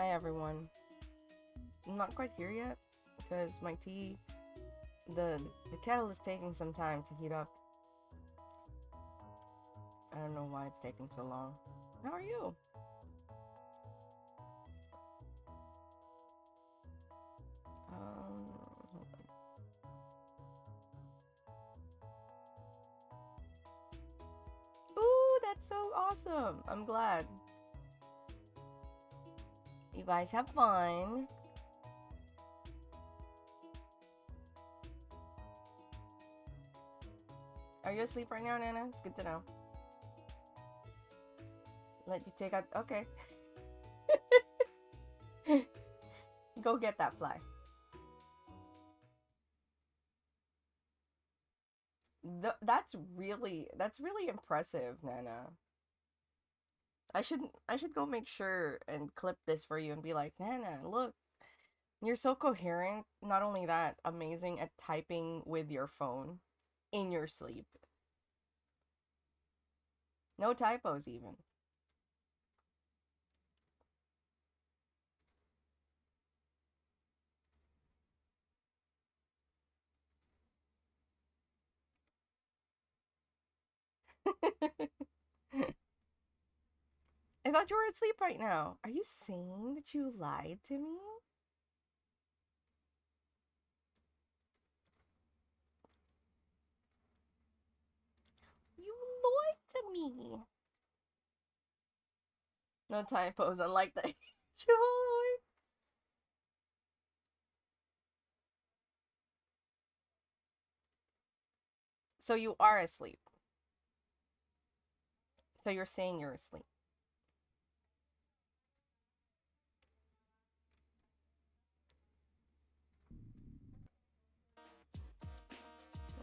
Hi everyone. I'm not quite here yet because my tea, the kettle is taking some time to heat up. I don't know why it's taking so long. How are you? Hold on. Ooh, that's so awesome. I'm glad. You guys have fun. Are you asleep right now, Nana? It's good to know. Let you take out. Okay. Go get that fly. That's really impressive, Nana. I should go make sure and clip this for you and be like, Nana, look, you're so coherent. Not only that, amazing at typing with your phone in your sleep. No typos even. I thought you were asleep right now. Are you saying that you lied to me? You lied to me. No typos, unlike the usual. So you are asleep. So you're saying you're asleep.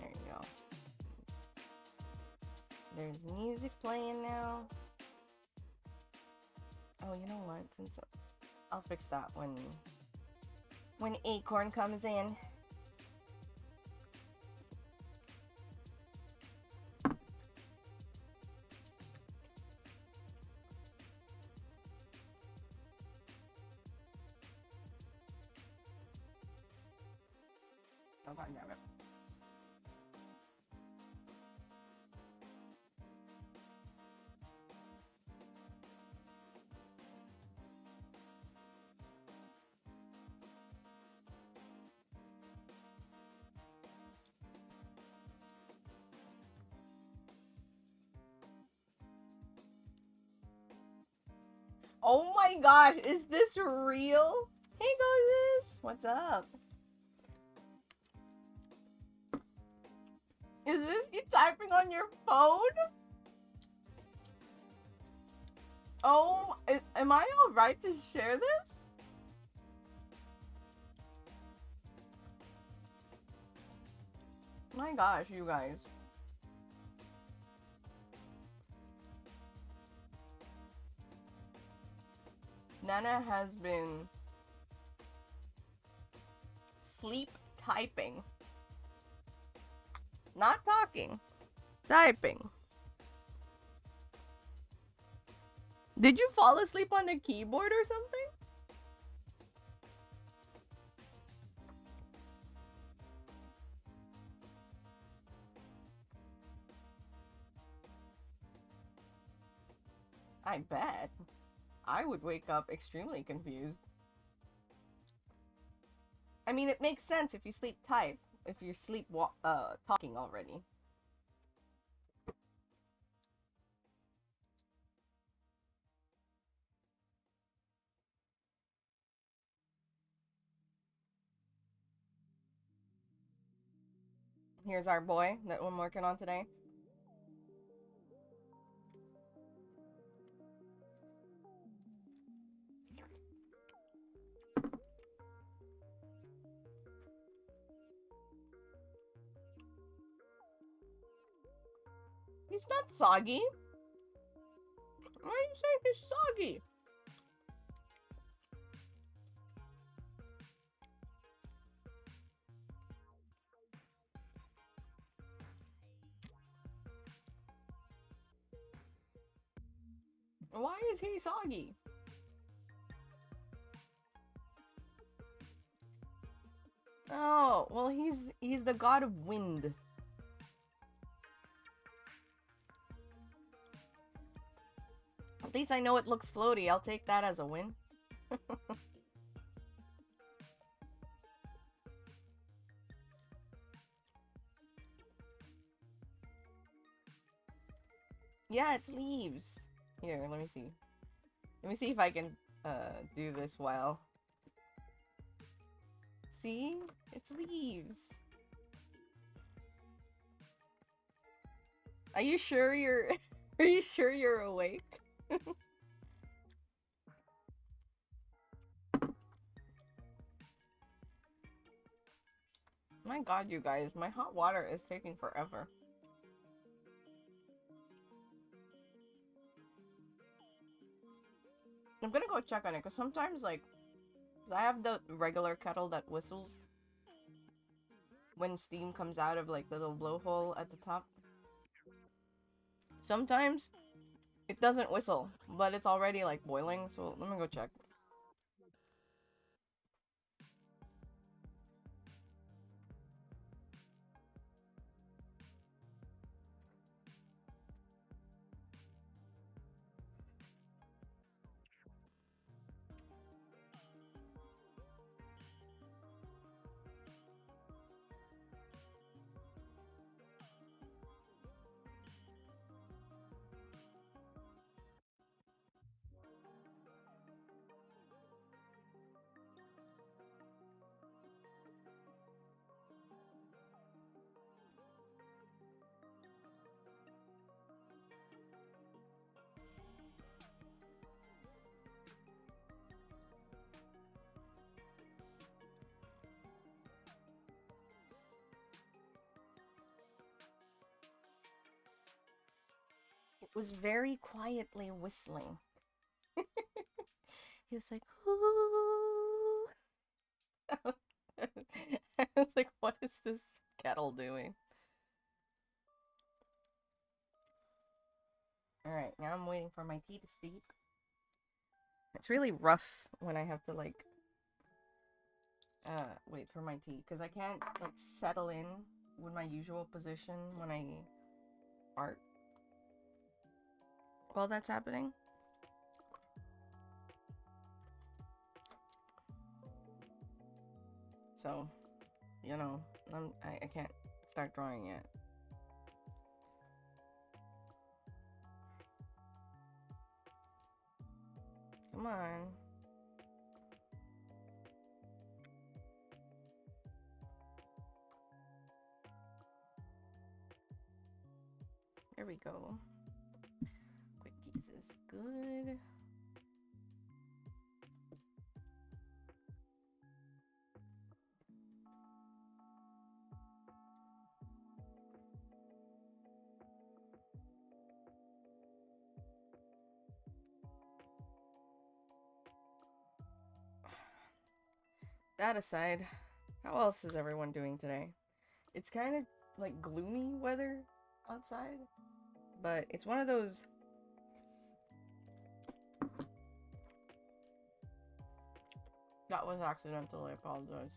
There you go. There's music playing now. Oh, you know what? Since I'll fix that when Acorn comes in. Oh god damn it. Oh my gosh, is this real? Hey Gorgeous! What's up? Is this you typing on your phone? Oh, am I alright to share this? My gosh, you guys. Nana has been sleep typing. Not talking. Typing. Did you fall asleep on the keyboard or something? I bet. I would wake up extremely confused. I mean, it makes sense if you sleep type, if you sleep talking already. Here's our boy that we're working on today. He's not soggy. Why are you saying he's soggy? Why is he soggy? Oh, well, he's the god of wind. At least I know it looks floaty. I'll take that as a win. Yeah, it's leaves. Here, let me see. Let me see if I can do this while. See? It's leaves. Are you sure you're are you sure you're awake? My god, you guys, my hot water is taking forever. I'm gonna go check on it, because sometimes, like, I have the regular kettle that whistles when steam comes out of, like, the little blowhole at the top. Sometimes it doesn't whistle, but it's already, like, boiling, so let me go check. It was very quietly whistling. He was like, ooh. I was like, what is this kettle doing? Alright, now I'm waiting for my tea to steep. It's really rough when I have to, like, wait for my tea, because I can't, like, settle in with my usual position when I art while that's happening. So, you know, I can't start drawing yet. Come on. There we go. Quickies is good. That aside, how else is everyone doing today? It's kind of like gloomy weather outside, but it's one of those. That was accidental, I apologize.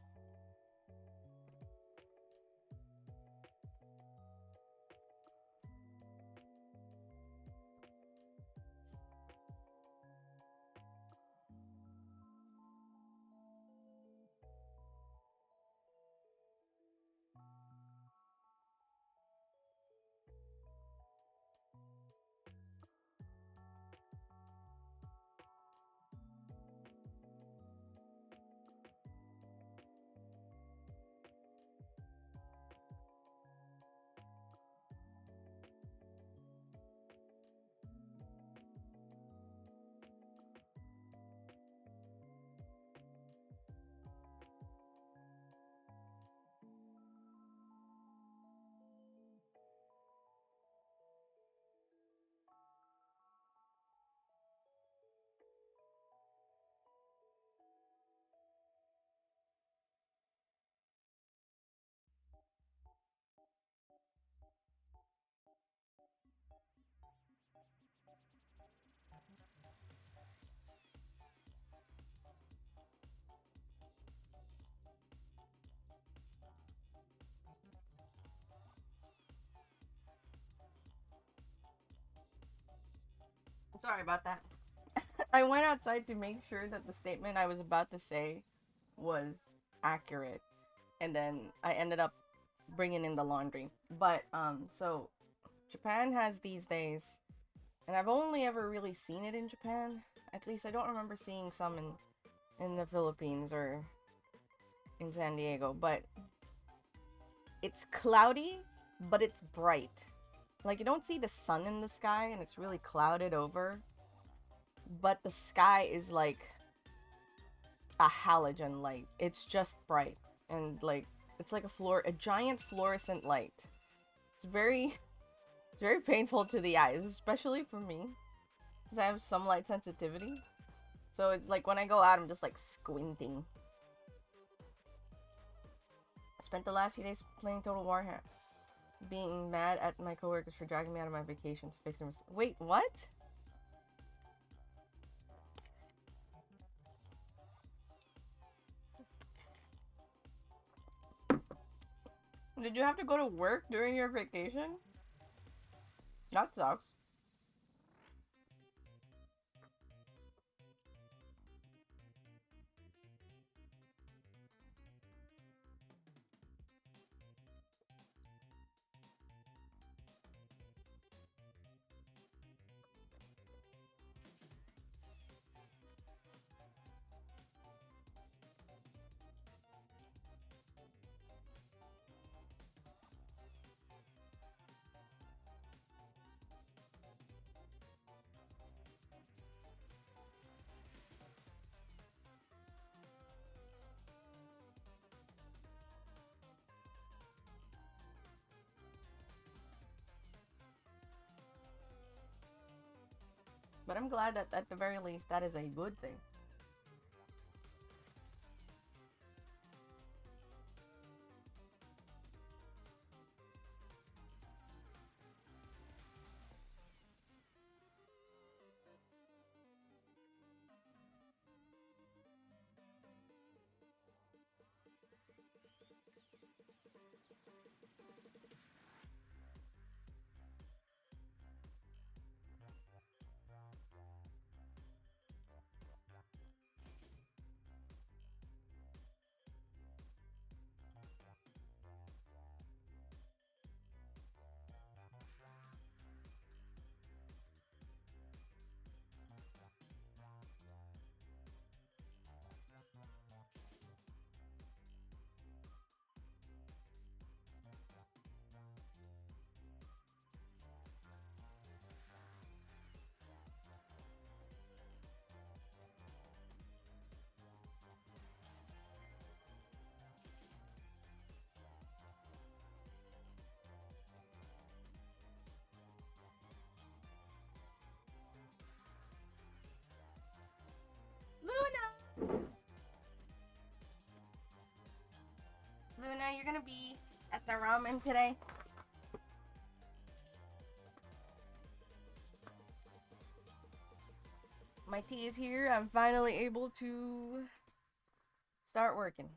Sorry about that. I went outside to make sure that the statement I was about to say was accurate, and then I ended up bringing in the laundry. But so Japan has these days, and I've only ever really seen it in Japan. At least I don't remember seeing some in the Philippines or in San Diego, but it's cloudy, but it's bright. Like, you don't see the sun in the sky and it's really clouded over, but the sky is like a halogen light. It's just bright and like it's like a giant fluorescent light. It's very it's very painful to the eyes, especially for me, since I have some light sensitivity. So it's like when I go out, I'm just like squinting. I spent the last few days playing Total War, being mad at my coworkers for dragging me out of my vacation to fix them. Wait, what? Did you have to go to work during your vacation? That sucks. But I'm glad that at the very least that is a good thing. Luna! Luna, you're gonna be at the ramen today? My tea is here. I'm finally able to start working.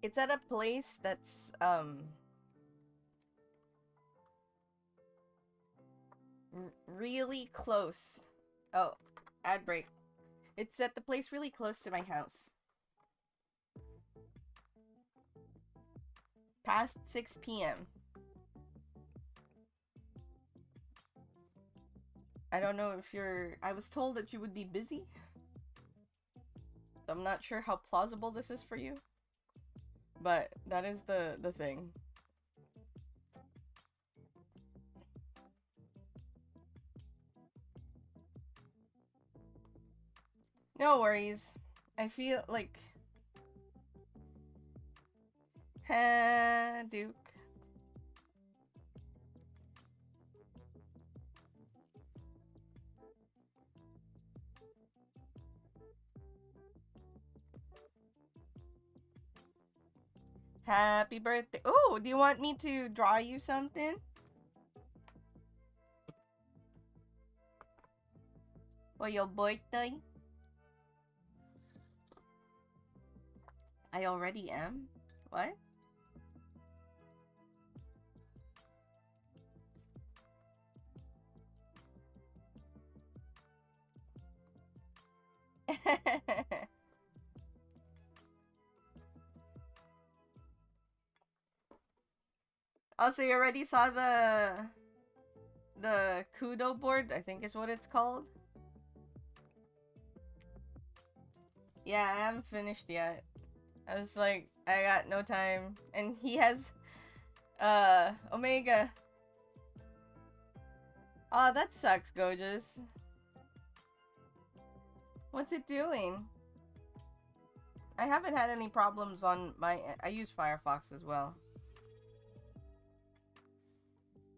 It's at a place that's really close. Oh, ad break. It's at the place really close to my house. Past 6 p.m. I don't know if you're... I was told that you would be busy. So I'm not sure how plausible this is for you. But that is the thing. No worries. I feel like... Duke. Happy birthday. Oh, do you want me to draw you something? For your birthday? I already am? What? Also, you already saw the Kudo board, I think is what it's called. Yeah, I haven't finished yet. I was like, I got no time. And he has Omega. Oh, that sucks, Gojas. What's it doing? I haven't had any problems on my... I use Firefox as well.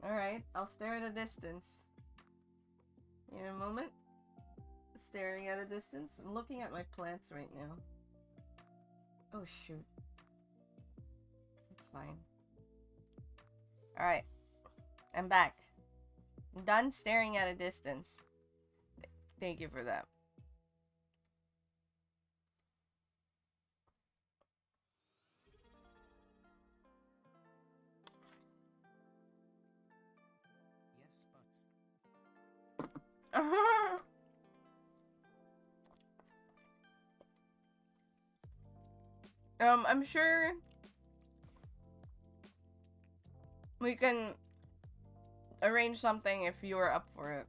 Alright, I'll stare at a distance. Give me a moment. Staring at a distance. I'm looking at my plants right now. Oh, shoot. It's fine. Alright. I'm back. I'm done staring at a distance. Thank you for that. I'm sure we can arrange something if you are up for it.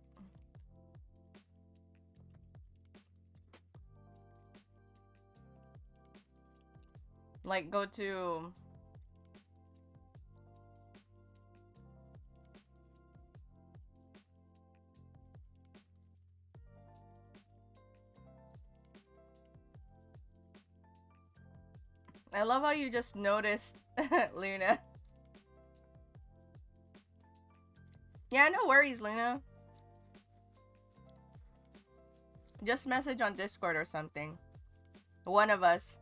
Like, go to... I love how you just noticed, Luna. Yeah, no worries, Luna. Just message on Discord or something. One of us.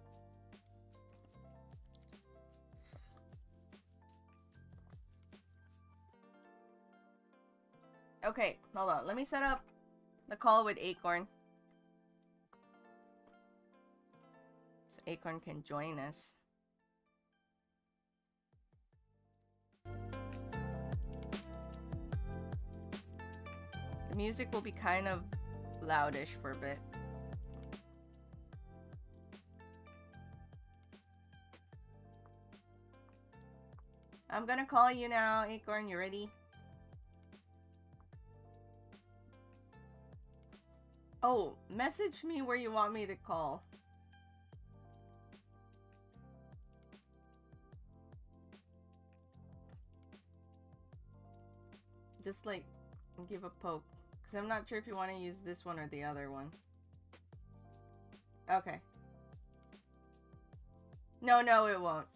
Okay, hold on. Let me set up the call with Acorn. So Acorn can join us. The music will be kind of loudish for a bit. I'm gonna call you now, Acorn. You ready? Oh, message me where you want me to call. Just like give a poke. Because I'm not sure if you want to use this one or the other one. Okay. No, no, it won't.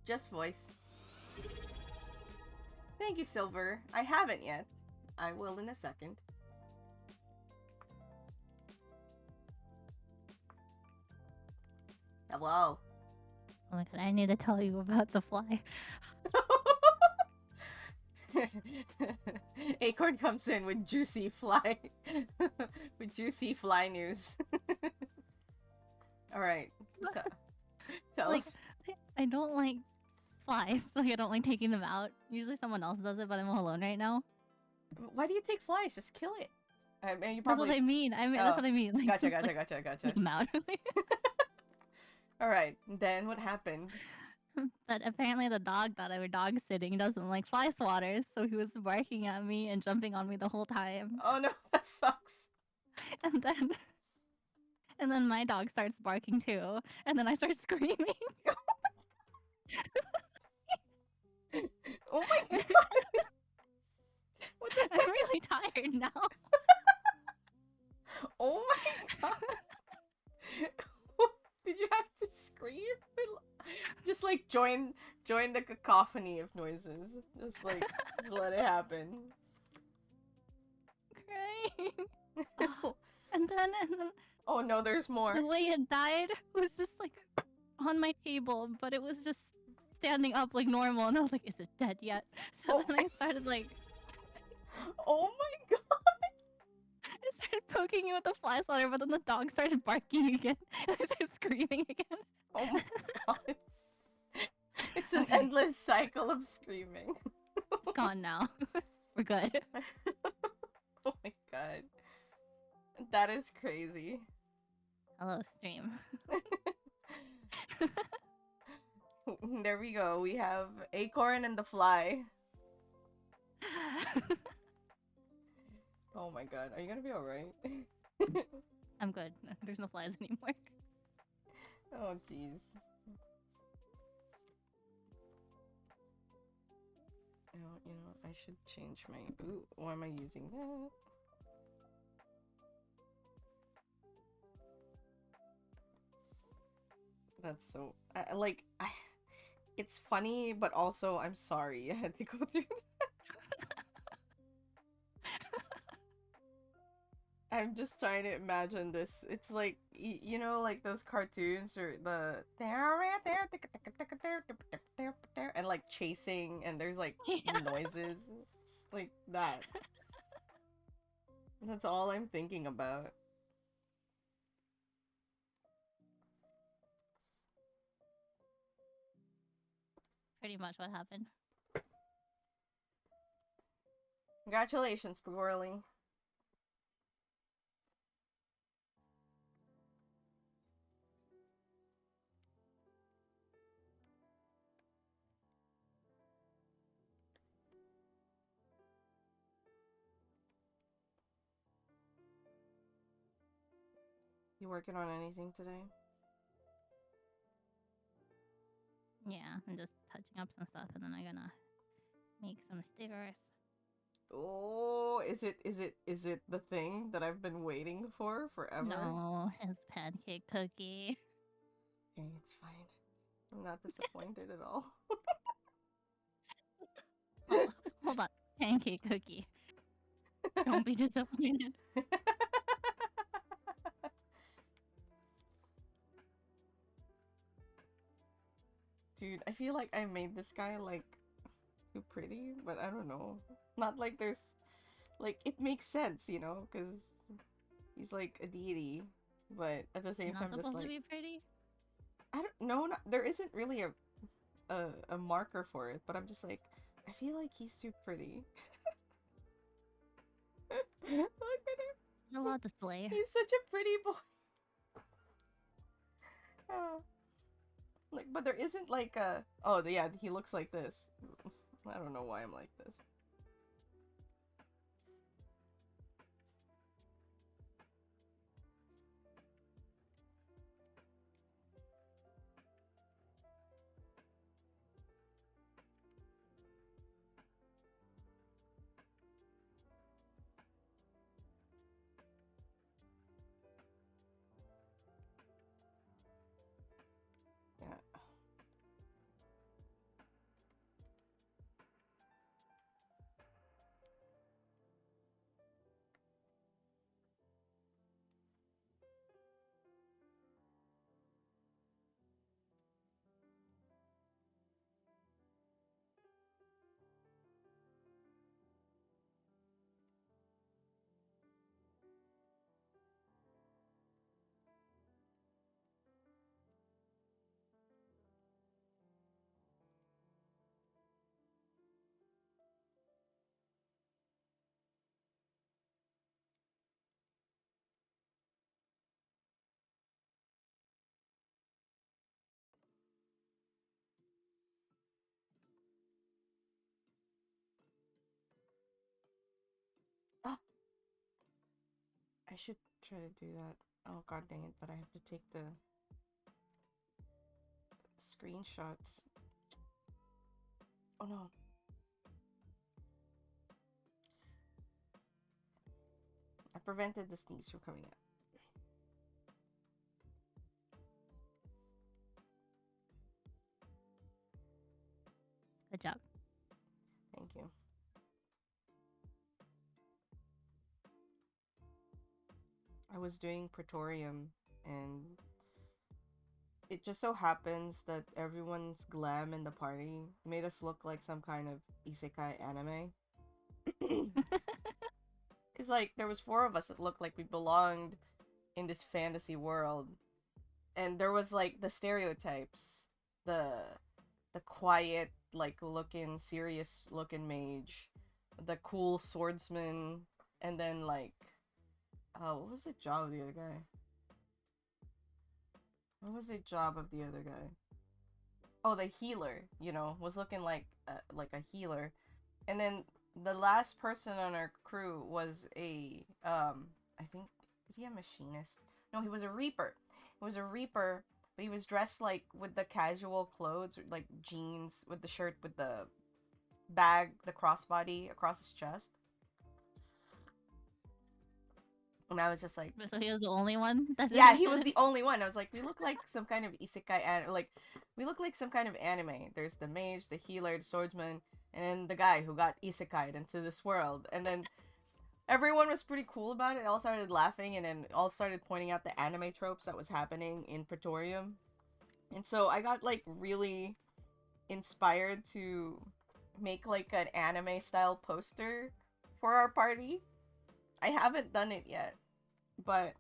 Just voice. Thank you, Silver. I haven't yet. I will in a second. Hello. Oh my god, I need to tell you about the fly. Acorn comes in with juicy fly with juicy fly news. Alright. Tell like, us. I don't like flies. Like, I don't like taking them out. Usually someone else does it, but I'm alone right now. Why do you take flies? Just kill it. I mean, you That's probably... what I mean. That's what I mean. Like, Gotcha. take them out. Alright, then what happened? But apparently the dog that I was dog sitting doesn't like fly swatters, so he was barking at me and jumping on me the whole time. Oh no, that sucks. And then my dog starts barking too, and then I start screaming. Oh my god. What the heck? I'm really tired now. Oh my god. Did you have to scream? Just like join the cacophony of noises. Just like just let it happen. Crying. Oh, and then oh no, there's more. the way it died was just like on my table, but it was just standing up like normal, and I was like, "Is it dead yet?" So Oh then my, I started like oh my I started poking it with the fly swatter, but then the dog started barking again, and I started screaming again. oh my god. It's an Okay, endless cycle of screaming. it's gone now. We're good. Oh my god. That is crazy. Hello, stream. There we go. We have Acorn and the fly. Oh my god. Are you gonna be alright? I'm good. There's no flies anymore. Oh jeez. Oh, you know, I should change my. Ooh, why am I using that? That's so. Like, it's funny, but also I'm sorry I had to go through. I'm just trying to imagine this. It's like you know, like those cartoons or the and like chasing, and there's like Yeah. noises. It's like that. That's all I'm thinking about. Pretty much what happened. Congratulations, Squirrely. You working on anything today? Yeah, I'm just touching up some stuff, and then I'm gonna make some stickers. Oh, is it the thing that I've been waiting for forever? No, it's pancake cookie. Okay, it's fine. I'm not disappointed at all. Hold, hold on, pancake cookie. Don't be disappointed. Dude, I feel like I made this guy like too pretty, but I don't know. Not like there's like it makes sense, you know, because he's like a deity, but at the same You're not time, just supposed to like be pretty. I don't know. There isn't really a marker for it, but I'm just like I feel like he's too pretty. Look at him. There's a lot to slay. He's such a pretty boy. Oh. Like, but there isn't like a. Oh, yeah, he looks like this. I don't know why I'm like this. Yeah. Oh, I should try to do that. Oh god dang it! But I have to take the screenshots. Oh no. I prevented the sneeze from coming out. Good job. Thank you. I was doing Praetorium and it just so happens that everyone's glam in the party made us look like some kind of isekai anime. It's like there was four of us that looked like we belonged in this fantasy world, and there was like the stereotypes, the the quiet, like looking, serious looking mage, the cool swordsman, and then like, what was the job of the other guy? What was the job of the other guy? Oh, the healer. You know, was looking like a healer, and then the last person on our crew was a I think, was he a machinist? No, he was a reaper. He was a reaper, but he was dressed like with the casual clothes, like jeans with the shirt with the bag, the crossbody across his chest. And I was just like, So he was the only one. yeah, he was the only one. I was like, we look like some kind of isekai like we look like some kind of anime. There's the mage, the healer, the swordsman, and then the guy who got isekai'd into this world. And then everyone was pretty cool about it. They all started laughing, and then all started pointing out the anime tropes that was happening in Praetorium. And so I got like really inspired to make like an anime style poster for our party. I haven't done it yet, but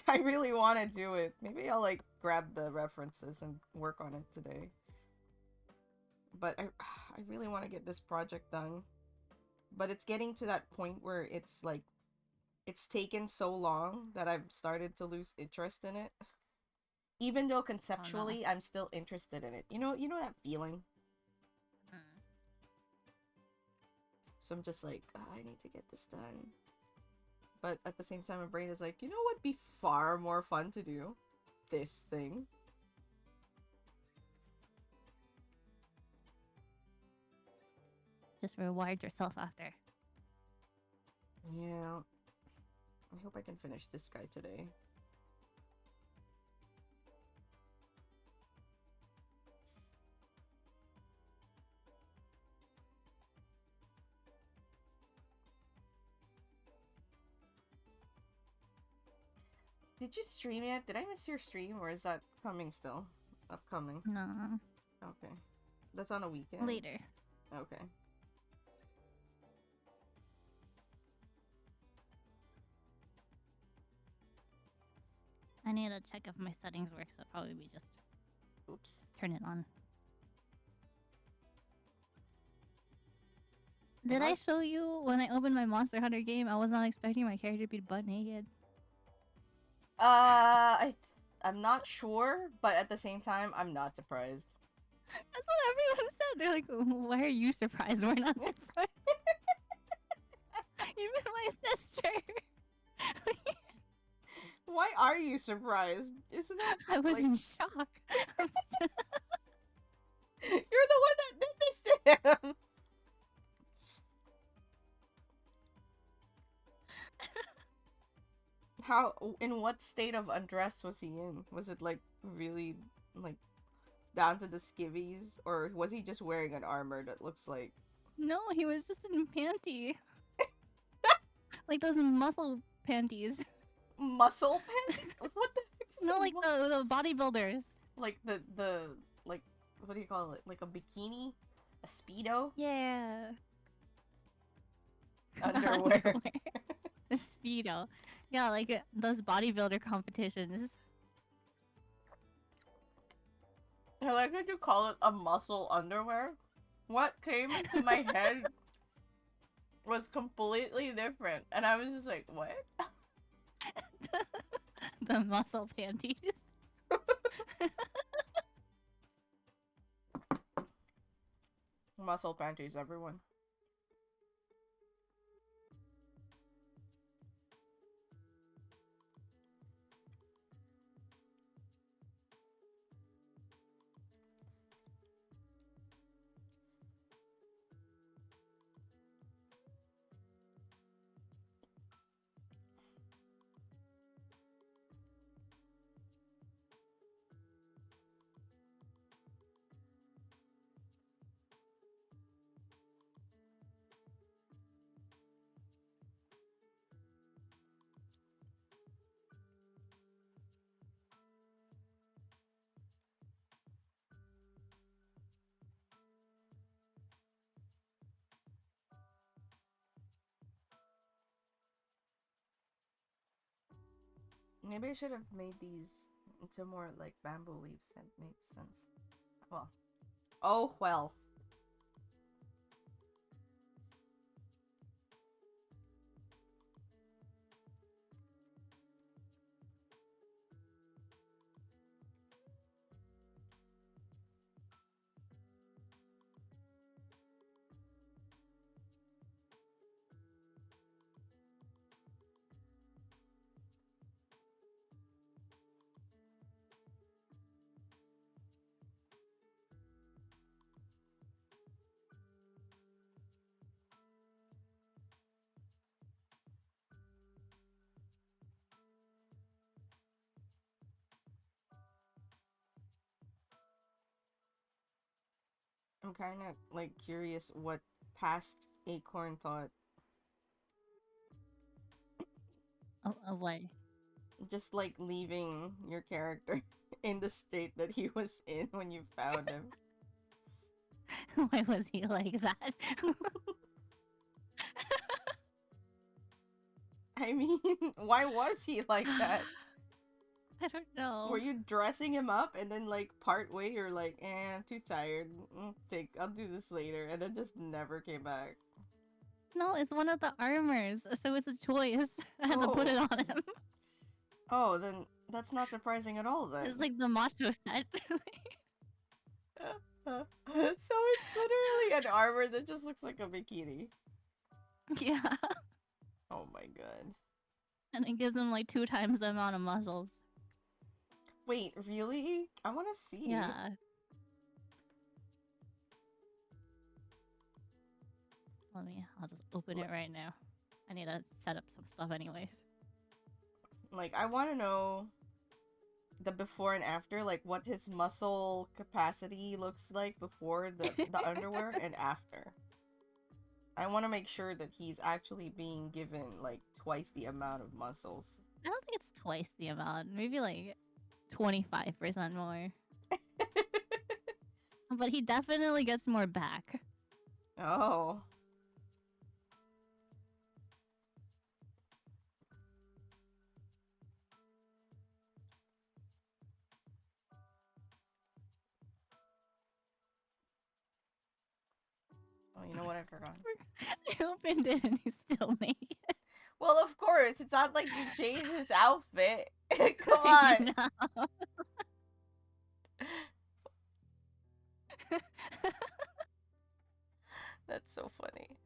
I really want to do it. Maybe I'll like grab the references and work on it today. But I really want to get this project done. But it's getting to that point where it's like it's taken so long that I've started to lose interest in it. Even though conceptually I'm still interested in it. You know that feeling? Mm. So I'm just like, I need to get this done. But at the same time, my brain is like, you know what'd be far more fun to do? This thing. Just reward yourself after. Yeah. I hope I can finish this guy today. Did you stream yet? Did I miss your stream, or is that coming still? Upcoming. No. Okay. That's on a weekend? Later. Okay. I need to check if my settings work, so I'll probably just Oops. turn it on. Did I show you when I opened my Monster Hunter game? I was not expecting my character to be butt naked. I'm not sure, but at the same time, I'm not surprised. That's what everyone said. They're like, why are you surprised? We're not surprised. Even my sister. Why are you surprised? Isn't that I was like... in shock. You're the one that did this to him! How, in what state of undress was he in? Was it like really like down to the skivvies, or was he just wearing an armor that looks like... No, he was just in panty. Like those muscle panties. Muscle panties? What the heck is No, like the bodybuilders. like the like, what do you call it? Like a bikini? A speedo? Yeah. Underwear. The speedo. Yeah, like those bodybuilder competitions. I like that you call it a muscle underwear. What came into my head was completely different, and I was just like, what? The muscle panties. Muscle panties, everyone. Maybe I should have made these into more like bamboo leaves. That makes sense. Well. Oh, well. I'm kind of like curious what past Acorn thought. Of what? Just like leaving your character in the state that he was in when you found him. Why was he like that? I mean, why was he like that? I don't know. Were you dressing him up and then like part way you're like, I'm too tired. I'll do this later, and then just never came back. No, it's one of the armors, so it's a choice. I had to put it on him. Oh, then that's not surprising at all then. It's like the macho set. So it's literally an armor that just looks like a bikini. Yeah. Oh my god. And it gives him like 2 times the amount of muscles. Wait, really? I want to see. Yeah. I'll just open it right now. I need to set up some stuff anyways. Like, I want to know the before and after, like what his muscle capacity looks like before the underwear and after. I want to make sure that he's actually being given like twice the amount of muscles. I don't think it's twice the amount. Maybe like 25% more. But he definitely gets more back. Oh. Oh, you know what? I forgot. I opened it and he's still naked. Well, of course. It's not like you changed his outfit. Come on. That's so funny.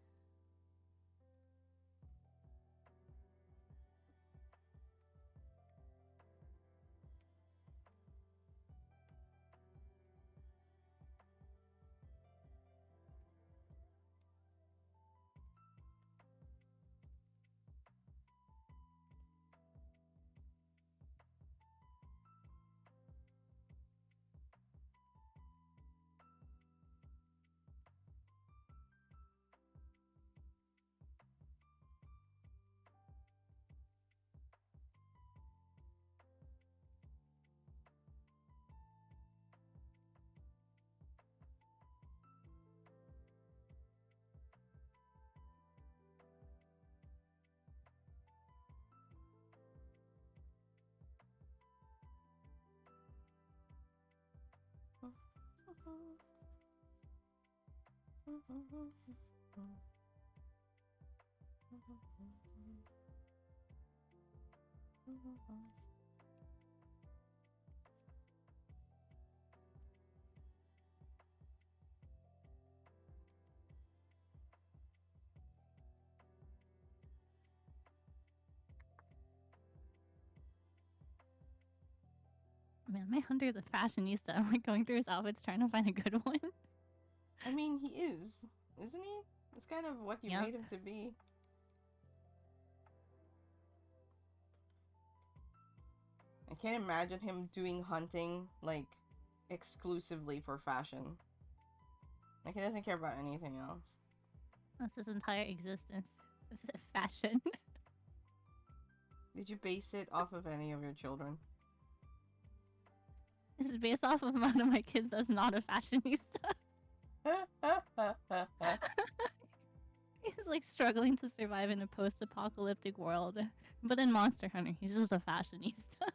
Man, my hunter's a fashionista. I'm like going through his outfits trying to find a good one. I mean, he is, isn't he? It's kind of what you made him to be. I can't imagine him doing hunting, like, exclusively for fashion. Like, he doesn't care about anything else. That's his entire existence. It's fashion. Did you base it off of any of your children? It's based off of one of my kids that's not a fashionista. He's like struggling to survive in a post-apocalyptic world. But in Monster Hunter, he's just a fashionista.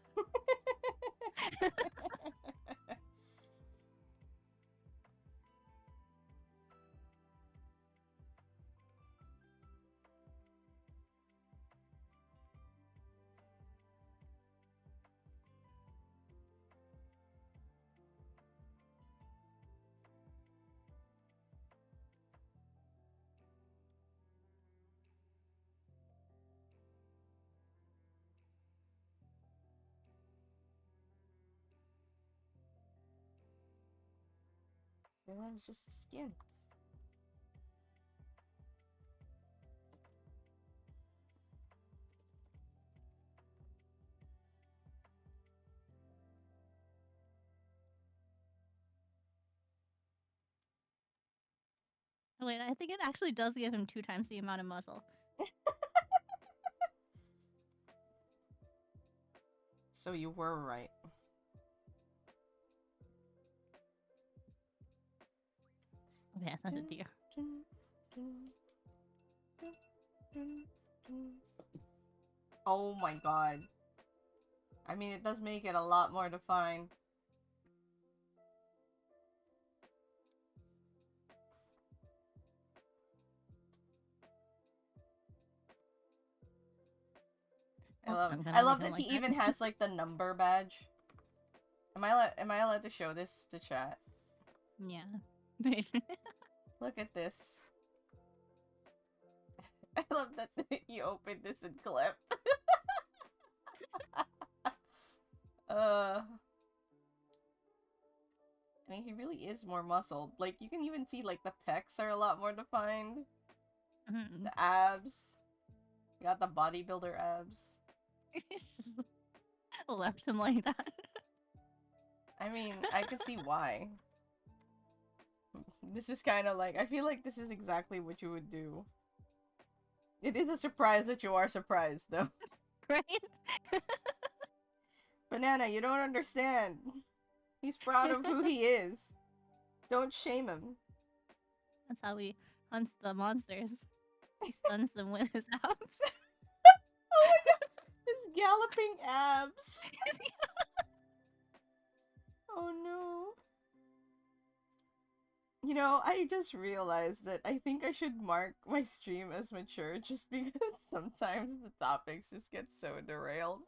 Well, it's just a skin. Wait, I think it actually does give him 2 times the amount of muscle. So you were right. Okay, I sent it to you. Oh my god. I mean, it does make it a lot more defined. I Oh, love it. I'm I gonna leave love him that he like that. even has like the number badge. Am I allowed to show this to chat? Yeah. Look at this. I love that you opened this and clip. I mean, he really is more muscled. Like, you can even see, like, the pecs are a lot more defined. Mhm. The abs. You got the bodybuilder abs. Just left him like that. I mean, I could see why. This is kind of like, I feel like this is exactly what you would do. It is a surprise that you are surprised, though. Right? Banana, you don't understand. He's proud of who he is. Don't shame him. That's how he hunts the monsters. He stuns them with his abs. Oh my god! His galloping abs! Oh no. You know, I just realized that I think I should mark my stream as mature just because sometimes the topics just get so derailed.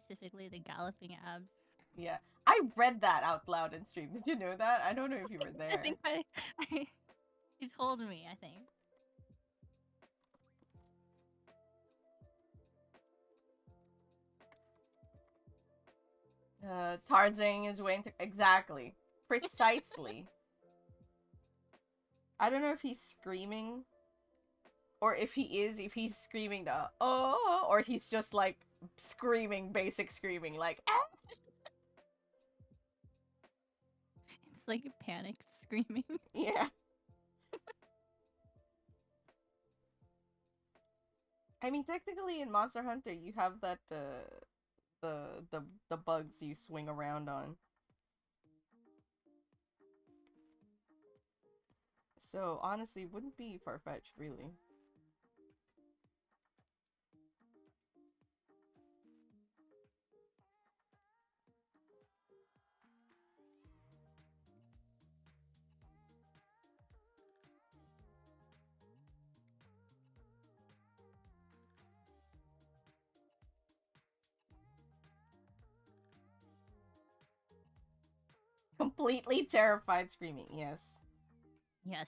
Specifically the galloping abs. Yeah. I read that out loud in stream. Did you know that? I don't know if you were I there. think you told me, I think. Tarzan is waiting to- Exactly. Precisely. I don't know if he's screaming. Or if he's screaming the oh, or he's just like screaming, basic screaming, like ah! It's like panicked screaming. Yeah. I mean, technically in Monster Hunter, you have that the bugs you swing around on. So honestly, wouldn't be far fetched, really. Completely terrified, screaming. Yes. Yes.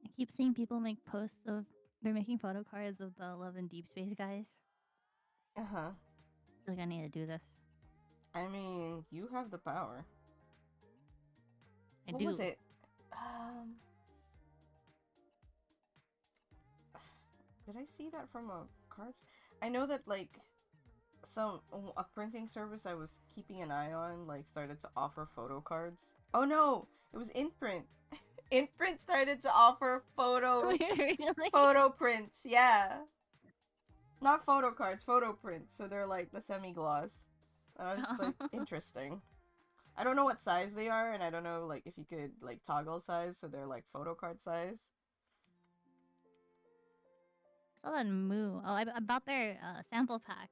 I keep seeing people make posts of they're making photo cards of the Love and Deep Space guys. Uh-huh. I feel like I need to do this. I mean, you have the power. I What do. was it? Um, did I see that from a cards? I know that like a printing service I was keeping an eye on like started to offer photo cards. Oh no, it was Imprint. Imprint started to offer Really? photo prints. Yeah, not photo cards, photo prints. So they're like the semi-gloss. And I was just like, interesting. I don't know what size they are, and I don't know like if you could like toggle size, so they're like photo card size. I saw that Moo. Oh, I bought their sample pack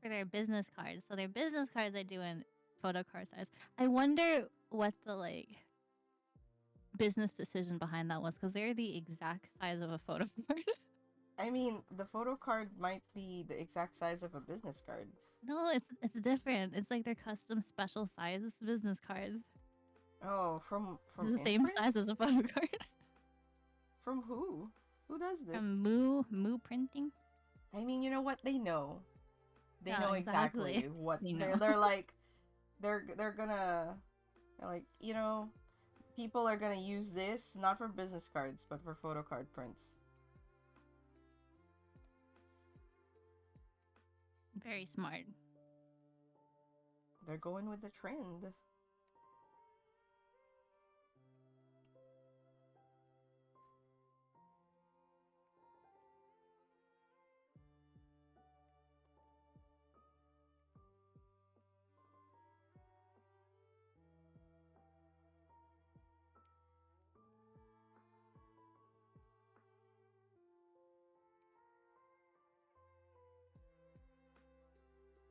for their business cards. So their business cards I do in photo card size. I wonder what the like business decision behind that was, because they're the exact size of a photo card. I mean, the photo card might be the exact size of a business card. No, it's different. It's like their custom special size business cards. Oh, from It's the same Imprint? size as a photo card. From who? Who does this? From Moo Printing. I mean, you know what? They know. They Yeah, know exactly. exactly what They they're know. they're like they're gonna like, you know, people are gonna use this not for business cards, but for photo card prints. Very smart. They're going with the trend.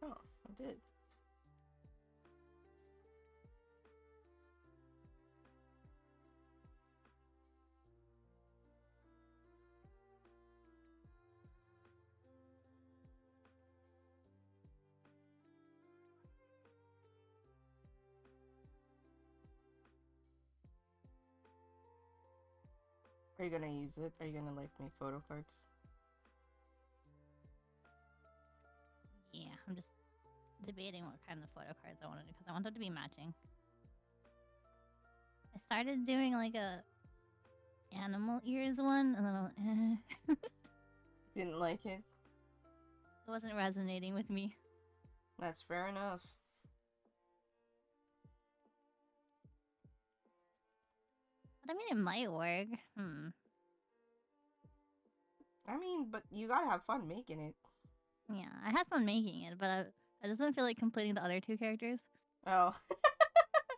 Oh, I did. Are you gonna use it? Are you gonna like make photo cards? Yeah, I'm just debating what kind of photo cards I wanted because I wanted to be matching. I started doing like a animal ears one, and then I was, Didn't like it? it wasn't resonating with me. That's fair enough. But I mean, it might work. I mean, but you gotta have fun making it. Yeah, I had fun making it, but I just didn't feel like completing the other two characters. Oh.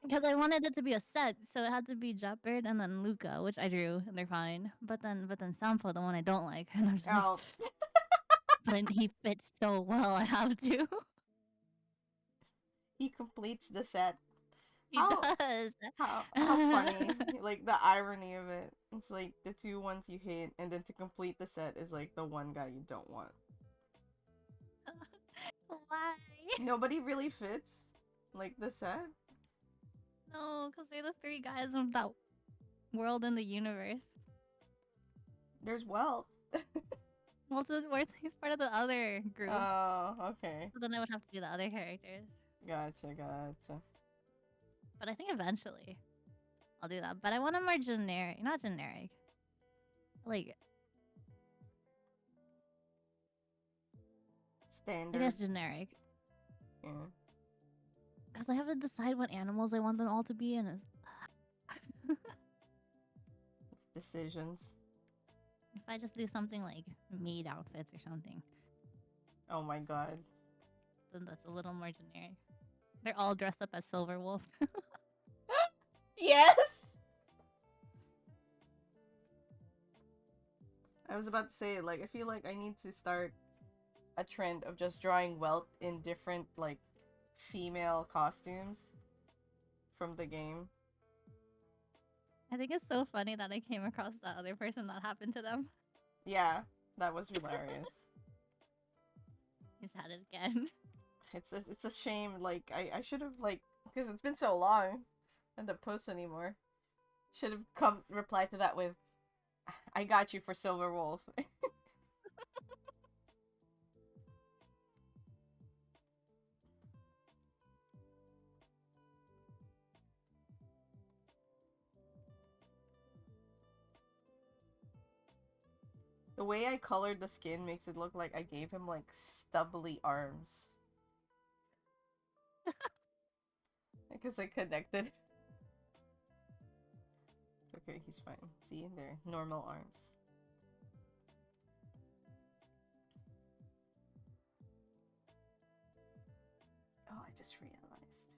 Because I wanted it to be a set, so it had to be Jetbird and then Luca, which I drew, and they're fine. But then Sampo, the one I don't like, and I'm just Oh. like, but he fits so well, I have to. He completes the set. He How does. how funny. Like the irony of it. It's like the two ones you hate, and then to complete the set is like the one guy you don't want. Why? Nobody really fits like the set. No, because they're the three guys of that world in the universe. There's Welt. Well, so he's part of the other group. Oh, okay. So then I would have to do the other characters. Gotcha. But I think eventually I'll do that. But I want a more generic, not generic. Like, I Standard. guess generic. Yeah. Because I have to decide what animals I want them all to be in. Decisions. If I just do something like maid outfits or something, Oh my god. then that's a little more generic. They're all dressed up as Silver Wolf. Yes! I was about to say, like, I feel like I need to start a trend of just drawing Welt in different, like, female costumes from the game. I think it's so funny that I came across that other person that happened to them. Yeah, that was hilarious. He's had it again. It's a shame, like, I should have, like, because it's been so long. I don't post anymore. Should have come replied to that with, "I got you for Silver Wolf." The way I colored the skin makes it look like I gave him like stubbly arms. Because I connected. It's okay, he's fine. See, they're normal arms. Oh, I just realized.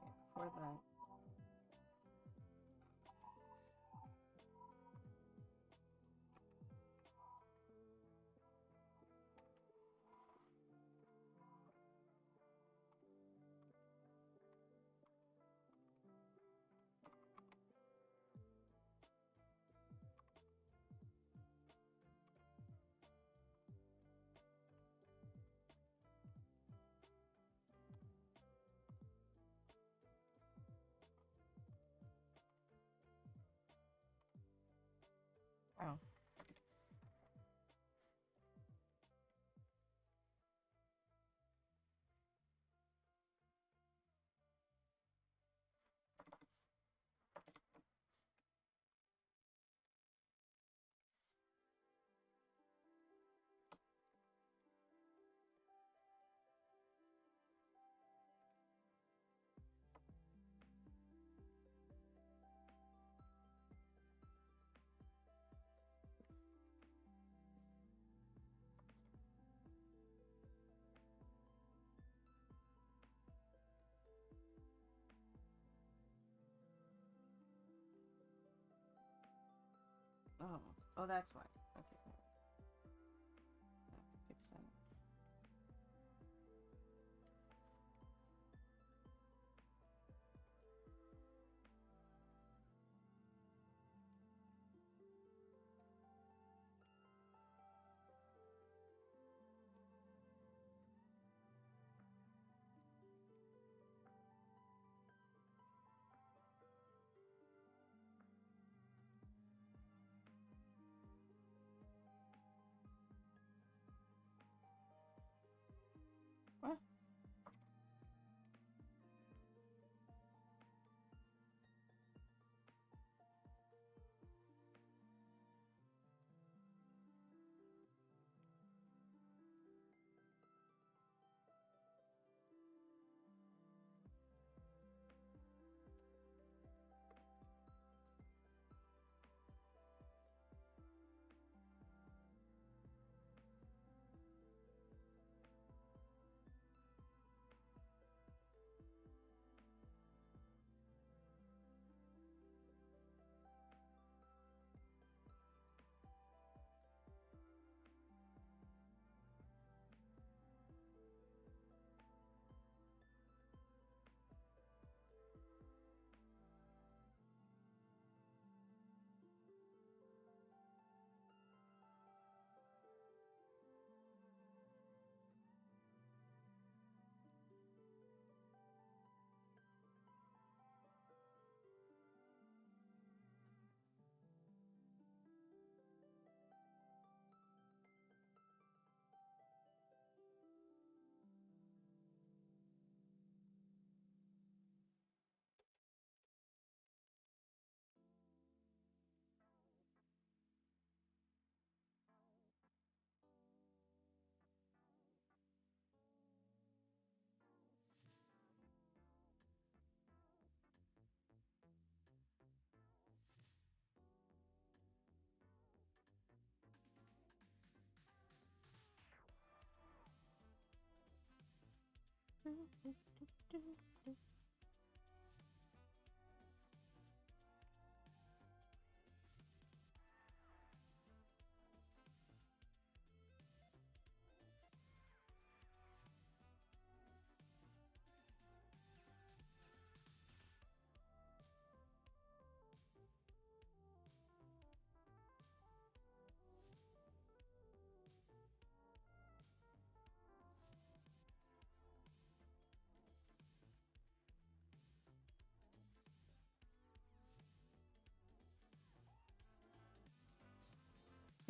Okay, before that. Oh. Oh. Oh, that's why. Okay. I have to fix that. What?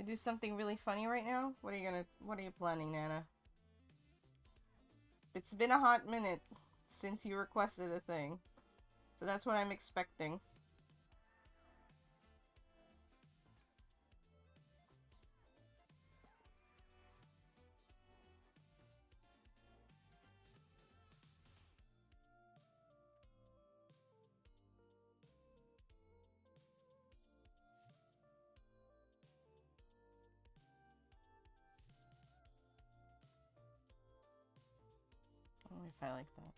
You do something really funny right now? What are you planning, Nana? It's been a hot minute since you requested a thing. So that's what I'm expecting. Oh, if I like that.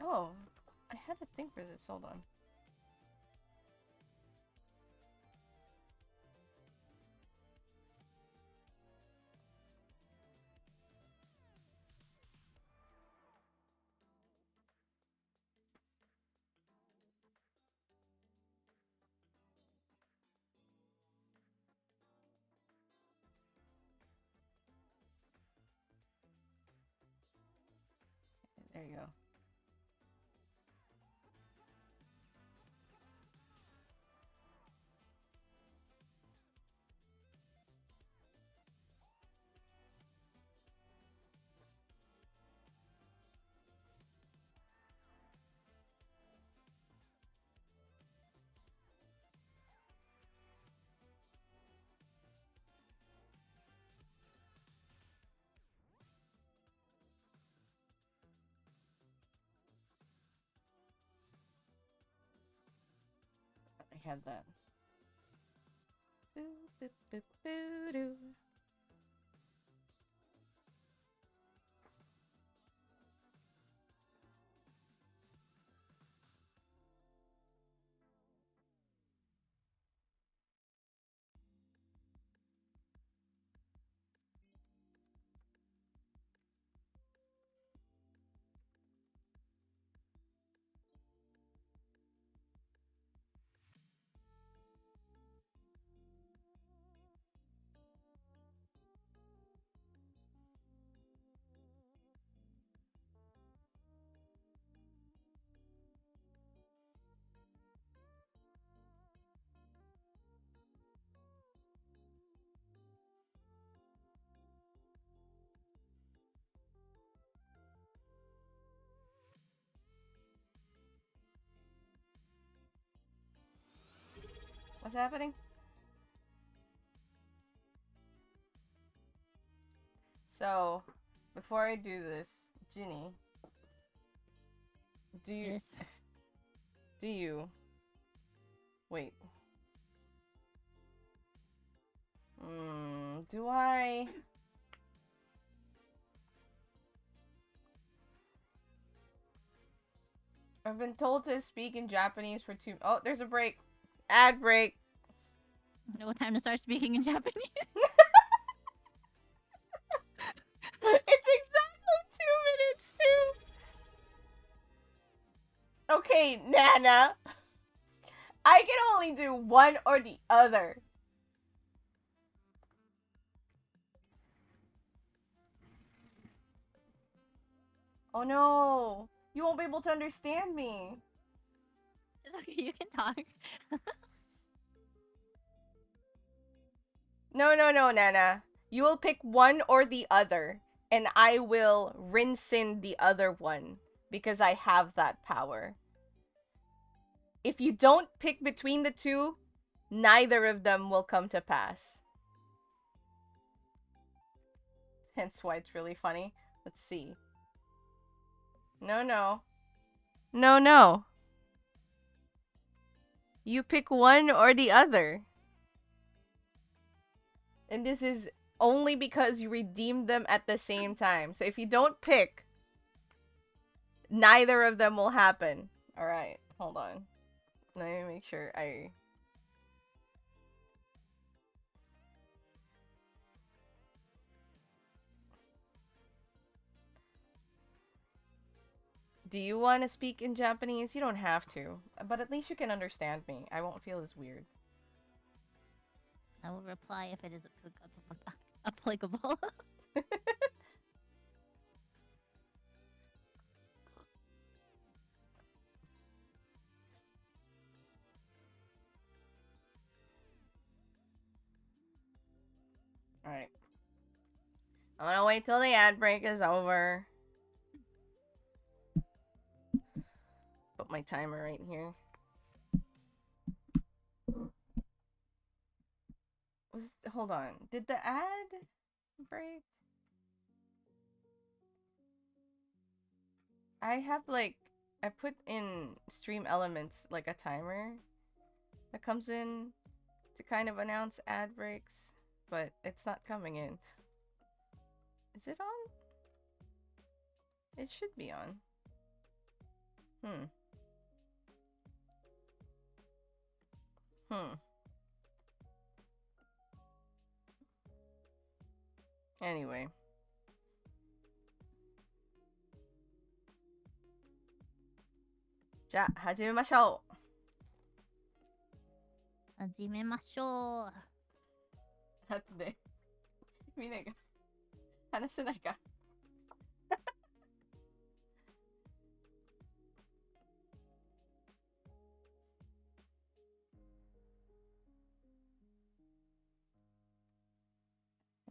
Oh, I had to think for this. Hold on. There you go. I had that. Boo, boo, boo, boo, doo. What's happening? So, before I do this, Ginny, do you... Yes. Do you... Wait. Do I... I've been told to speak in Japanese for 2... Oh, there's a break. Ad break. What time to start speaking in Japanese? It's exactly 2 minutes, too. Okay, Nana. I can only do one or the other. Oh no. You won't be able to understand me. It's okay, you can talk. No, Nana. You will pick one or the other, and I will rinse in the other one because I have that power. If you don't pick between the two, neither of them will come to pass. Hence why it's really funny. Let's see. No. You pick one or the other. And this is only because you redeemed them at the same time. So if you don't pick, neither of them will happen. Alright, hold on. Let me make sure I... Do you want to speak in Japanese? You don't have to. But at least you can understand me. I won't feel as weird. I will reply if it is applicable. Alright. I'm gonna wait till the ad break is over. Put my timer right here. Hold on. Did the ad break? I have like I put in stream elements like a timer that comes in to kind of announce ad breaks, but it's not coming in. Is it on? It should be on. Anyway. じゃあ、始めましょう。始めましょう。だってみんなが話せないか。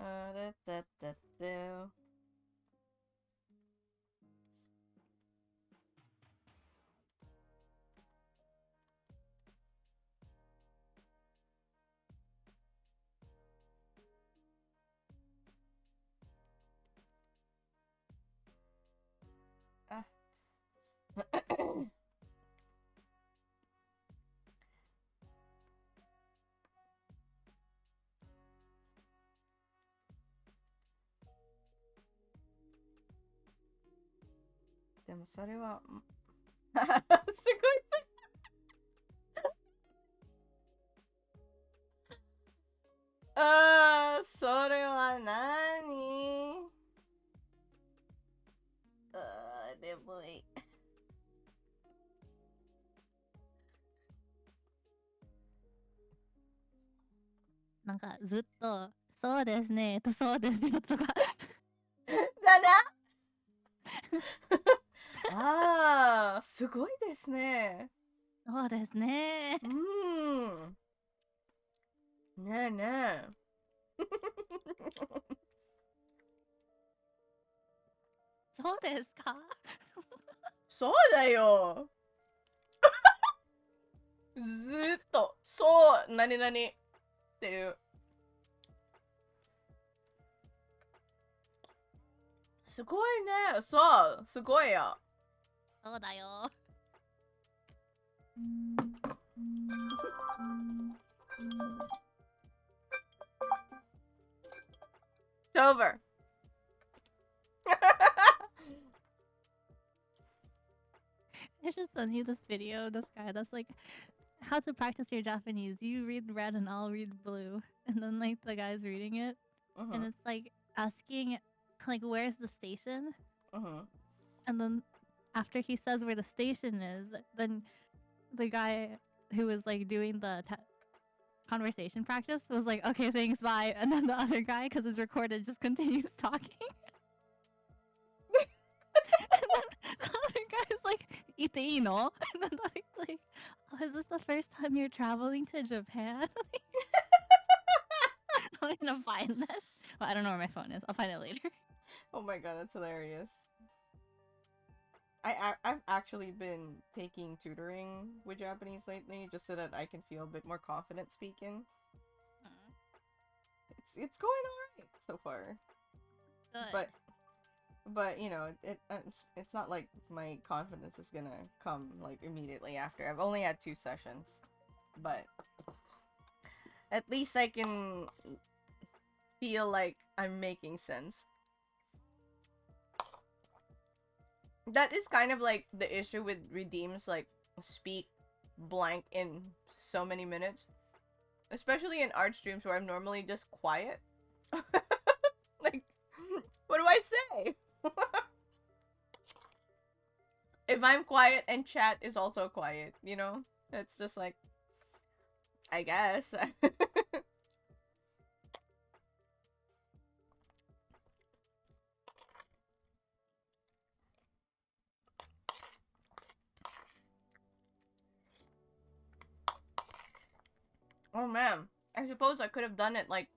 あでもそれはすごいそれは何でもいい。なんかずっとそうですねとそうですよとかだなすごいですね。そうですね。ねえねえ。そうですかそうだよ。ずーっとそう、何々っていう。すごいね。そう、すごいよ。そうだよ。It's over. I just sent you this video of this guy that's like, how to practice your Japanese. You read red and I'll read blue. And then like the guy's reading it. And it's like asking like where's the station? And then after he says where the station is, then the guy who was like doing the conversation practice was like, okay, thanks, bye. And then the other guy, because it's recorded, just continues talking. And then the other guy's like, "Ite ino?" And then like, oh, is this the first time you're traveling to Japan? I'm gonna find this. Well, I don't know where my phone is. I'll find it later. Oh my god, that's hilarious. I've actually been taking tutoring with Japanese lately, just so that I can feel a bit more confident speaking. It's going alright so far. Good. But you know, it's not like my confidence is gonna come like immediately after. I've only had 2 sessions, but at least I can feel like I'm making sense. That is kind of like the issue with Redeem's like speak blank in so many minutes, especially in art streams where I'm normally just quiet. Like, what do I say? If I'm quiet and chat is also quiet, you know? It's just like, I guess. Oh man, I suppose I could have done it like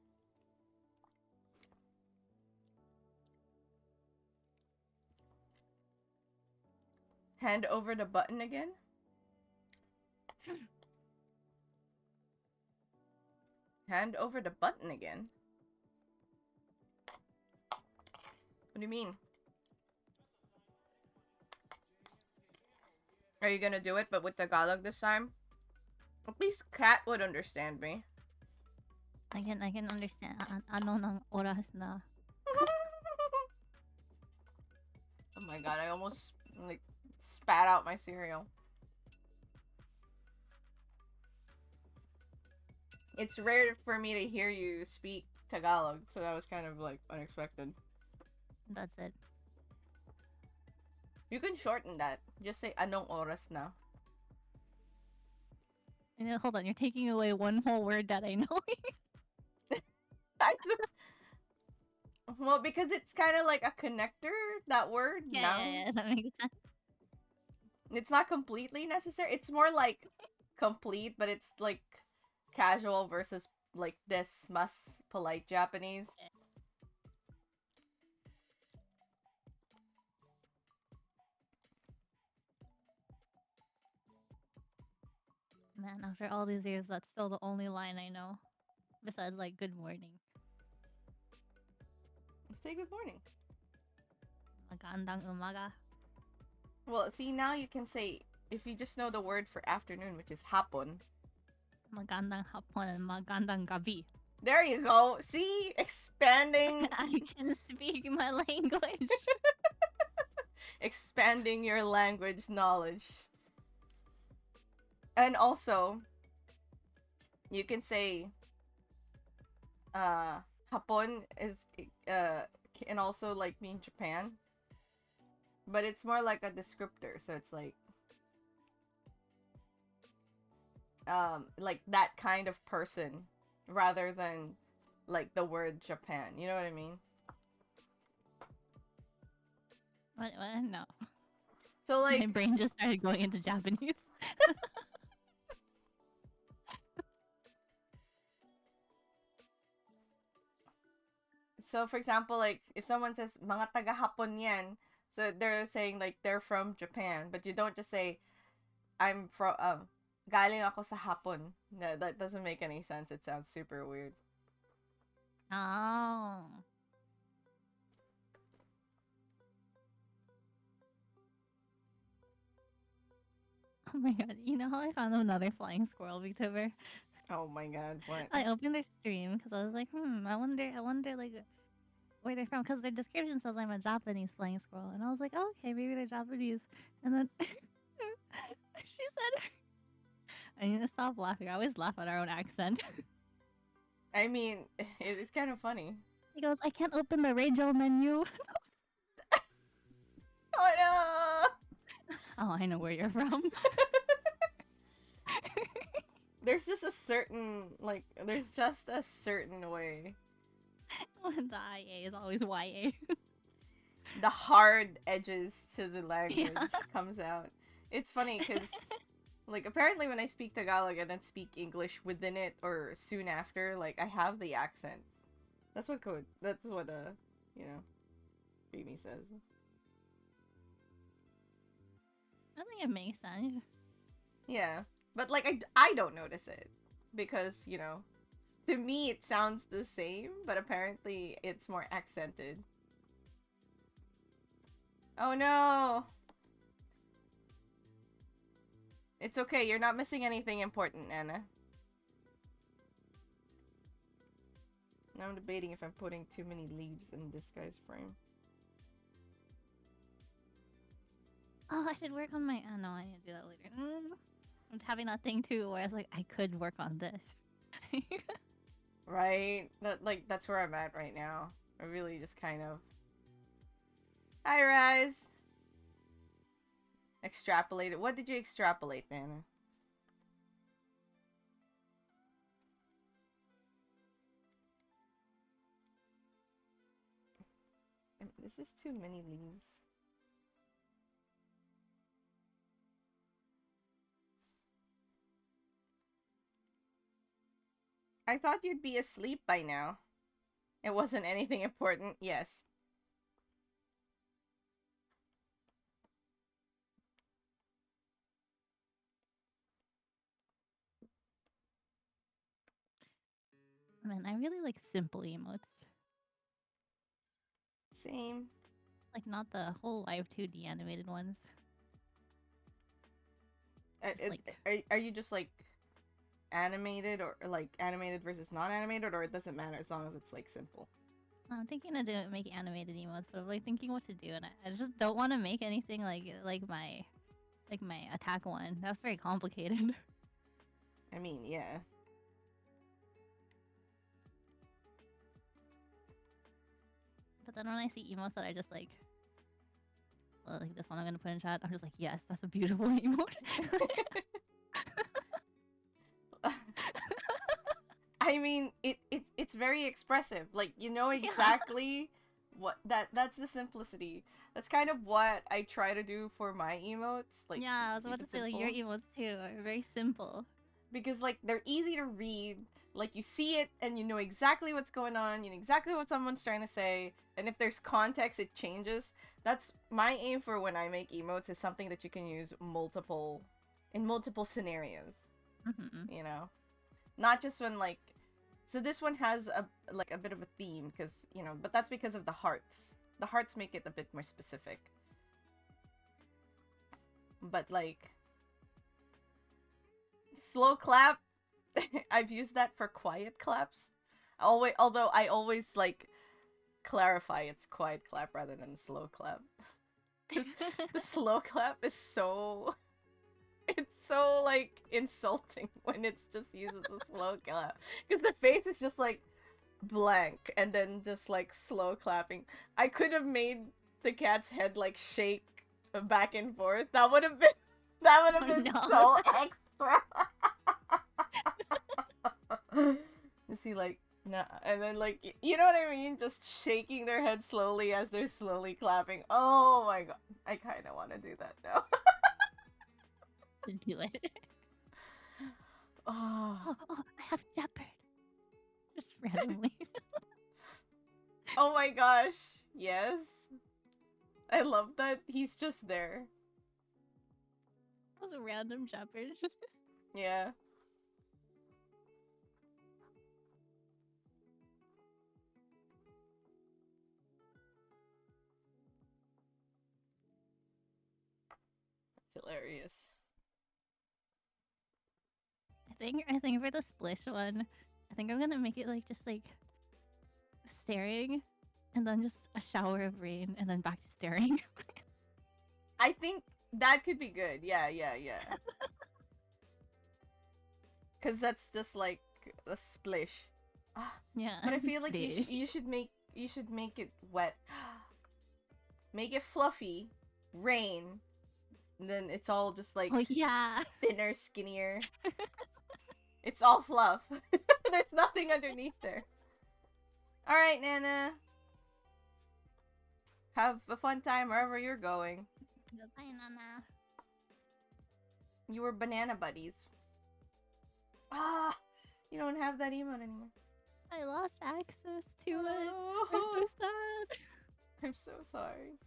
hand over the button again. Hand over the button again? What do you mean? Are you gonna do it but with Tagalog this time? At least Kat would understand me. I can understand. Ano ng oras na? Oh my god, I almost like spat out my cereal. It's rare for me to hear you speak Tagalog, so that was kind of like unexpected. That's it. You can shorten that. Just say anong oras na. And hold on, you're taking away one whole word that I know. Well, because it's kind of like a connector, that word. Yeah, that makes sense. It's not completely necessary. It's more like complete, but it's like casual versus like this mas polite Japanese. Man, after all these years, that's still the only line I know. Besides, like, good morning. Say good morning. Magandang umaga. Well, see, now you can say, if you just know the word for afternoon, which is hapon. Magandang hapon and magandang gabi. There you go. See? Expanding. I can speak my language. Expanding your language knowledge. And also, you can say, hapon is, can also, like, mean Japan. But it's more like a descriptor, so it's like that kind of person rather than like the word Japan. You know what I mean? What? No. So like my brain just started going into Japanese. So for example, like if someone says mga taga Hapon yan, so they're saying like they're from Japan, but you don't just say I'm from galing ako sa Hapon. No, that doesn't make any sense. It sounds super weird. Oh. Oh my god, you know how I found another flying squirrel VTuber? Oh my god, what? I opened their stream because I was like, I wonder like where they're from because their description says I'm a Japanese flying squirrel, and I was like, oh, okay, maybe they're Japanese. And then she said, I need to stop laughing. I always laugh at our own accent. I mean, it is kind of funny. He goes, I can't open the radio menu. Oh no! Oh, I know where you're from. There's just a certain there's just a certain way. The IA is always YA. The hard edges to the language comes out. It's funny because like apparently when I speak Tagalog and then speak English within it or soon after, like I have the accent. That's what you know, Mimi says. I think it makes sense. Yeah. But like I don't notice it because, you know, to me it sounds the same, but apparently it's more accented. Oh no. It's okay, you're not missing anything important, Anna. Now I'm debating if I'm putting too many leaves in this guy's frame. Oh, I should work on my. Oh no, I need to do that later. I'm having that thing too, where I was like, I could work on this. Right? That's where I'm at right now. I really just kind of. Hi, Rise. Extrapolated. What did you extrapolate, Anna? This is too many leaves. I thought you'd be asleep by now. It wasn't anything important, yes. Man, I really like simple emotes. Same. Like, not the whole live 2D animated ones. Just like, Are you just like animated or like animated versus non-animated, or it doesn't matter as long as it's like simple? I'm thinking of doing make animated emotes, but I'm like thinking what to do, and I just don't want to make anything like my attack one. That was very complicated. I mean, yeah. But then when I see emotes that I just like this one I'm gonna put in chat, I'm just like, yes, that's a beautiful emote. I mean, it's very expressive. Like, you know Yeah. exactly what that's the simplicity. That's kind of what I try to do for my emotes. Like, Yeah, I was keep about to it say like your simple. emotes too are very simple. Because like they're easy to read. Like you see it and you know exactly what's going on, you know exactly what someone's trying to say, and if there's context it changes. That's my aim for when I make emotes, is something that you can use in multiple scenarios, Mm-hmm. you know? Not just when like, so this one has a bit of a theme because, you know, but that's because of the hearts. The hearts make it a bit more specific. But like slow clap, I've used that for quiet claps. Always, although I always like clarify it's quiet clap rather than slow clap. Because the slow clap is so it's so like insulting when it's just uses a slow clap. Because the face is just like blank and then just like slow clapping. I could have made the cat's head like shake back and forth. That would have been Oh, no. so extra. You see, like, nah, and then like, you know what I mean? Just shaking their head slowly as they're slowly clapping. Oh my god, I kind of want to do that now. Do it. Oh. Oh, I have Jeopard. Just randomly. Oh my gosh, yes. I love that he's just there. That was a random Jeopard. Yeah. It's hilarious. I think for the splish one, I think I'm gonna make it like just like staring, and then just a shower of rain, and then back to staring. I think that could be good. Yeah, yeah, yeah. Cause that's just like a splish. Ah, Yeah. but I feel like Splish. you should make it wet. Make it fluffy, rain, and then it's all just like Oh yeah. thinner, skinnier. It's all fluff. There's nothing underneath there. All right, Nana. Have a fun time wherever you're going. Goodbye, Nana. You were banana buddies. Ah, you don't have that emote anymore. I lost access to it. Oh. I'm so sad. I'm so sorry.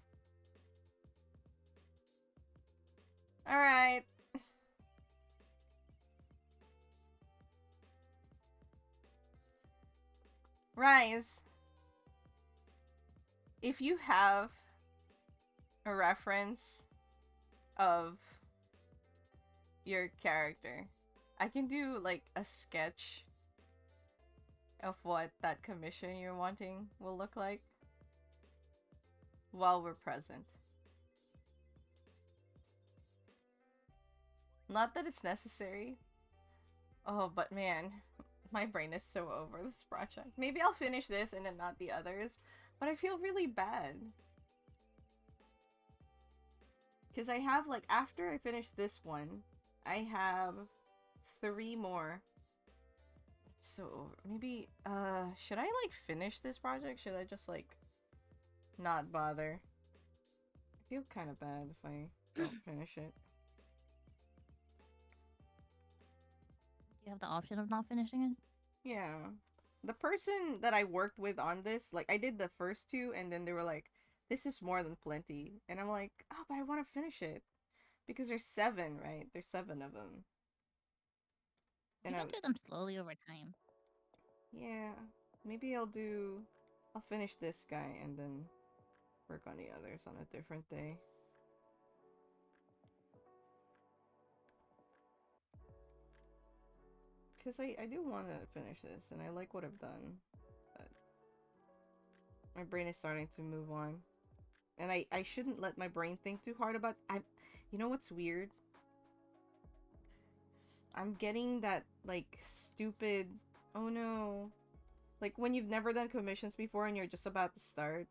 All right. Rise. If you have a reference of your character, I can do like a sketch of what that commission you're wanting will look like while we're present. Not that it's necessary. Oh, but man, my brain is so over this project. Maybe I'll finish this and then not the others, but I feel really bad. Because I have, like, after I finish this one, I have 3 more. So, maybe, should I, like, finish this project? Should I just, like, not bother? I feel kind of bad if I don't finish it. Do you have the option of not finishing it? Yeah. The person that I worked with on this, like I did the first two and then they were like, this is more than plenty. And I'm like, oh, but I want to finish it. Because there's seven, right? There's seven of them. You And I, can do them slowly over time. yeah, maybe I'll finish this guy and then work on the others on a different day. Because I do want to finish this and I like what I've done. But my brain is starting to move on. And I shouldn't let my brain think too hard about you know what's weird? I'm getting that like stupid oh no. Like when you've never done commissions before and you're just about to start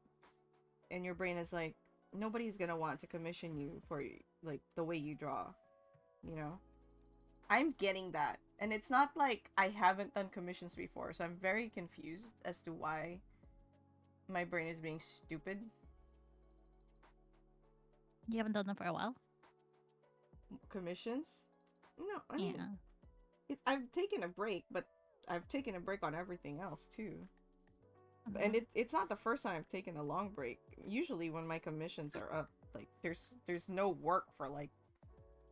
and your brain is like nobody's gonna want to commission you for like the way you draw, you know? I'm getting that. And it's not like I haven't done commissions before, so I'm very confused as to why my brain is being stupid. You haven't done them for a while? Commissions? No, I mean, Yeah. I've taken a break, but I've taken a break on everything else too. Uh-huh. And it's not the first time I've taken a long break. Usually when my commissions are up, like there's no work for like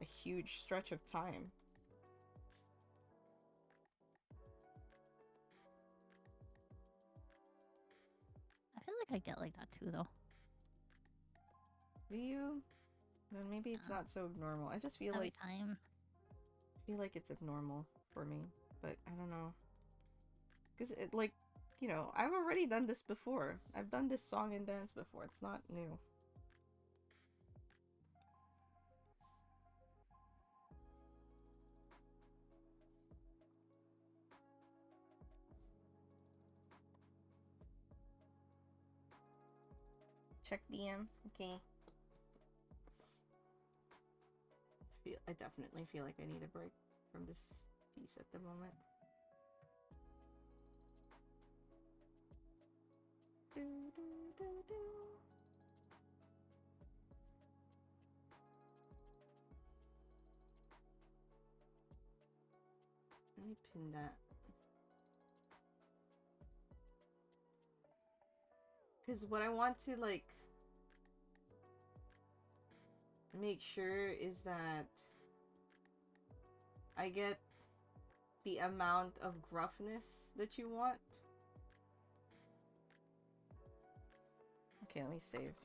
a huge stretch of time. I feel like I get like that too, though. Do you? Then maybe it's not so abnormal. I just Every time. feel like it's abnormal for me, but I don't know. Cause it like, you know, I've already done this before. I've done this song and dance before. It's not new. Check DM. Okay. I definitely feel like I need a break from this piece at the moment. Do, do, do, do. Let me pin that. Because what I want to like make sure is that I get the amount of gruffness that you want. Okay, let me save.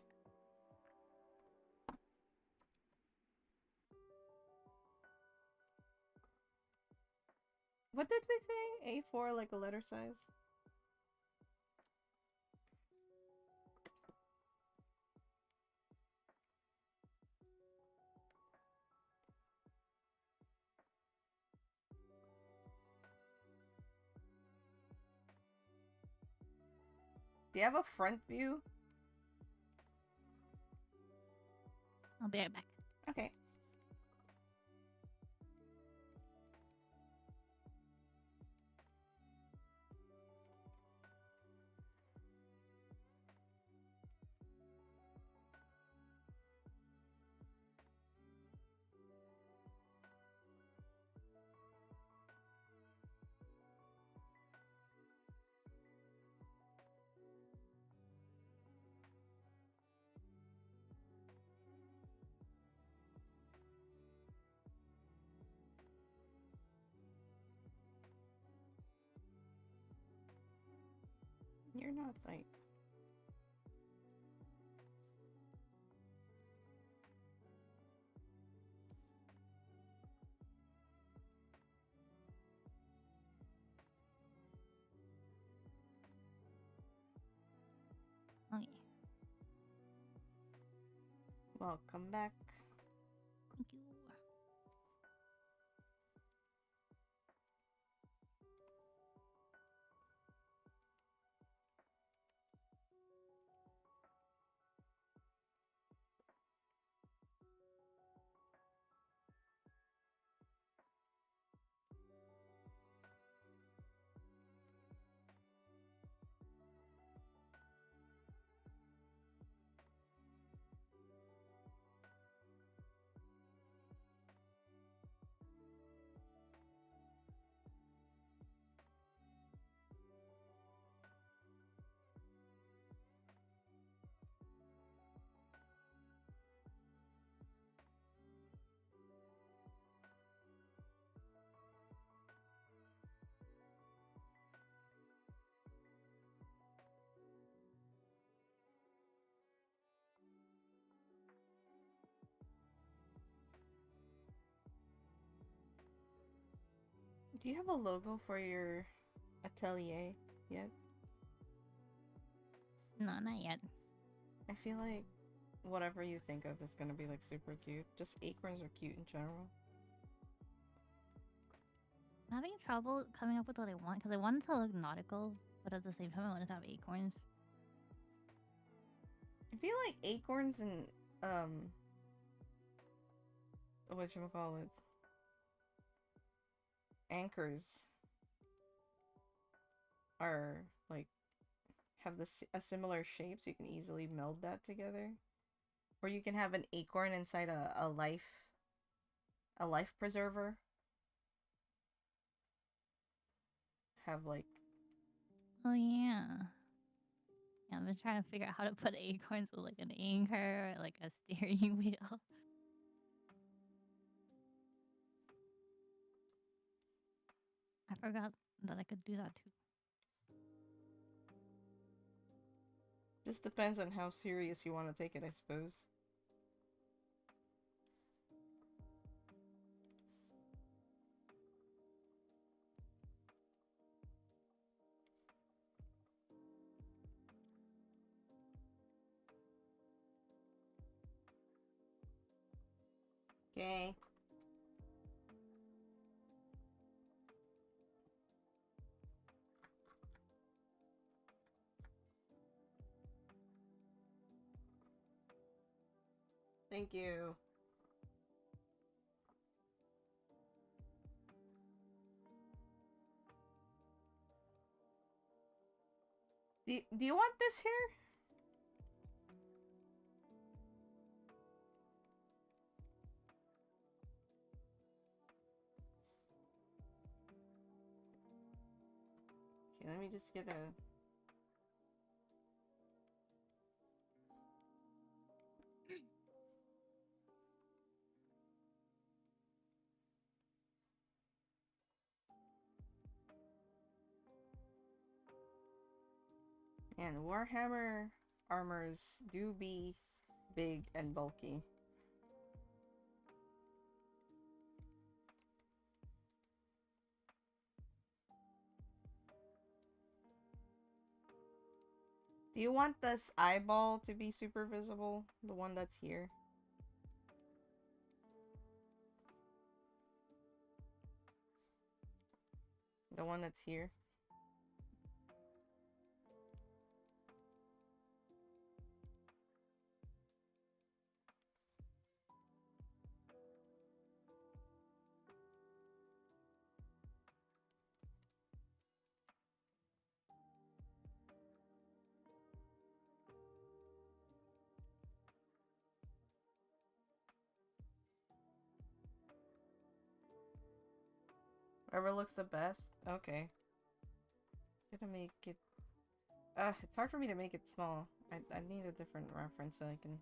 What did we say? A4 like a letter size? Do you have a front view? I'll be right back. Okay. You're not like... Oh, yeah. Welcome back. Thank you. Do you have a logo for your atelier yet? No, not yet. I feel like whatever you think of is gonna be like super cute. Just acorns are cute in general. I'm having trouble coming up with what I want because I want it to look nautical, but at the same time I want it to have acorns. I feel like acorns and whatchamacallit, anchors are like have a similar shape, so you can easily meld that together. Or you can have an acorn inside a life preserver. Have like Oh yeah. Yeah, I've been trying to figure out how to put acorns with like an anchor or like a steering wheel. I forgot that I could do that too. just depends on how serious you want to take it, I suppose. Okay. Thank you. Do you want this here? Okay, let me just get a... And Warhammer armors do be big and bulky. Do you want this eyeball to be super visible? The one that's here? The one that's here? Whatever looks the best? Okay. Gonna make it... it's hard for me to make it small. I need a different reference so I can...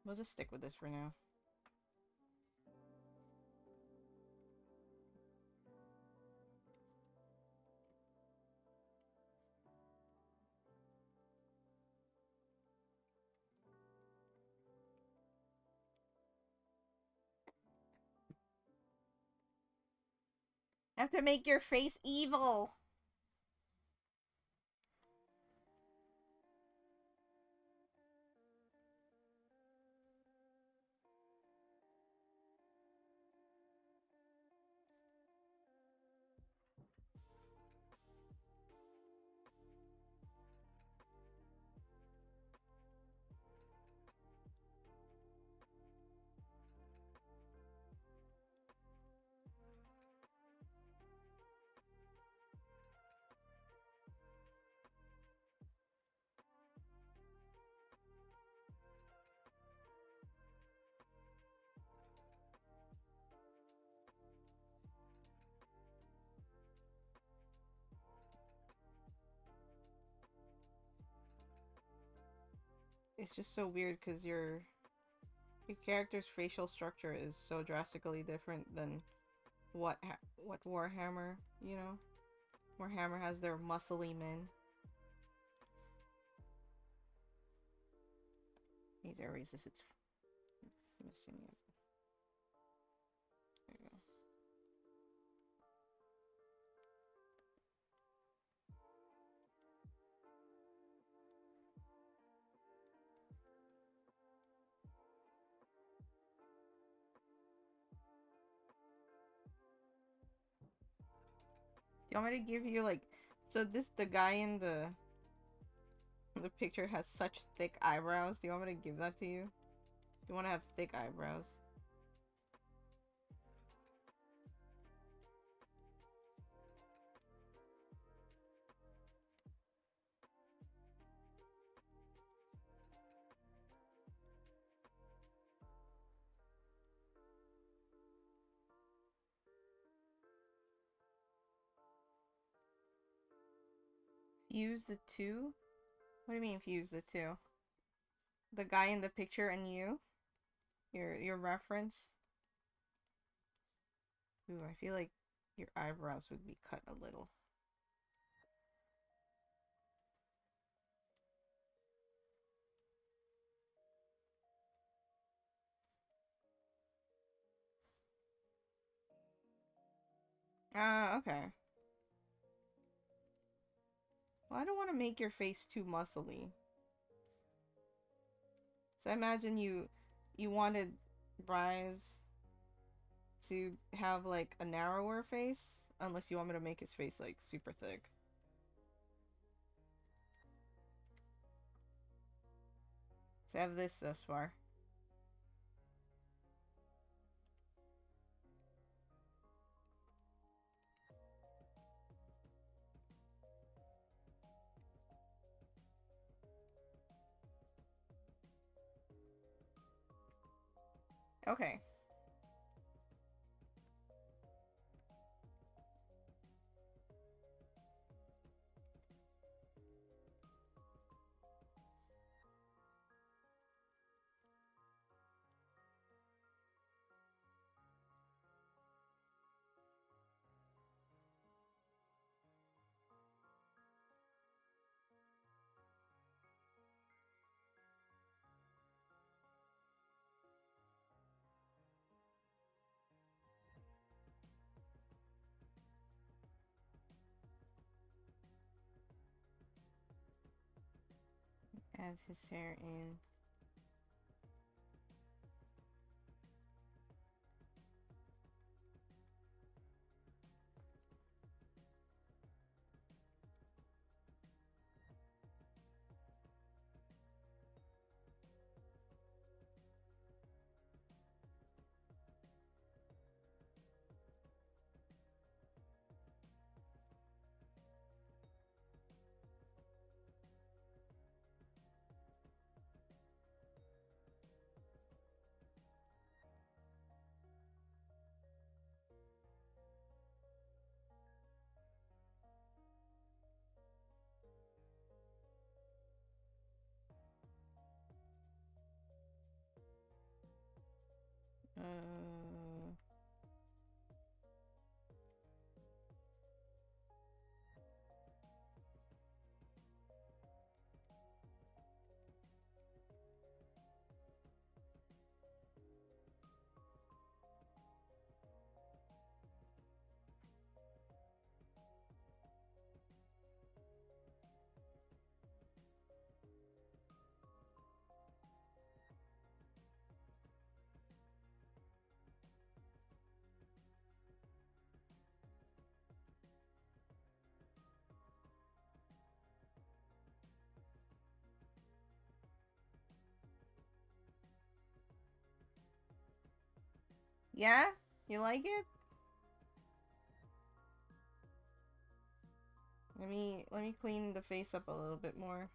We'll just stick with this for now. I have to make your face evil! It's just so weird because your character's facial structure is so drastically different than what Warhammer, you know? Warhammer has their muscly men. These areas it's missing it. There you go. you want me to give you like, so this the guy in the picture has such thick eyebrows. Do you want me to give that to you? You want to have thick eyebrows? Fuse the two? What do you mean fuse the two? The guy in the picture and you? Your reference? Ooh, I feel like your eyebrows would be cut a little. Ah, okay. Well, I don't want to make your face too muscly. So I imagine you wanted Bryce to have like a narrower face, unless you want me to make his face like super thick. So I have this thus far. Okay. Add his hair in. Uh, yeah? You like it? Let me clean the face up a little bit more.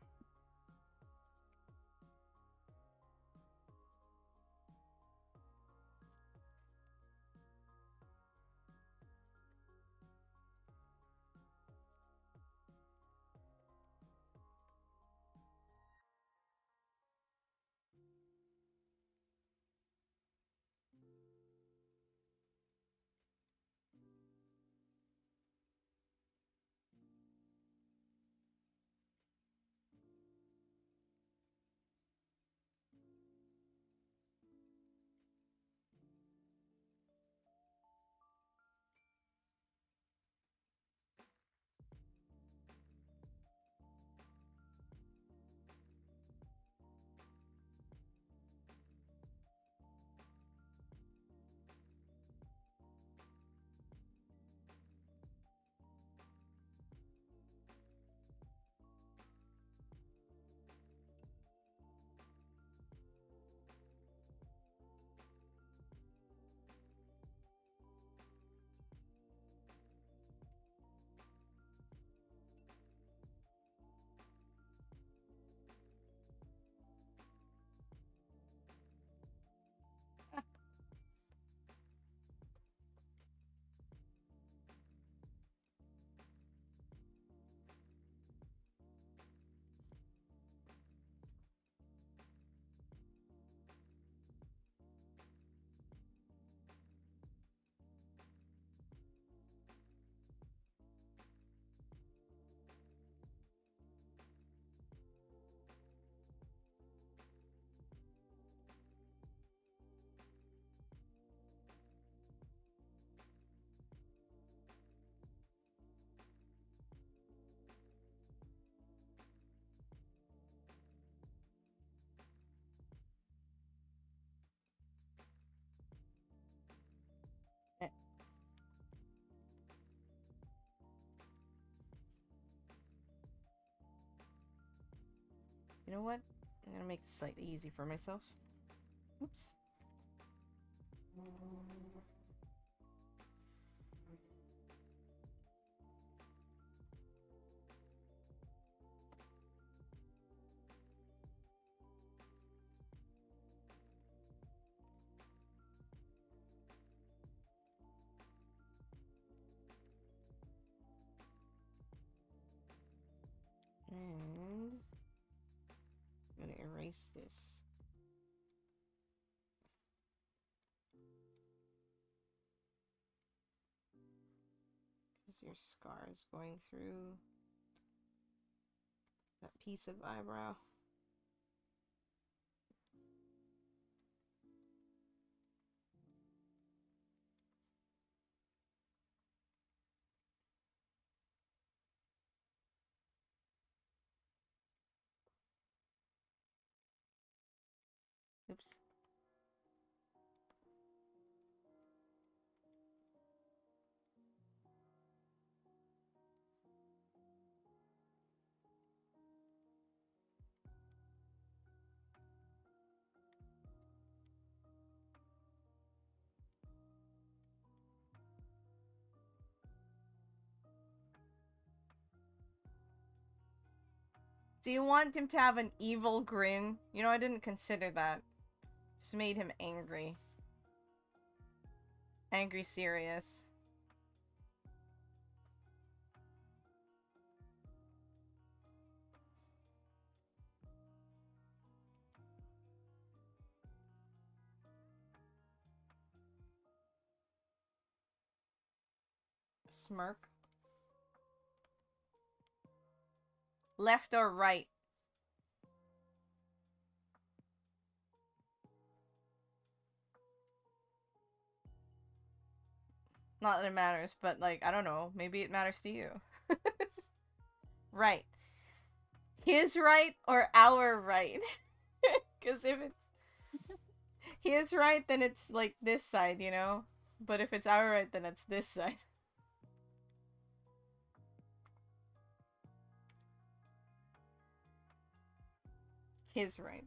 You know what? I'm gonna make it slightly easy for myself. Oops. And I'm gonna erase this. Because your scar is going through that piece of eyebrow. Oops. Do you want him to have an evil grin? You know, I didn't consider that. Just made him angry. Angry serious. Smirk. Left or right? Not that it matters, but like, I don't know. Maybe it matters to you. Right. His right or our right? Because if it's his right, then it's like this side, you know? But if it's our right, then it's this side. His right.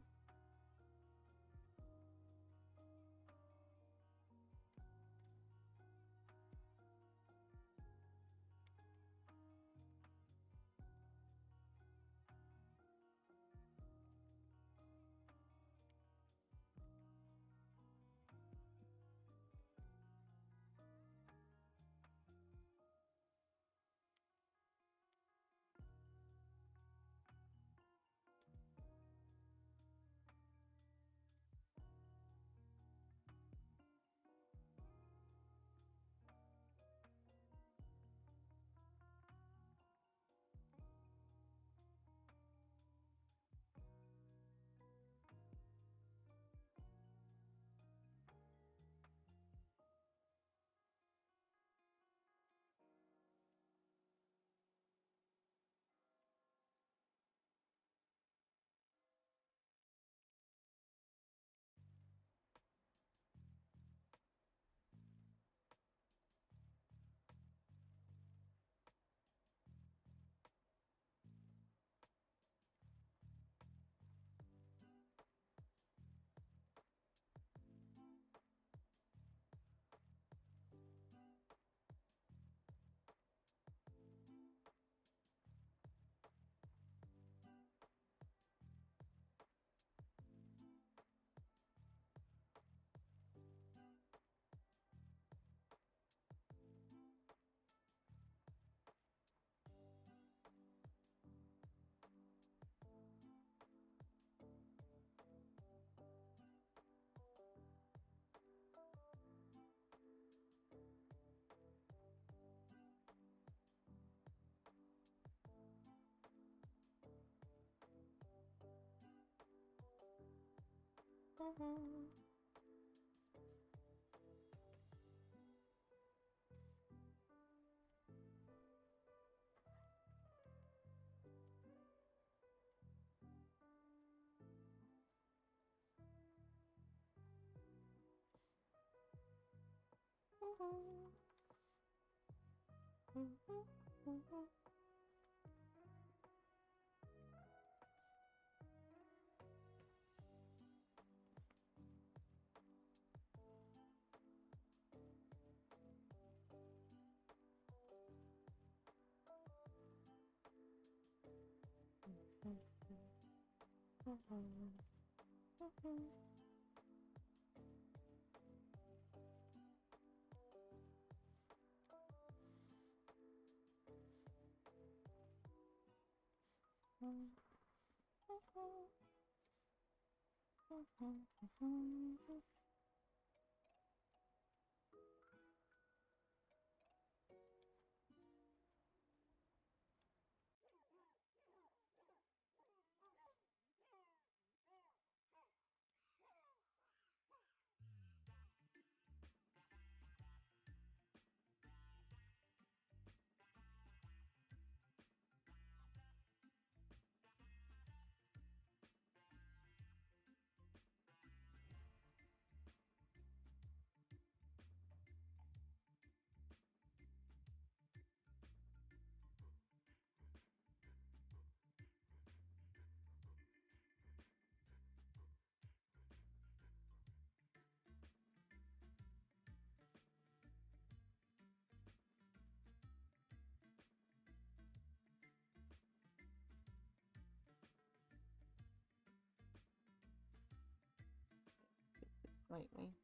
Lightly.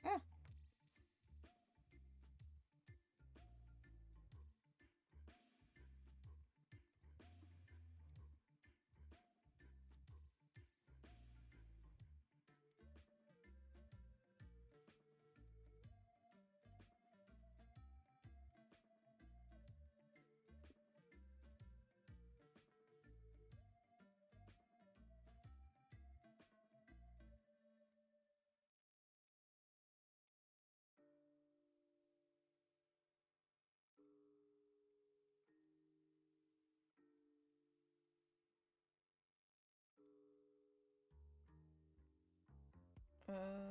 Ah. Uh,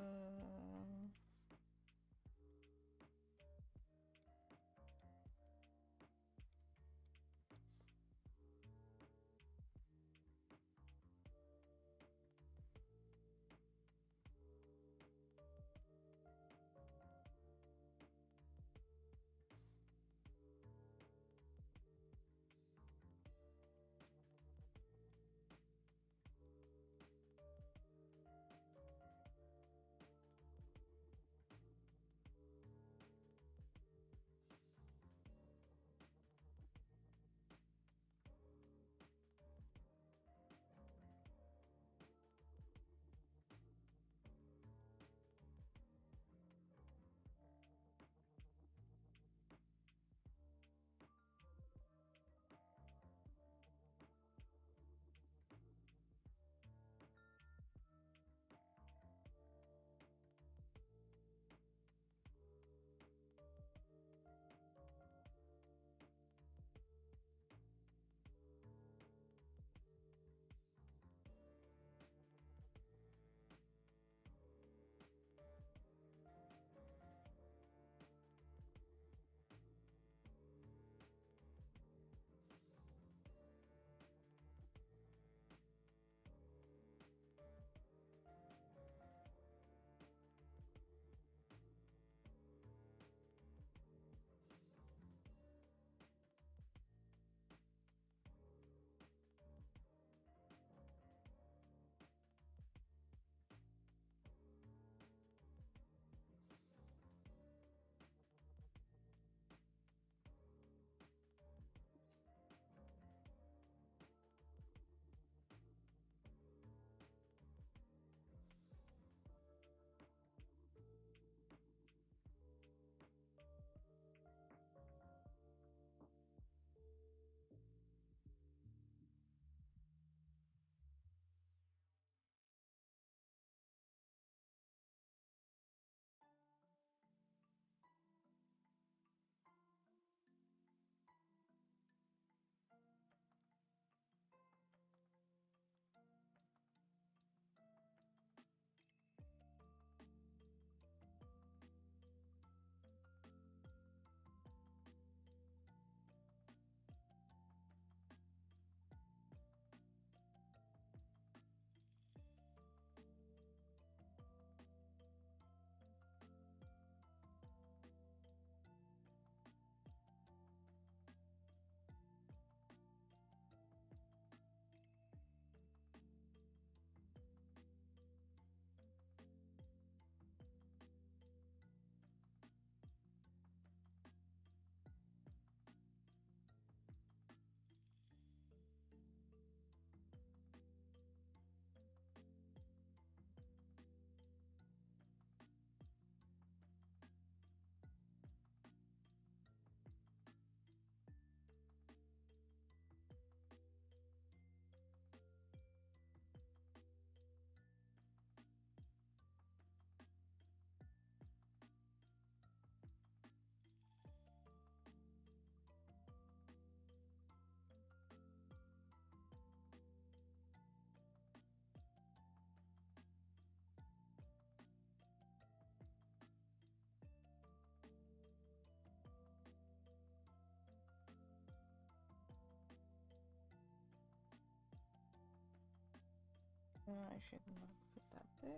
I should not put that there.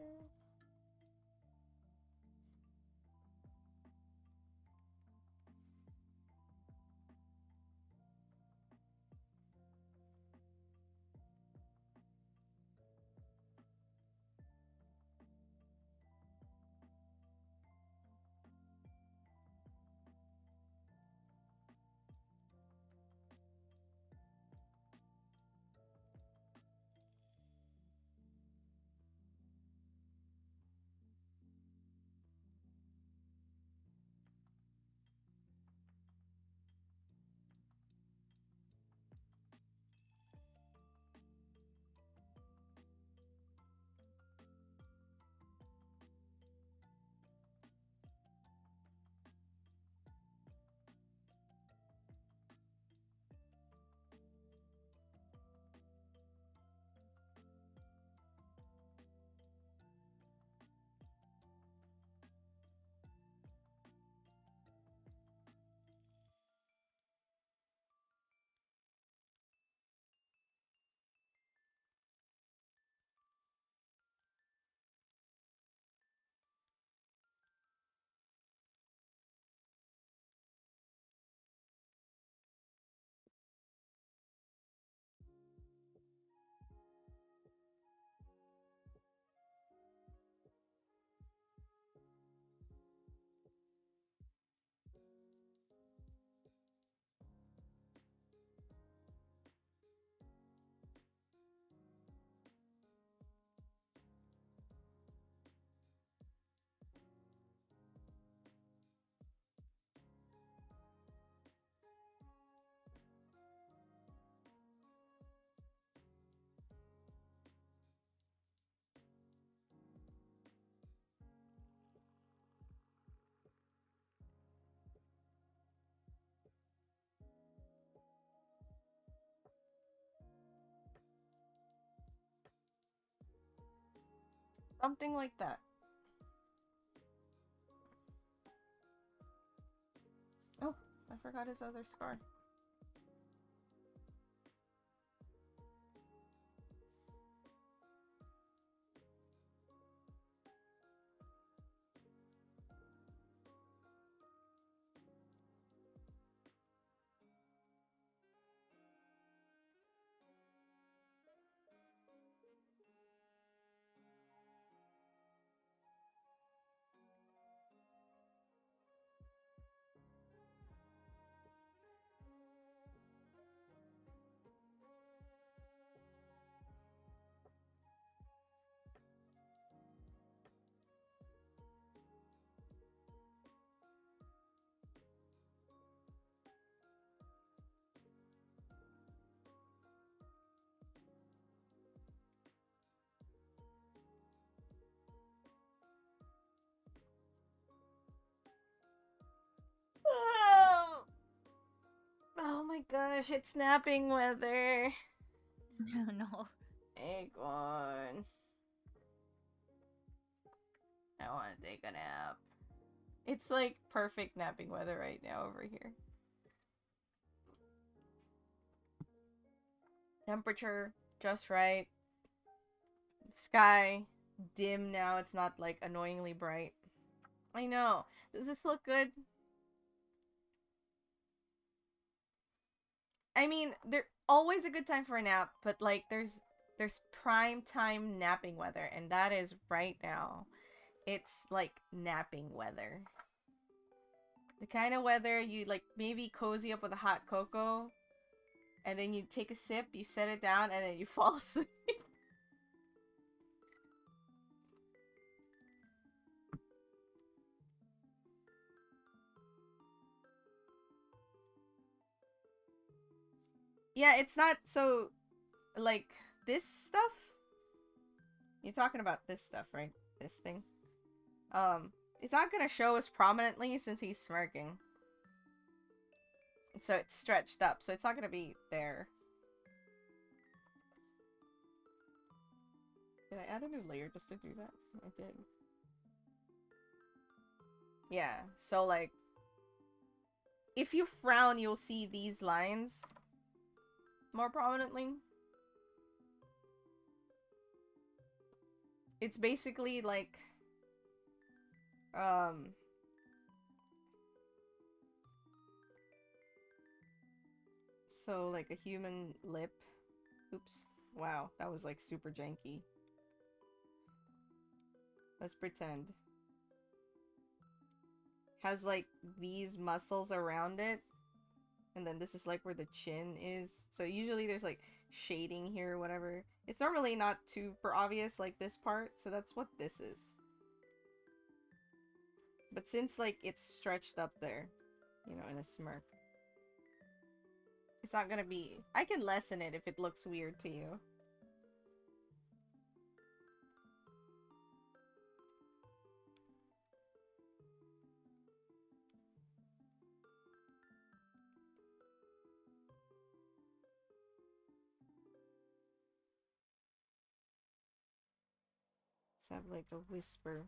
Something like that. Oh, I forgot his other scar. Oh, oh my gosh, it's napping weather. No. Acorn. I want to take a nap. It's like perfect napping weather right now over here. Temperature just right. Sky dim now. It's not like annoyingly bright. I know. Does this look good? I mean, they're always a good time for a nap, but like there's prime time napping weather, and that is right now. It's like napping weather. The kind of weather you like maybe cozy up with a hot cocoa, and then you take a sip, you set it down, and then you fall asleep. Yeah, it's not so like this stuff. You're talking about this stuff, right? This thing. It's not gonna show as prominently since he's smirking. So it's stretched up, so it's not gonna be there. Did I add a new layer just to do that? I did. Yeah, so like, if you frown, you'll see these lines more prominently. It's basically like um so like a human lip. Oops. Wow, that was like super janky. Let's pretend. Has like these muscles around it. And then this is like where the chin is. So usually there's like shading here or whatever. It's normally not super obvious like this part. So that's what this is. But since like it's stretched up there, you know, in a smirk. It's not gonna be... I can lessen it if it looks weird to you. Let's have like a whisper.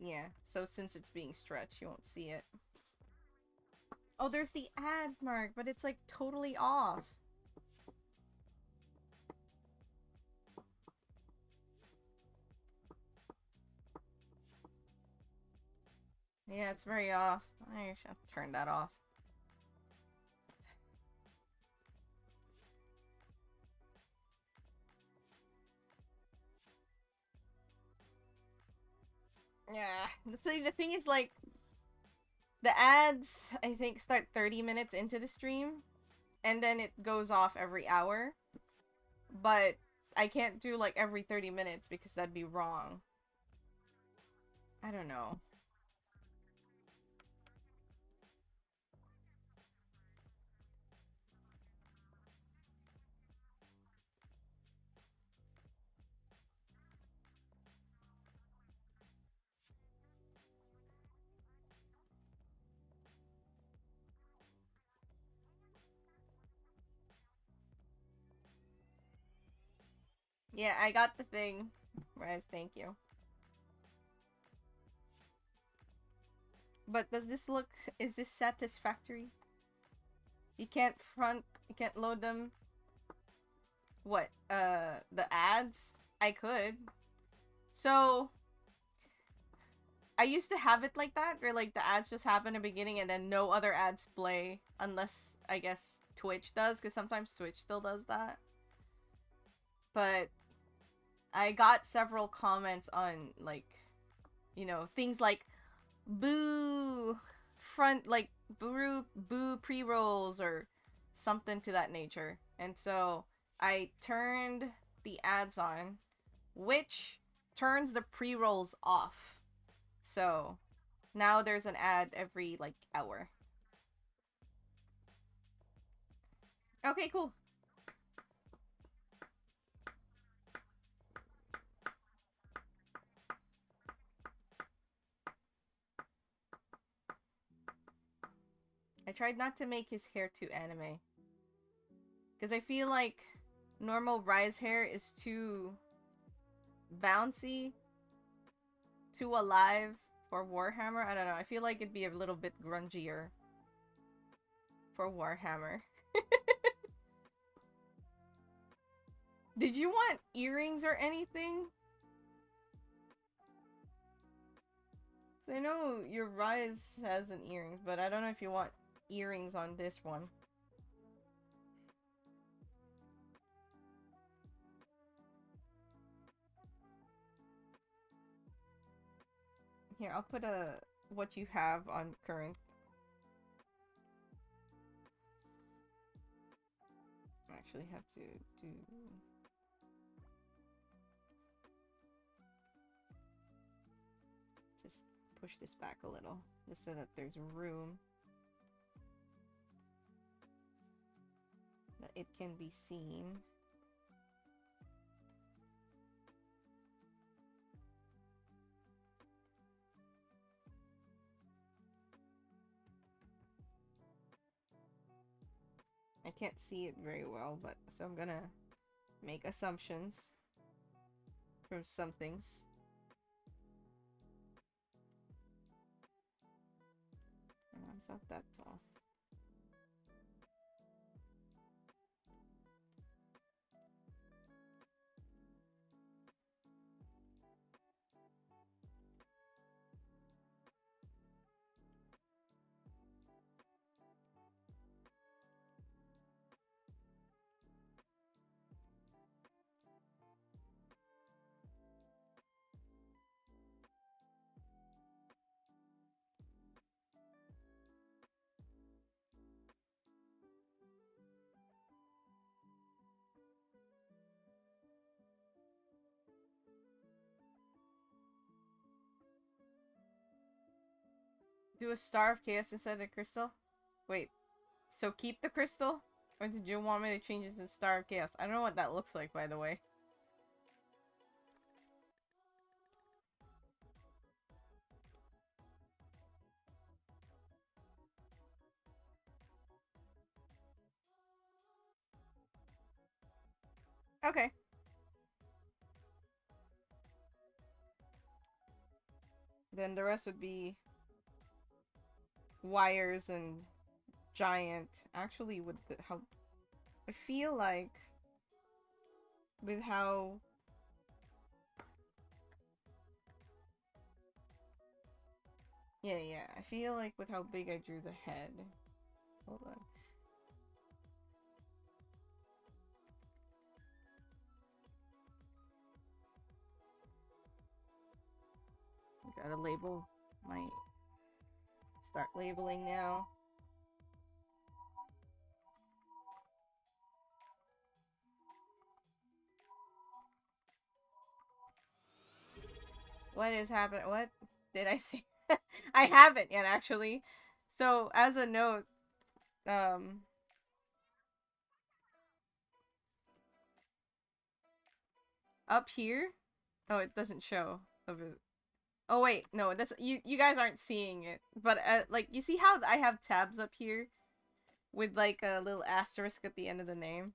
Yeah, so since it's being stretched, you won't see it. Oh, there's the ad mark, but it's like totally off. Yeah, it's very off. I should turn that off. Yeah. So the thing is, like, the ads, I think, start 30 minutes into the stream, and then it goes off every hour. But I can't do, like, every 30 minutes because that'd be wrong. I don't know. Yeah, I got the thing. Raz, thank you. But does this look... Is this satisfactory? You can't load them. What? The ads? I could. So, I used to have it like that, where like the ads just happen in the beginning and then no other ads play unless, I guess, Twitch does, because sometimes Twitch still does that. But I got several comments on, like, you know, things like, boo, like, boo pre-rolls or something to that nature. And so, I turned the ads on, which turns the pre-rolls off. So, now there's an ad every, like, hour. Okay, cool. I tried not to make his hair too anime. Because I feel like normal Rise hair is too bouncy, too alive for Warhammer. I don't know. I feel like it'd be a little bit grungier for Warhammer. Did you want earrings or anything? I know your Rise has an earrings, but I don't know if you want earrings on this one. Here, I'll put what you have on current. I actually have to do... Just push this back a little, just so that there's room that it can be seen. I can't see it very well, but so I'm gonna make assumptions from some things. It's not that tall. Do a star of chaos instead of crystal? Wait, so keep the crystal? Or did you want me to change it to star of chaos? I don't know what that looks like, by the way. Okay. Then the rest would be wires and giant. Actually, with how I feel like with how yeah, I feel like with how big I drew the head. Hold on. Gotta label my start labeling now. What is happening? What did I say? I haven't yet, actually. So, as a note, up here, oh, it doesn't show. Oh wait, no, that's you guys aren't seeing it, but like you see how I have tabs up here with like a little asterisk at the end of the name.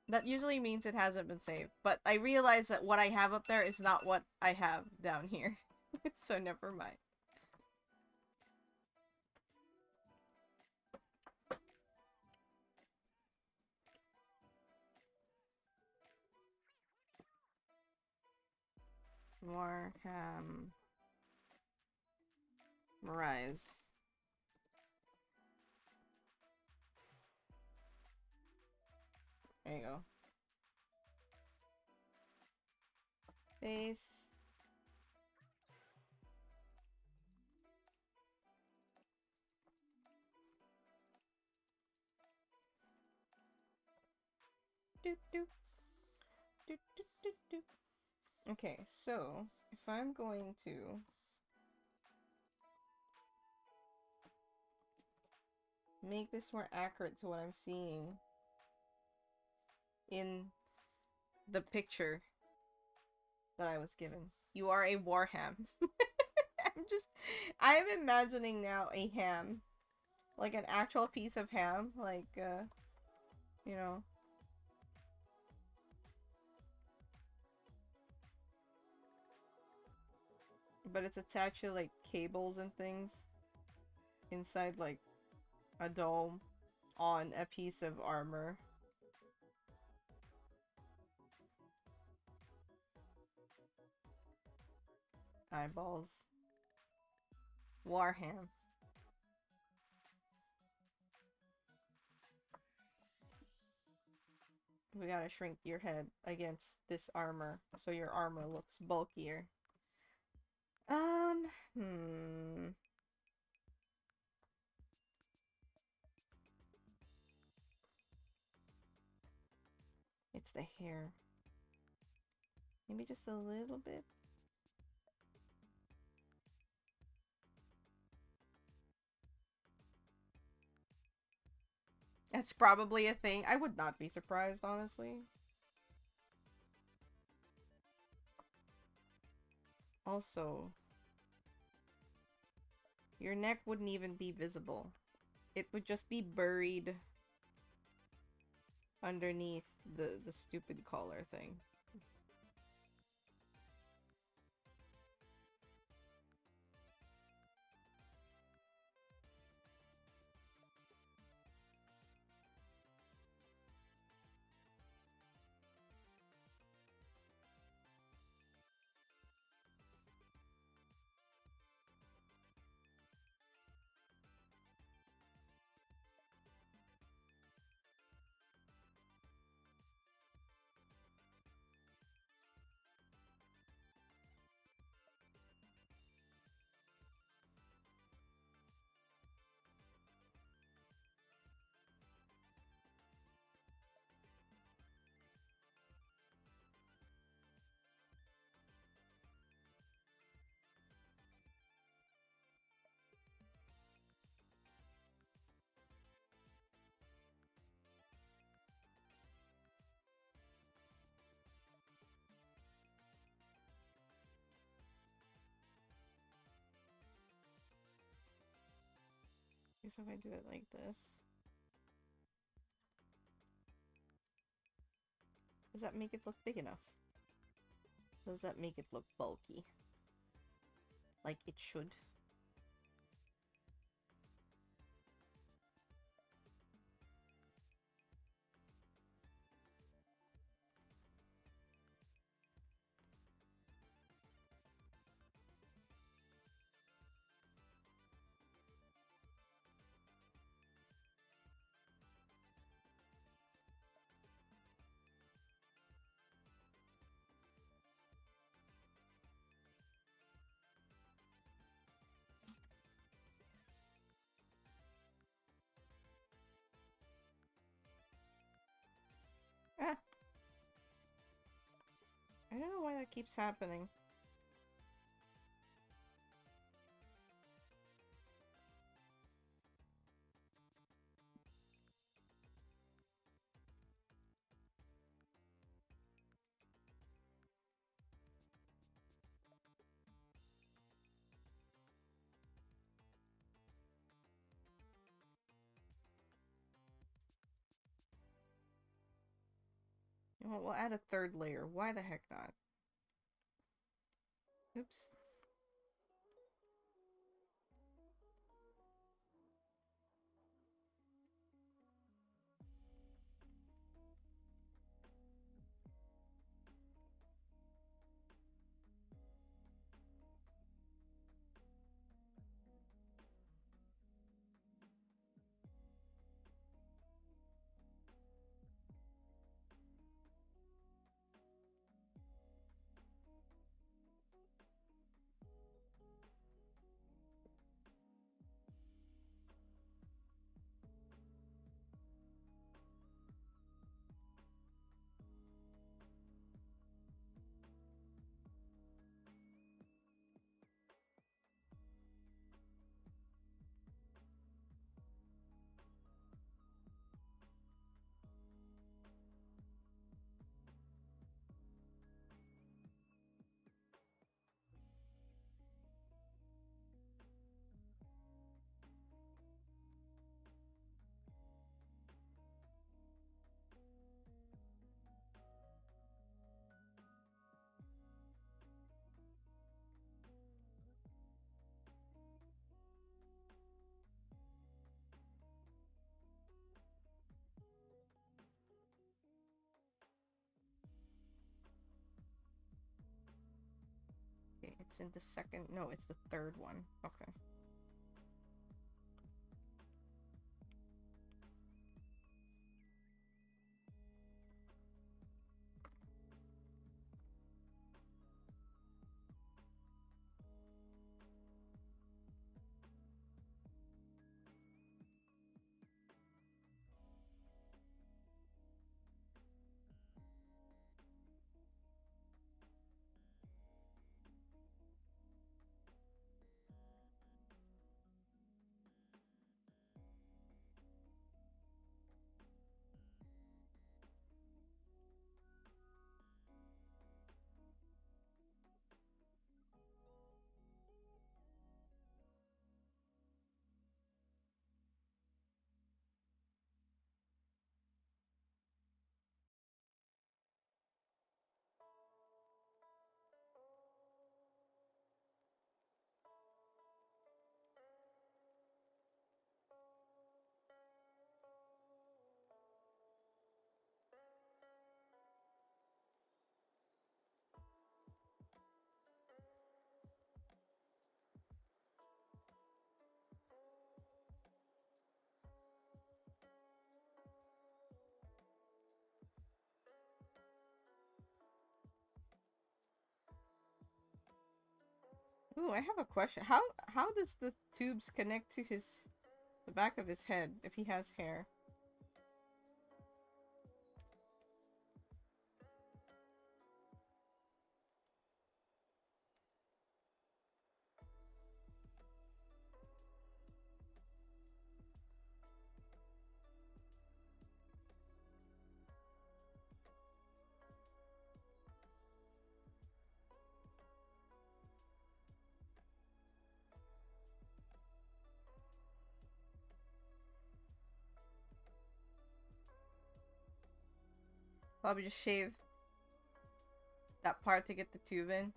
That usually means it hasn't been saved, but I realize that what I have up there is not what I have down here, so never mind. Warham Rise. There you go. Base. Do do do do do do. Okay, so if I'm going to make this more accurate to what I'm seeing in the picture that I was given. You are a warham. I'm imagining now a ham. Like an actual piece of ham. Like, you know. But it's attached to, like, cables and things. Inside, like, a dome. On a piece of armor. Eyeballs. Warham. We gotta shrink your head against this armor, so your armor looks bulkier. Hmm. It's the hair. Maybe just a little bit. That's probably a thing. I would not be surprised, honestly. Also, your neck wouldn't even be visible. It would just be buried underneath the stupid collar thing. guess if I do it like this. Does that make it look big enough? Does that make it look bulky? Like it should? Ah! I don't know why that keeps happening. You know what, we'll add a third layer. Why the heck not? Oops. Okay, it's in the second. No, it's the third one. Okay. Ooh, I have a question. How does the tubes connect to the back of his head if he has hair? Probably just shave that part to get the tube in.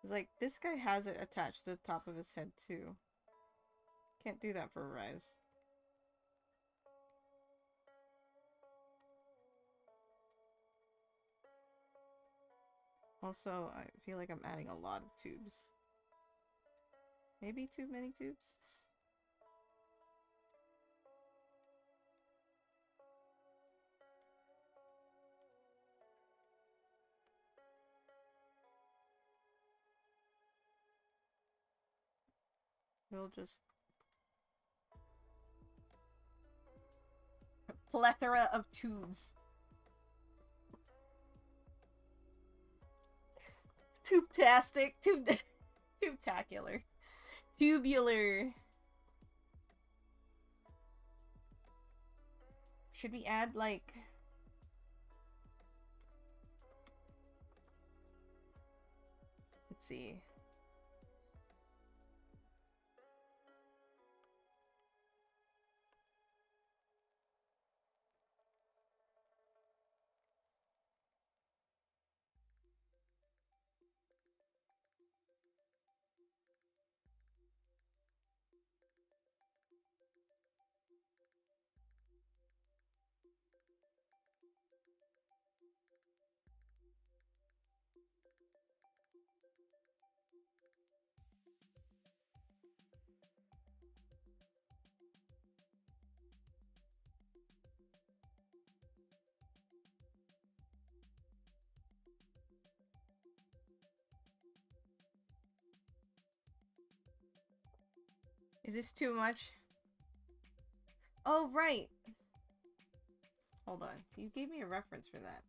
Cause like this guy has it attached to the top of his head too. Can't do that for Rise. Also, I feel like I'm adding a lot of tubes. Maybe too many tubes? We'll just... a plethora of tubes. Tube-tastic. Tube-tacular. Tubular. Should we add, like... let's see. Is this too much? Oh, right. Hold on. You gave me a reference for that.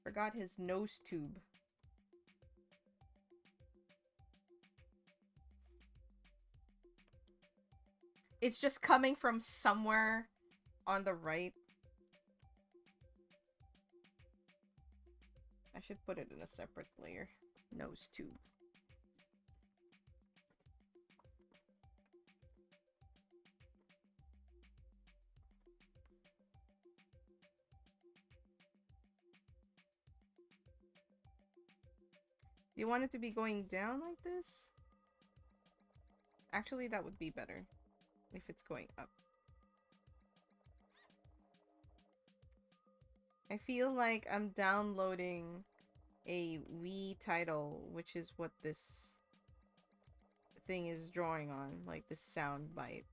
Forgot his nose tube. It's just coming from somewhere on the right. I should put it in a separate layer. Nose tube. Do you want it to be going down like this? Actually, that would be better if it's going up. I feel like I'm downloading a Wii title, which is what this thing is drawing on, like this sound bite.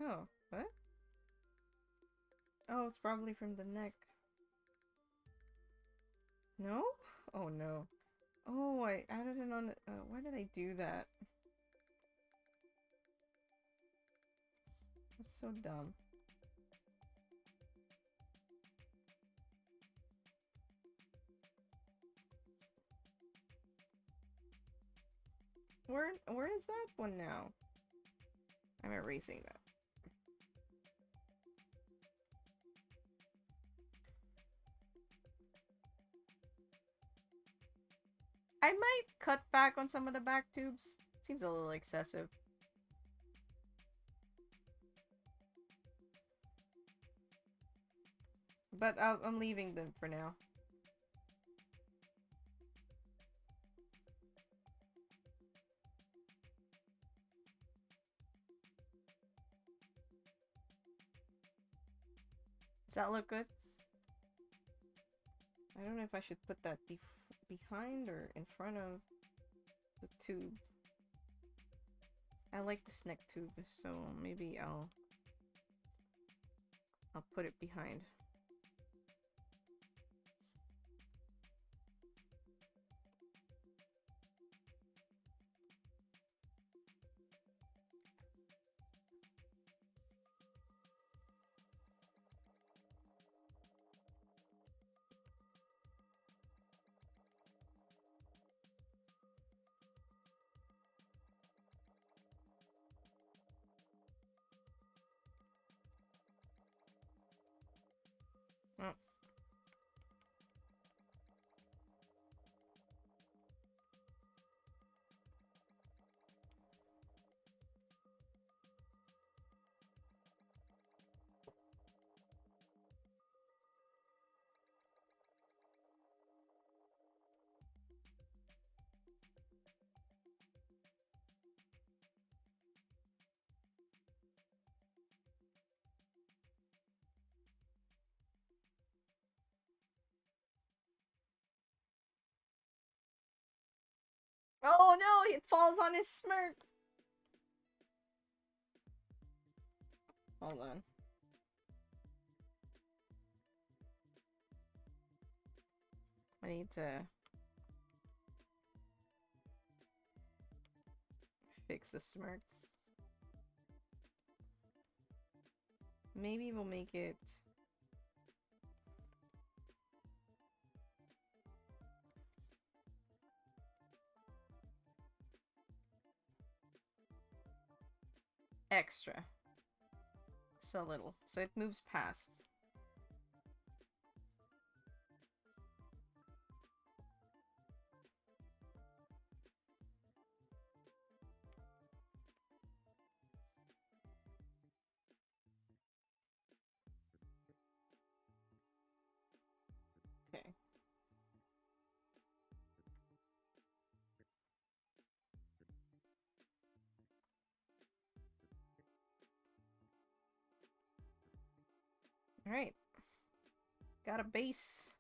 Oh, what? Oh, it's probably from the neck. No? Oh no. Oh, I added it on the... why did I do that? That's so dumb. Where is that one now? I'm erasing that. I might cut back on some of the back tubes. Seems a little excessive. But I'm leaving them for now. Does that look good? I don't know if I should put that behind or in front of the tube. I like this neck tube, so maybe I'll put it behind. Mm. Oh no, it falls on his smirk. Hold on. I need to fix the smirk. Maybe we'll make it extra. So little. So it moves past. Okay. Alright. Got a base.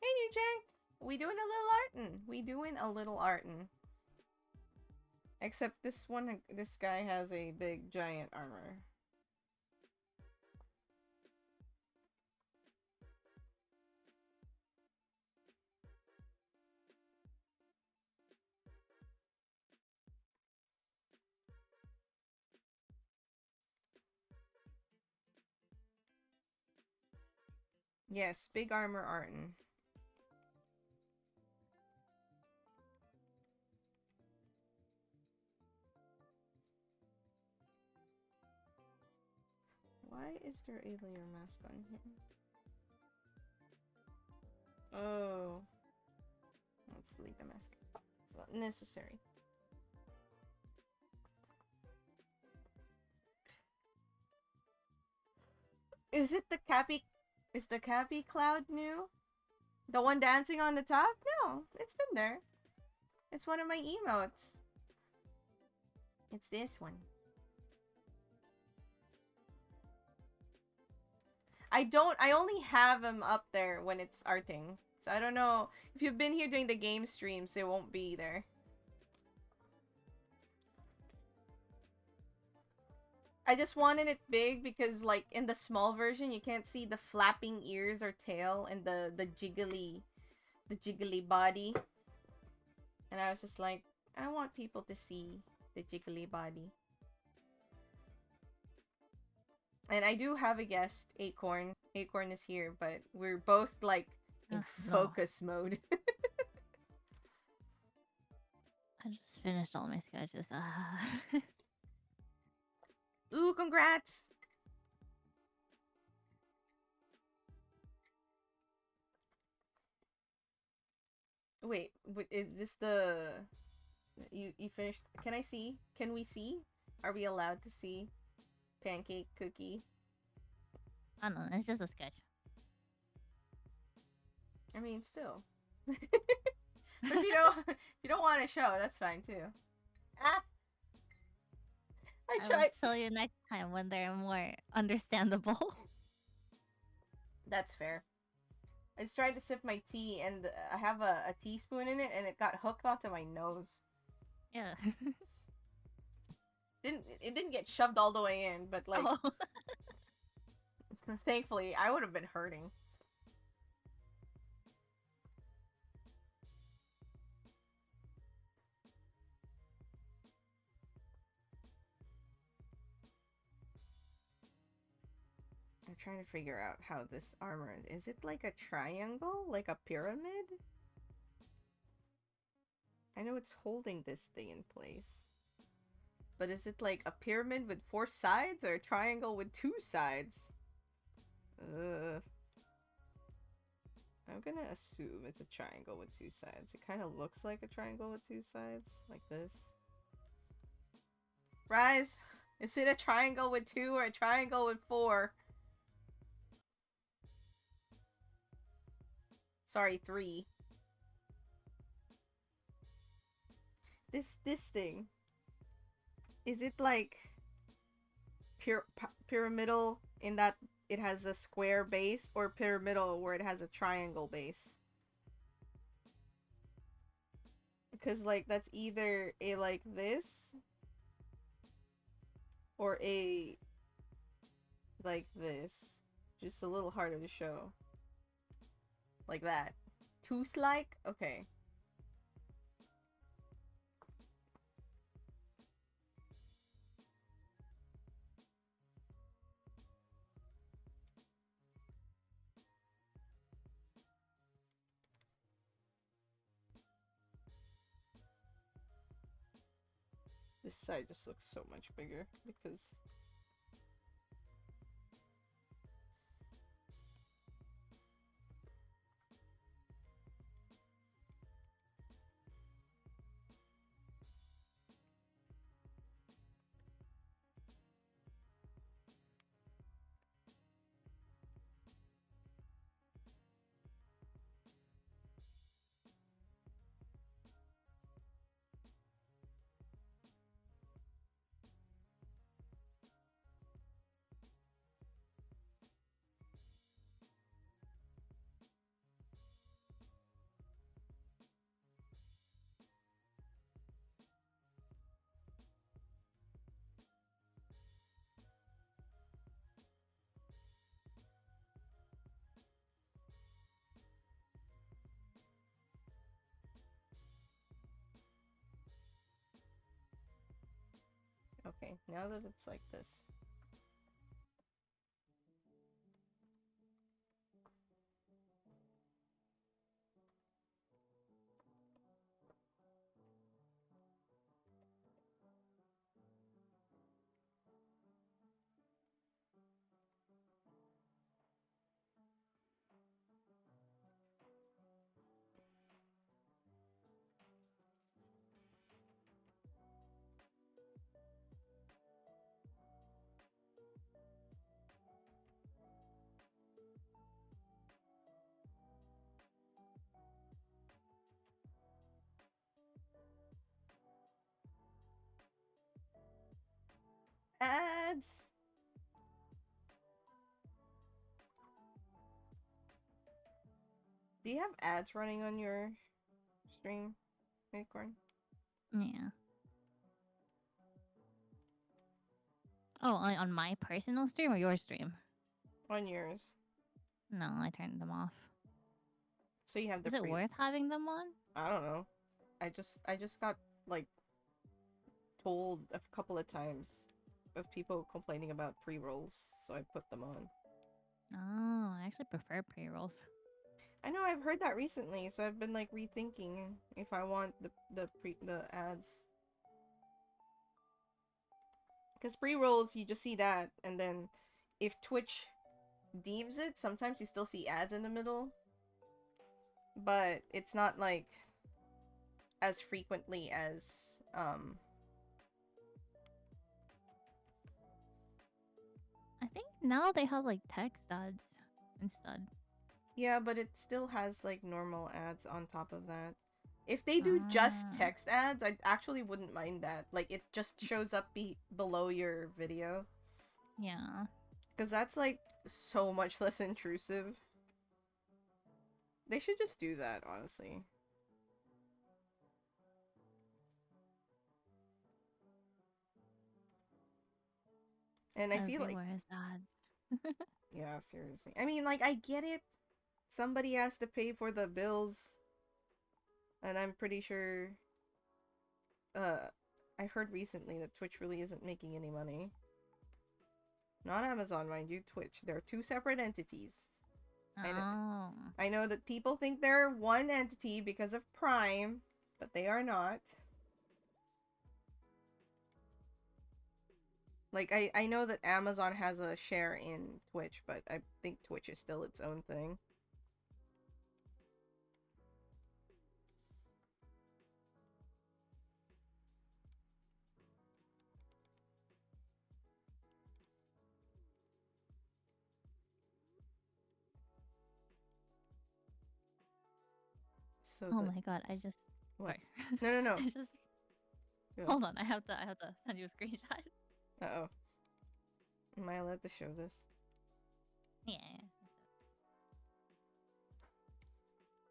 Hey, New Jack! We doing a little artin'. We doing a little artin'. Except this one, this guy has a big giant armor. Yes, big armor Artin. Why is there a layer mask on here? Oh. Let's delete the mask. It's not necessary. Is it the Cappy? Is the Cappy Cloud new? The one dancing on the top? No, it's been there. It's one of my emotes. It's this one. I only have him up there when it's arting. So I don't know. If you've been here during the game streams, it won't be there. I just wanted it big because, like, in the small version, you can't see the flapping ears or tail and the jiggly body. And I was just like, I want people to see the jiggly body. And I do have a guest, Acorn. Acorn is here, but we're both, like, in focus mode. I just finished all my sketches. Ooh, congrats! Wait, is this the... You finished? Can I see? Can we see? Are we allowed to see Pancake Cookie? I don't know, it's just a sketch. I mean, still. But if you don't want to show, that's fine too. Ah! I I will tried. show you next time when they're more understandable. That's fair. I just tried to sip my tea, and I have a teaspoon in it, and it got hooked onto my nose. Yeah. It didn't get shoved all the way in, but like, Oh. thankfully, I would have been hurting. I'm trying to figure out how this armor is. It like a triangle, like a pyramid? I know it's holding this thing in place. But is it like a pyramid with 4 sides or a triangle with 2 sides? I'm gonna assume it's a triangle with 2 sides. It kind of looks like a triangle with 2 sides, like this. Rise! Is it a triangle with 2 or a triangle with 4? Sorry, 3. This thing. Is it like pyramidal in that it has a square base, or pyramidal where it has a triangle base? Because like that's either a like this or a like this. Just a little harder to show. Like that. Tooth-like? Okay. This side just looks so much bigger because okay, now that it's like this. Ads! Do you have ads running on your stream, Acorn? Yeah. Oh, on my personal stream or your stream? On yours. No, I turned them off. So you have the Is it worth having them on? I don't know. I just got like told a couple of times of people complaining about pre-rolls, so I put them on. Oh, I actually prefer pre-rolls. I know I've heard that recently, so I've been like rethinking if I want the ads. Because pre-rolls, you just see that, and then if Twitch deems it, sometimes you still see ads in the middle. But it's not like as frequently as I think now they have like text ads instead. yeah, but it still has like normal ads on top of that. If they do just Ah, text ads, I actually wouldn't mind that. Like, it just shows up below your video. yeah. Because that's, like, so much less intrusive. They should just do that, honestly. And I feel like, Everywhere is ads. yeah, seriously. I mean, like, I get it. Somebody has to pay for the bills. And I'm pretty sure, I heard recently that Twitch really isn't making any money. Not Amazon, mind you, Twitch. They're two separate entities. Oh. I know that people think they're one entity because of Prime, but they are not. Like, I know that Amazon has a share in Twitch, but I think Twitch is still its own thing. So Oh the... my god, I just What? sorry. No, no, no. I just Go. hold on, I have to send you a screenshot. Uh-oh. Am I allowed to show this? Yeah.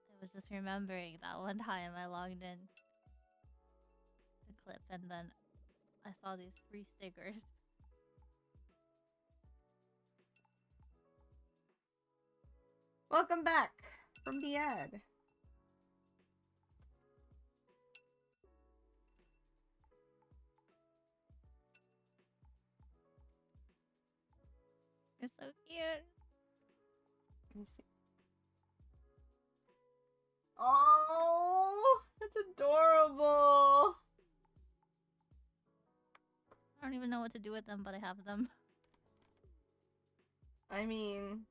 I was just remembering that one time I logged in the clip and then I saw these free stickers. Welcome back from the ad. They're so cute. Let me see. Oh, that's adorable. I don't even know what to do with them, but I have them. I mean,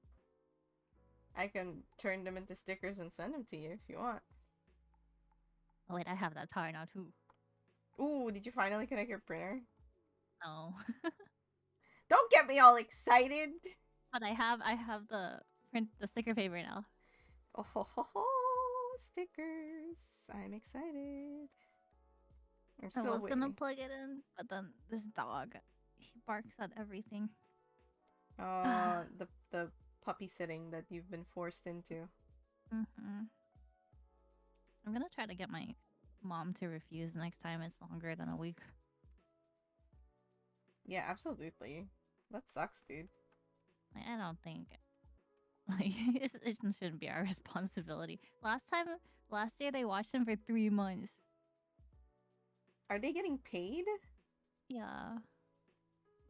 I can turn them into stickers and send them to you if you want. Oh wait, I have that power now too. Ooh, did you finally connect your printer? No. Don't get me all excited. But I have the sticker paper now. Oh ho ho ho, stickers. I'm excited. I'm I still was gonna waiting. plug it in, but then this dog, he barks at everything. The puppy sitting that you've been forced into. Mm-hmm. I'm gonna try to get my mom to refuse next time it's longer than a week. Yeah, absolutely. That sucks, dude. Like, I don't think like it shouldn't be our responsibility. Last year they watched him for 3 months. Are they getting paid? Yeah,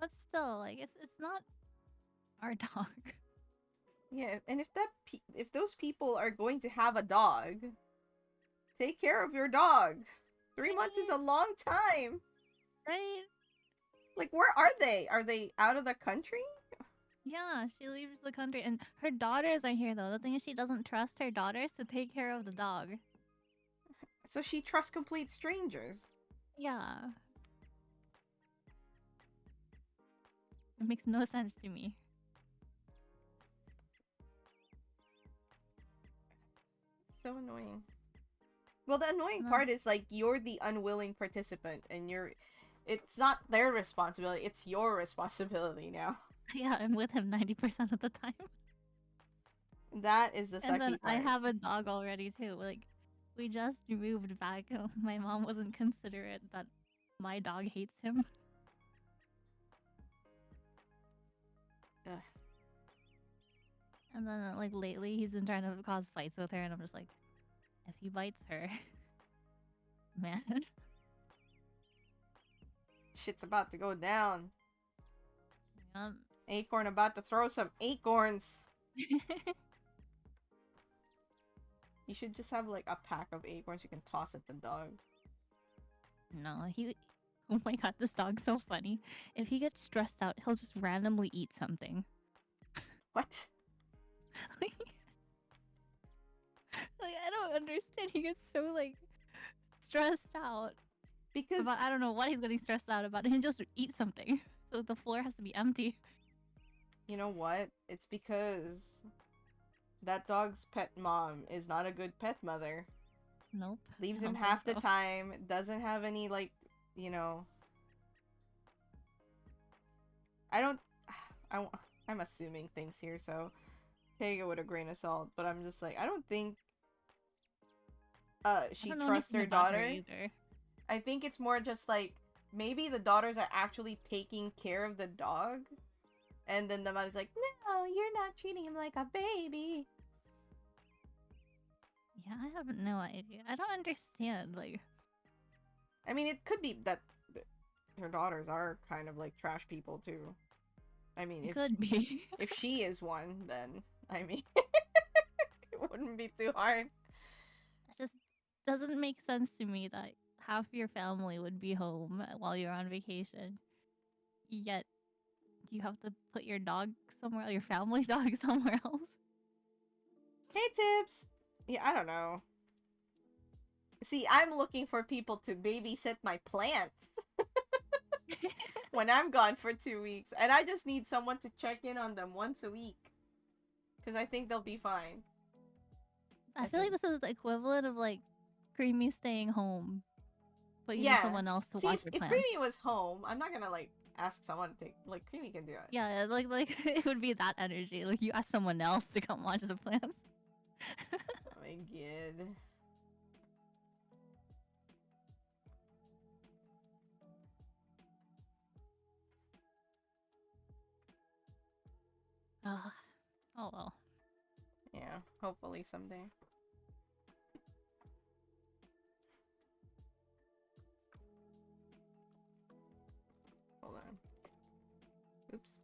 but still, like it's not our dog. Yeah, and if those people are going to have a dog, take care of your dog. 3 months is a long time. Right? Like, where are they? Are they out of the country? Yeah, she leaves the country, and her daughters are here though. The thing is, she doesn't trust her daughters to take care of the dog. So she trusts complete strangers. Yeah, it makes no sense to me. So annoying. Well, the annoying No. part is, like, you're the unwilling participant, and it's not their responsibility, it's your responsibility now. Yeah, I'm with him 90% of the time. That is the And then sucky I part. have a dog already too. Like, we just moved back. My mom wasn't considerate that my dog hates him. Ugh. And then, like, lately he's been trying to cause fights with her, and I'm just like, if he bites her, man. Shit's about to go down. Um, Acorn about to throw some acorns. You should just have, like, a pack of acorns you can toss at the dog. no, he. Oh my god, this dog's so funny. If he gets stressed out, he'll just randomly eat something. What? like, I don't understand. He gets so, like, stressed out. Because, About, I don't know what he's getting stressed out about. He'll just eat something. So the floor has to be empty. you know what? It's because that dog's pet mom is not a good pet mother. Nope. Leaves I him don't think half the so. time, doesn't have any, like, you know, I don't, I, I'm assuming things here, so take it with a grain of salt, but I'm just like, I don't think, I she don't know trusts anything her about her daughter. either. I think it's more just like, maybe the daughters are actually taking care of the dog, and then the mother's like, no, you're not treating him like a baby. Yeah, I have no idea. I don't understand. Like, I mean, it could be that her daughters are kind of like trash people too. I mean, it could be. if she is one, then I mean, it wouldn't be too hard. It just doesn't make sense to me that half your family would be home while you're on vacation, yet you have to put your dog somewhere, your family dog somewhere else. Hey, Tibbs. Yeah, I don't know. See, I'm looking for people to babysit my plants when I'm gone for 2 weeks, and I just need someone to check in on them once a week, because I think they'll be fine. I feel like this is the equivalent of like Creamy staying home, but you need Yeah. someone else to See, watch your if plants. Creamy was home, I'm not gonna like ask someone to take. Like, Creamy can do it. Yeah, like it would be that energy. Like you ask someone else to come watch the plants. Oh my god. Ugh. Oh well. Yeah, hopefully someday. Hold on. Oops.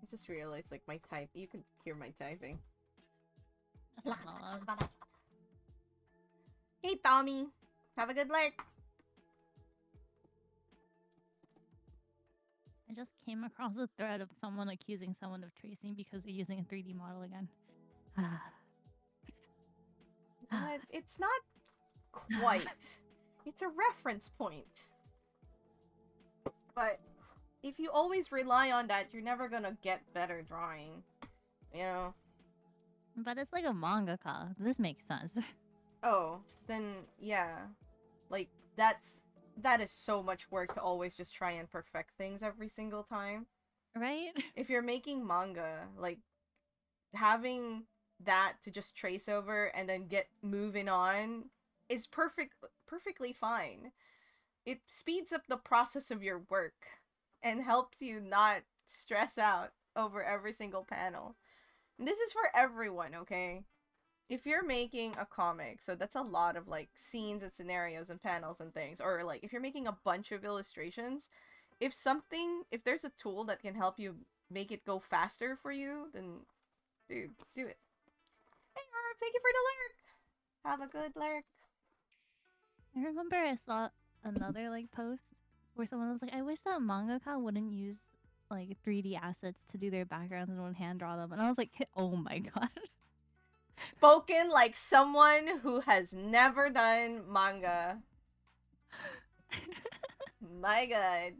I just realized, like, my type. You can hear my typing. That's not loud. Hey, Tommy. Have a good lurk. I just came across a thread of someone accusing someone of tracing because they're using a 3D model again. But it's not quite. It's a reference point. But if you always rely on that, you're never gonna get better drawing. You know? But it's like a mangaka. This makes sense. Oh, then yeah. Like, that is so much work to always just try and perfect things every single time. Right? If you're making manga, like, having that to just trace over and then get moving on is perfectly fine. It speeds up the process of your work and helps you not stress out over every single panel. And this is for everyone, okay? If you're making a comic, so that's a lot of like scenes and scenarios and panels and things, or like if you're making a bunch of illustrations, if there's a tool that can help you make it go faster for you, then dude, do it. Hey, Arm, thank you for the lurk. Have a good lurk. I remember I saw another like post where someone was like, I wish that mangaka wouldn't use like 3D assets to do their backgrounds and would hand draw them. And I was like, oh my god. Spoken like someone who has never done manga. My god.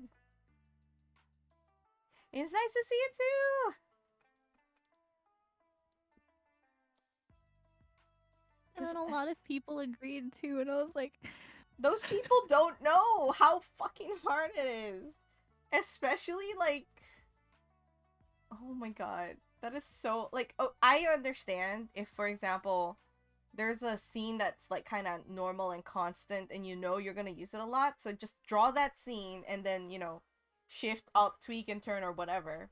It's nice to see you too. And then a lot of people agreed too, and I was like, those people don't know how fucking hard it is. Especially like, oh my god. That is so, like, oh, I understand if, for example, there's a scene that's like kind of normal and constant and you know you're gonna use it a lot, so just draw that scene and then, you know, shift, alt, tweak, and turn or whatever.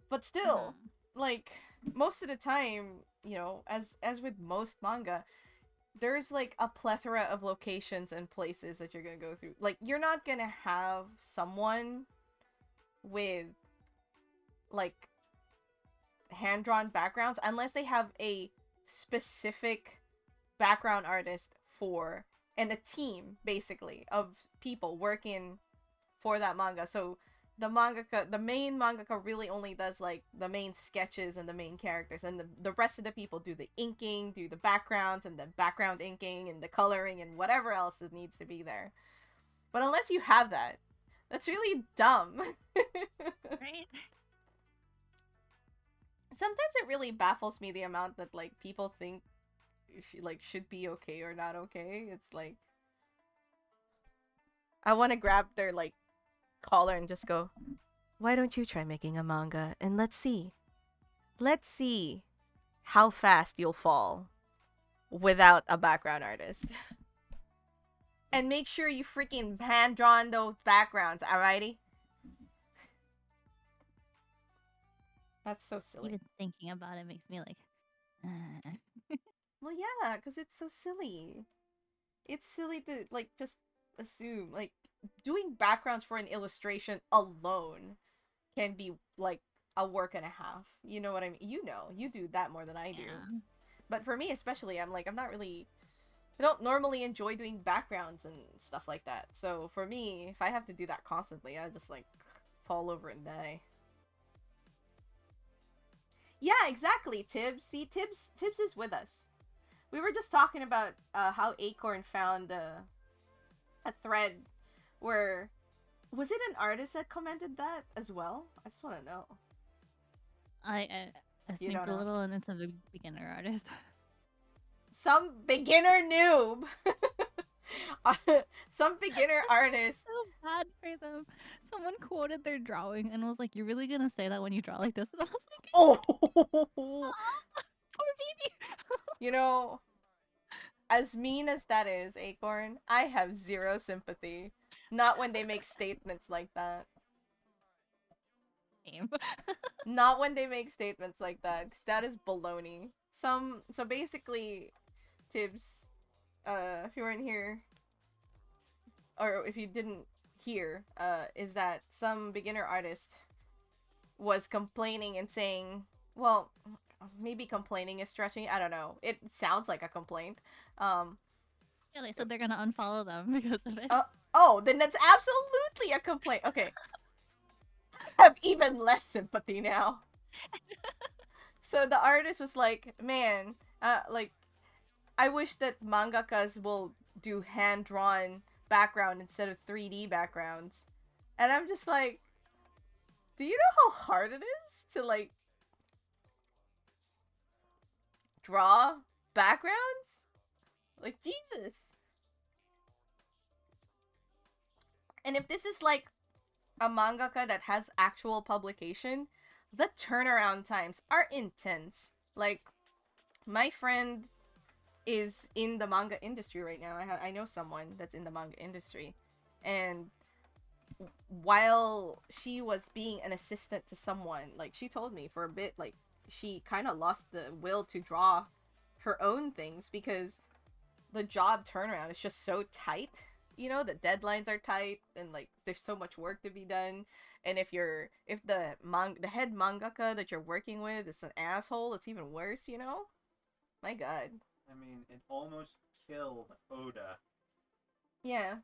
But still, like, most of the time, you know, as with most manga, there's like a plethora of locations and places that you're gonna go through. Like, you're not gonna have someone with like hand drawn backgrounds unless they have a specific background artist for, and a team basically of people working for that manga. So the main mangaka really only does like the main sketches and the main characters, and the rest of the people do the inking, do the backgrounds and the background inking and the coloring and whatever else that needs to be there. But unless you have that, that's really dumb. Right? Sometimes it really baffles me the amount that like people think like should be okay or not okay. It's like I want to grab their like collar and just go, "Why don't you try making a manga and let's see how fast you'll fall without a background artist." And make sure you freaking hand drawn those backgrounds, alrighty? That's so silly. Even thinking about it makes me like, Well, yeah, because it's so silly. It's silly to like just assume like doing backgrounds for an illustration alone can be like a work and a half. You know what I mean? You know, you do that more than I do. yeah. But for me especially, I'm not really, I don't normally enjoy doing backgrounds and stuff like that. So for me, if I have to do that constantly, I just like fall over and die. Yeah, exactly, Tibbs. See, Tibbs is with us. We were just talking about how Acorn found a thread where, was it an artist that commented that as well? I just want to know. I You don't snooped a know. little and it's a beginner artist. Some beginner noob. Some beginner artist. So bad for them. Someone quoted their drawing and was like, "You're really gonna say that when you draw like this?" And I was like, Oh, "Poor baby." you know, as mean as that is, Acorn, I have zero sympathy. Not when they make statements like that. Same. Not when they make statements like that, 'cause that is baloney. So basically, Tibbs, if you weren't here, or if you didn't hear, is that some beginner artist was complaining and saying, well, maybe complaining is stretching. I don't know. It sounds like a complaint. Um, Yeah, they said they're gonna unfollow them because of it. uh, oh, then that's absolutely a complaint. Okay, I have even less sympathy now. So the artist was like, man, like, I wish that mangakas will do hand drawn background instead of 3D backgrounds. And I'm just like, do you know how hard it is to like draw backgrounds? Like, Jesus. And if this is like a mangaka that has actual publication, the turnaround times are intense. Like, my friend is in the manga industry right now. I know someone that's in the manga industry, and while she was being an assistant to someone, like, she told me for a bit, like, she kind of lost the will to draw her own things because the job turnaround is just so tight. You know, the deadlines are tight, and like there's so much work to be done. And if the head mangaka that you're working with is an asshole, it's even worse. You know, my God. I mean, it almost killed Oda. Yeah,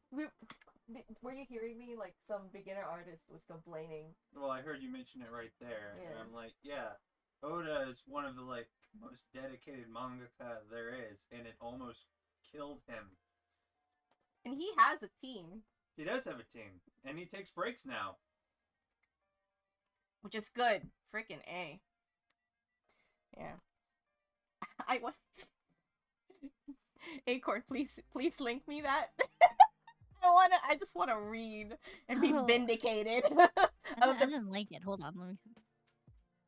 were you hearing me? Like, some beginner artist was complaining. Well, I heard you mention it right there, Yeah. and I'm like, yeah, Oda is one of the like most dedicated mangaka there is, and it almost killed him. And he has a team, He does have a team, and he takes breaks now. which is good. Freaking A. Yeah. I want Acorn, please link me that. I just wanna read and be Oh. vindicated. I didn't like it. Hold on, let me see.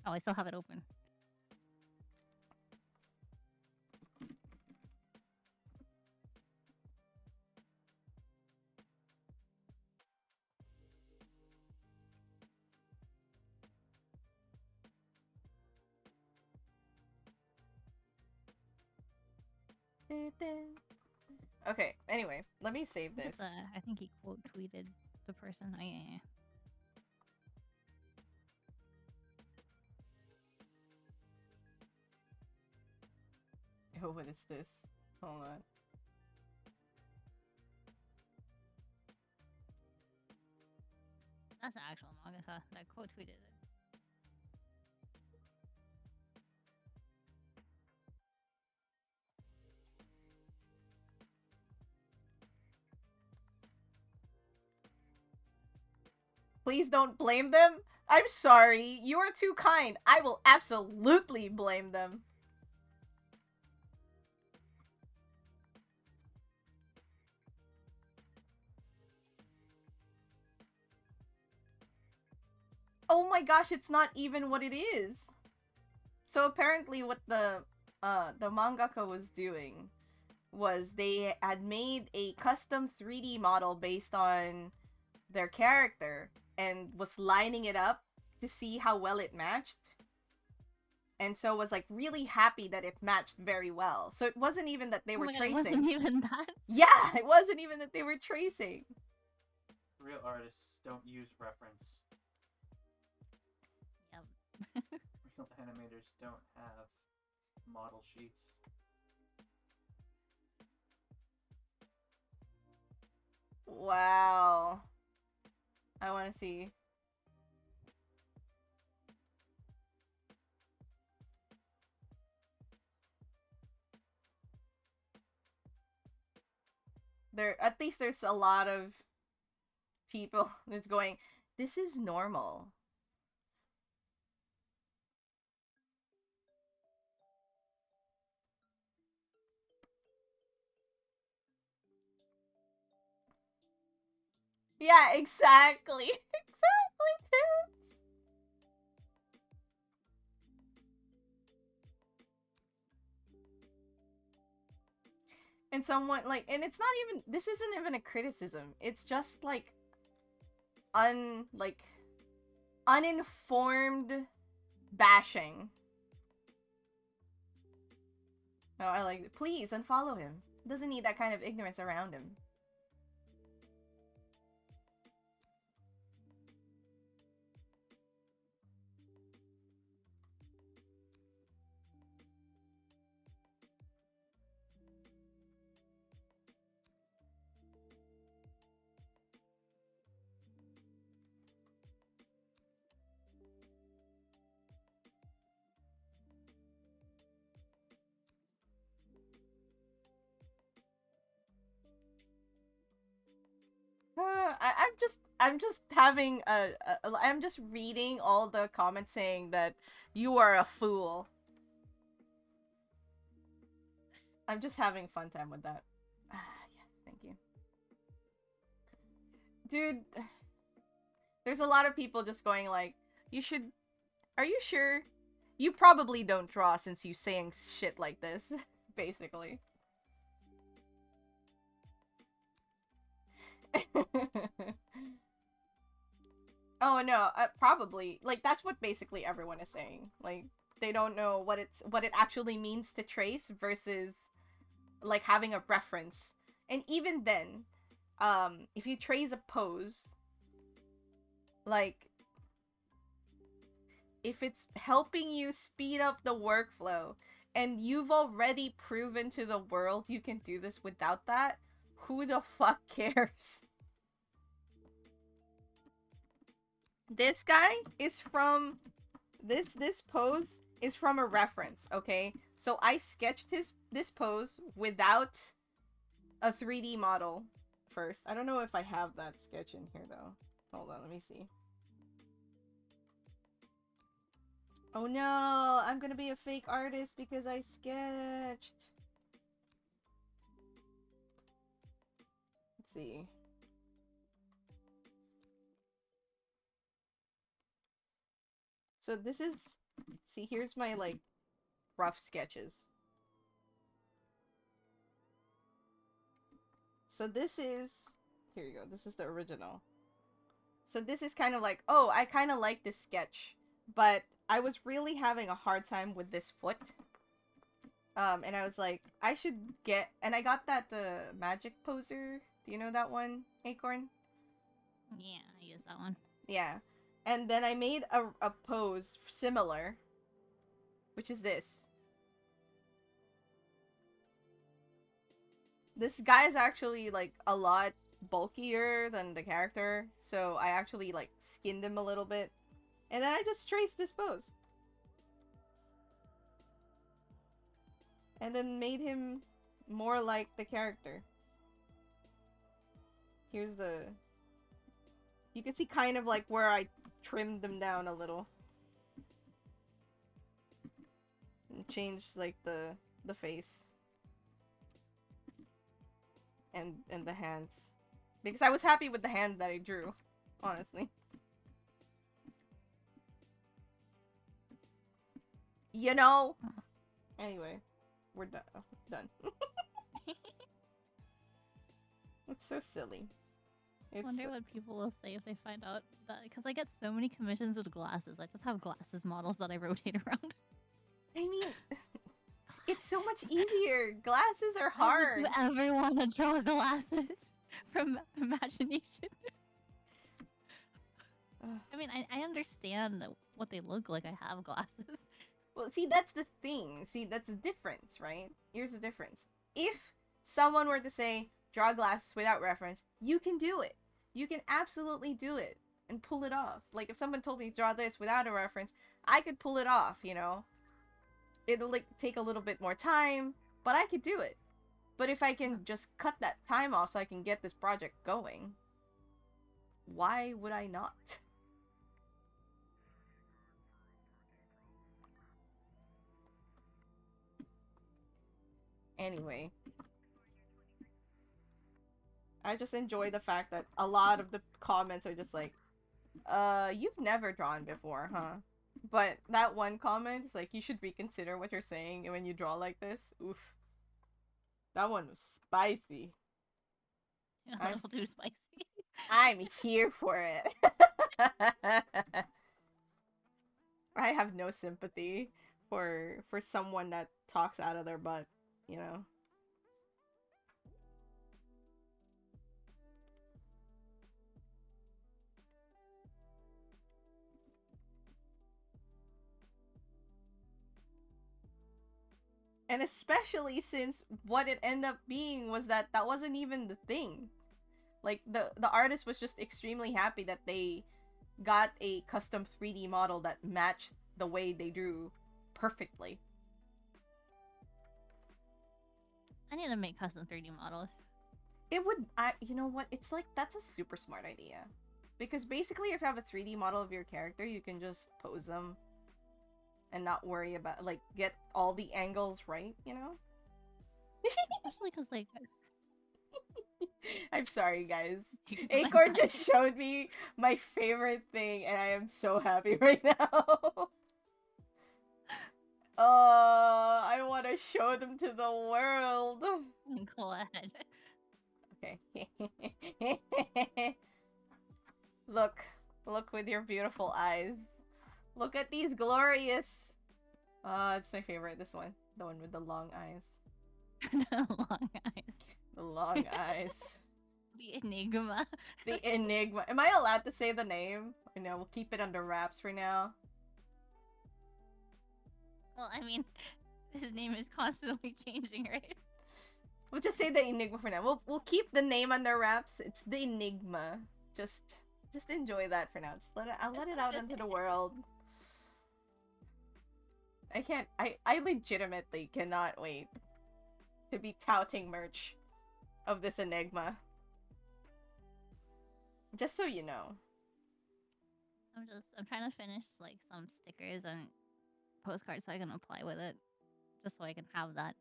Oh, I still have it open. Okay, anyway, let me save this. I think he quote tweeted the person. Oh, yeah. Oh, what is this? Hold on. That's the actual mangaka that quote tweeted it. Please don't blame them. I'm sorry. You are too kind. I will absolutely blame them. Oh my gosh, it's not even what it is. So apparently what the mangaka was doing was they had made a custom 3D model based on their character and was lining it up to see how well it matched. And so was like really happy that it matched very well. So it wasn't even that they were God, tracing. it wasn't even that. Yeah, it wasn't even that they were tracing. Real artists don't use reference. Yep. Real animators don't have model sheets. Wow. I want to see. At least there's a lot of people that's going, this is normal. Yeah, exactly. Exactly, Tips. And someone like, and it's not even, this isn't even a criticism. It's just like uninformed bashing. Oh, I like it. Please unfollow him. Doesn't need that kind of ignorance around him. I'm just having I'm just reading all the comments saying that you are a fool. I'm just having fun time with that. Ah, yes, thank you. Dude, there's a lot of people just going like, you should, are you sure? You probably don't draw since you saying shit like this, basically. Oh no, probably. Like that's what basically everyone is saying. Like they don't know what it actually means to trace versus like having a reference. And even then, if you trace a pose, like if it's helping you speed up the workflow and you've already proven to the world you can do this without that, who the fuck cares? This guy is from this pose is from a reference, okay? So I sketched this pose without a 3D model first. I don't know if I have that sketch in here though. Hold on, let me see. Oh no, I'm gonna be a fake artist because I sketched. Let's see. So this is, see, here's my like rough sketches. So this is, here you go, this is the original. So this is kind of like, oh, I kind of like this sketch, but I was really having a hard time with this foot. And I was like, I should get, and I got that magic poser. Do you know that one, Acorn? Yeah, I use that one. Yeah. And then I made a pose similar, which is this. This guy's actually like a lot bulkier than the character, so I actually like skinned him a little bit. And then I just traced this pose. And then made him more like the character. Here's the... You can see kind of like where I trimmed them down a little. And changed like the face. And the hands. Because I was happy with the hand that I drew, honestly. You know? Anyway, we're done. Done. It's so silly. I wonder what people will say if they find out that, because I get so many commissions with glasses. I just have glasses models that I rotate around. I mean, it's so much easier. Glasses are hard. Why would you ever want to draw glasses from imagination? I mean, I understand what they look like. I have glasses. Well, see, that's the thing. See, that's the difference, right? Here's the difference. If someone were to say, draw glasses without reference, you can do it. You can absolutely do it and pull it off. Like, if someone told me to draw this without a reference, I could pull it off, you know? It'll, like, take a little bit more time, but I could do it. But if I can just cut that time off so I can get this project going, why would I not? Anyway. I just enjoy the fact that a lot of the comments are just like, you've never drawn before, huh? But that one comment is like, you should reconsider what you're saying when you draw like this. Oof. That one was spicy. A little too spicy. I'm here for it. I have no sympathy for someone that talks out of their butt, you know? And especially since what it ended up being was that wasn't even the thing. Like, the artist was just extremely happy that they got a custom 3D model that matched the way they drew perfectly. I need to make custom 3D models. It would, you know what? It's like, that's a super smart idea. Because basically, if you have a 3D model of your character, you can just pose them and not worry about, like, get all the angles right, you know? Especially because, like... I'm sorry, guys. Acorn just showed me my favorite thing, and I am so happy right now. I want to show them to the world. Go ahead. Okay. Look with your beautiful eyes. Look at these glorious... it's my favorite, this one. The one with the long eyes. The long eyes. The long eyes. The Enigma. The Enigma. Am I allowed to say the name? I know, we'll keep it under wraps for now. Well, I mean, his name is constantly changing, right? We'll just say the Enigma for now. We'll keep the name under wraps. It's the Enigma. Just enjoy that for now. I'll let it out into the world. I legitimately cannot wait to be touting merch of this Enigma. Just so you know. I'm trying to finish, like, some stickers and postcards so I can apply with it. Just so I can have that.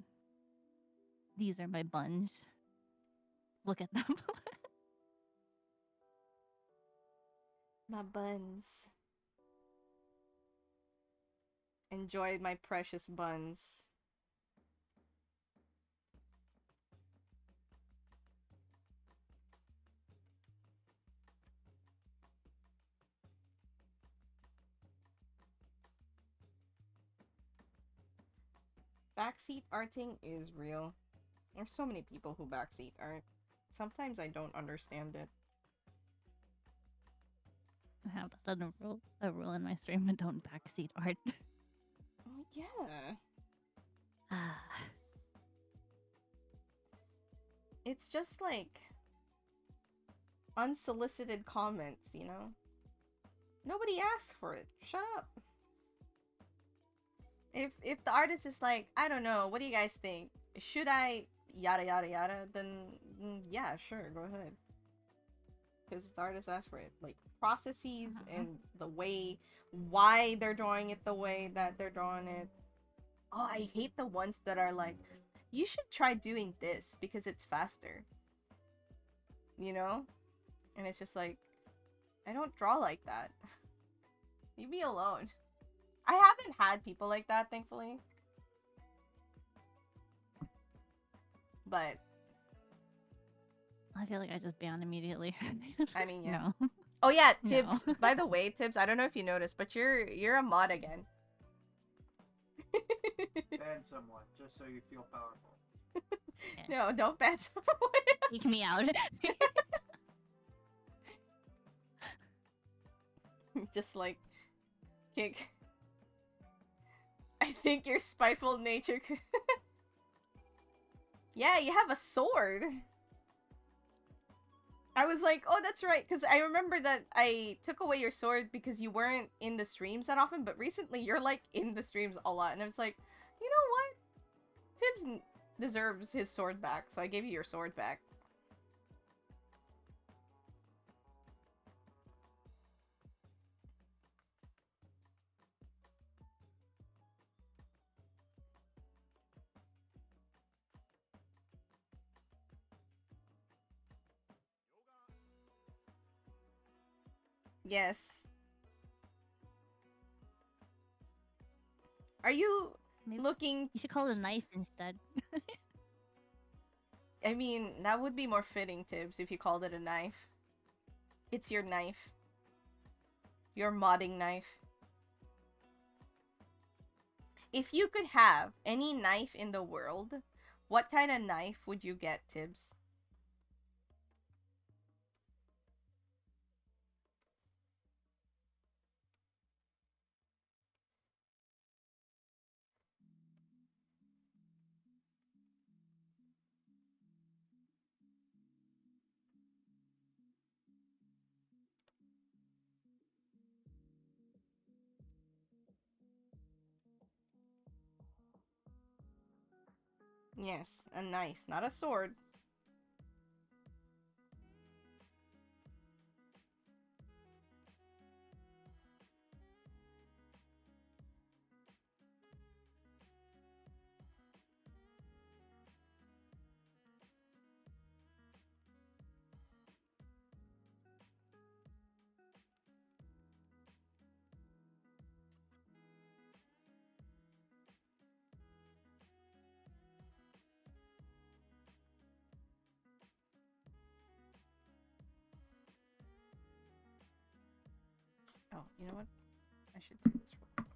These are my buns. Look at them. My buns. Enjoy my precious buns. Backseat arting is real. There's so many people who backseat art. Sometimes I don't understand it. I have that a rule in my stream, and don't backseat art. Oh, yeah. It's just like unsolicited comments, you know? Nobody asked for it. Shut up. If the artist is like, I don't know, what do you guys think? Should I yada yada yada? Then yeah, sure, go ahead. Because the artist asked for it. Like processes and the way why they're drawing it the way that they're drawing it. Oh, I hate the ones that are like, you should try doing this because it's faster. You know? And it's just like, I don't draw like that. Leave me alone. I haven't had people like that, thankfully. But I feel like I just banned immediately. I mean, yeah. No. Oh yeah, Tibbs. No. By the way, Tibbs, I don't know if you noticed, but you're a mod again. Ban someone just so you feel powerful. No, don't ban someone. Take me out. Just like kick. I think your spiteful nature could... Yeah, you have a sword. I was like, oh, that's right, because I remember that I took away your sword because you weren't in the streams that often, but recently you're, like, in the streams a lot, and I was like, you know what? Tibbs deserves his sword back, so I gave you your sword back. Yes. Are you Maybe looking... you should call it a knife instead. I mean, that would be more fitting, Tibbs, if you called it a knife. It's your knife. Your modding knife. If you could have any knife in the world, what kind of knife would you get, Tibbs? Yes, a knife, not a sword. Oh, you know what? I should do this real quick.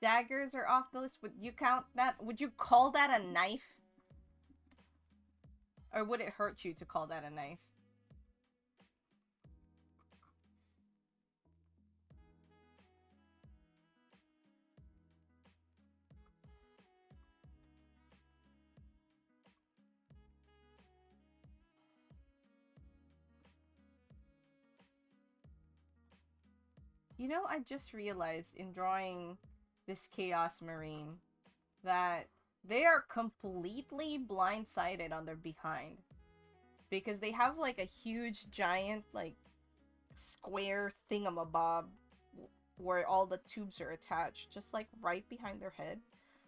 Daggers are off the list. Would you count that? Would you call that a knife? Or would it hurt you to call that a knife? You know, I just realized in drawing this Chaos Marine that they are completely blindsided on their behind. Because they have like a huge giant like square thingamabob where all the tubes are attached, just like right behind their head.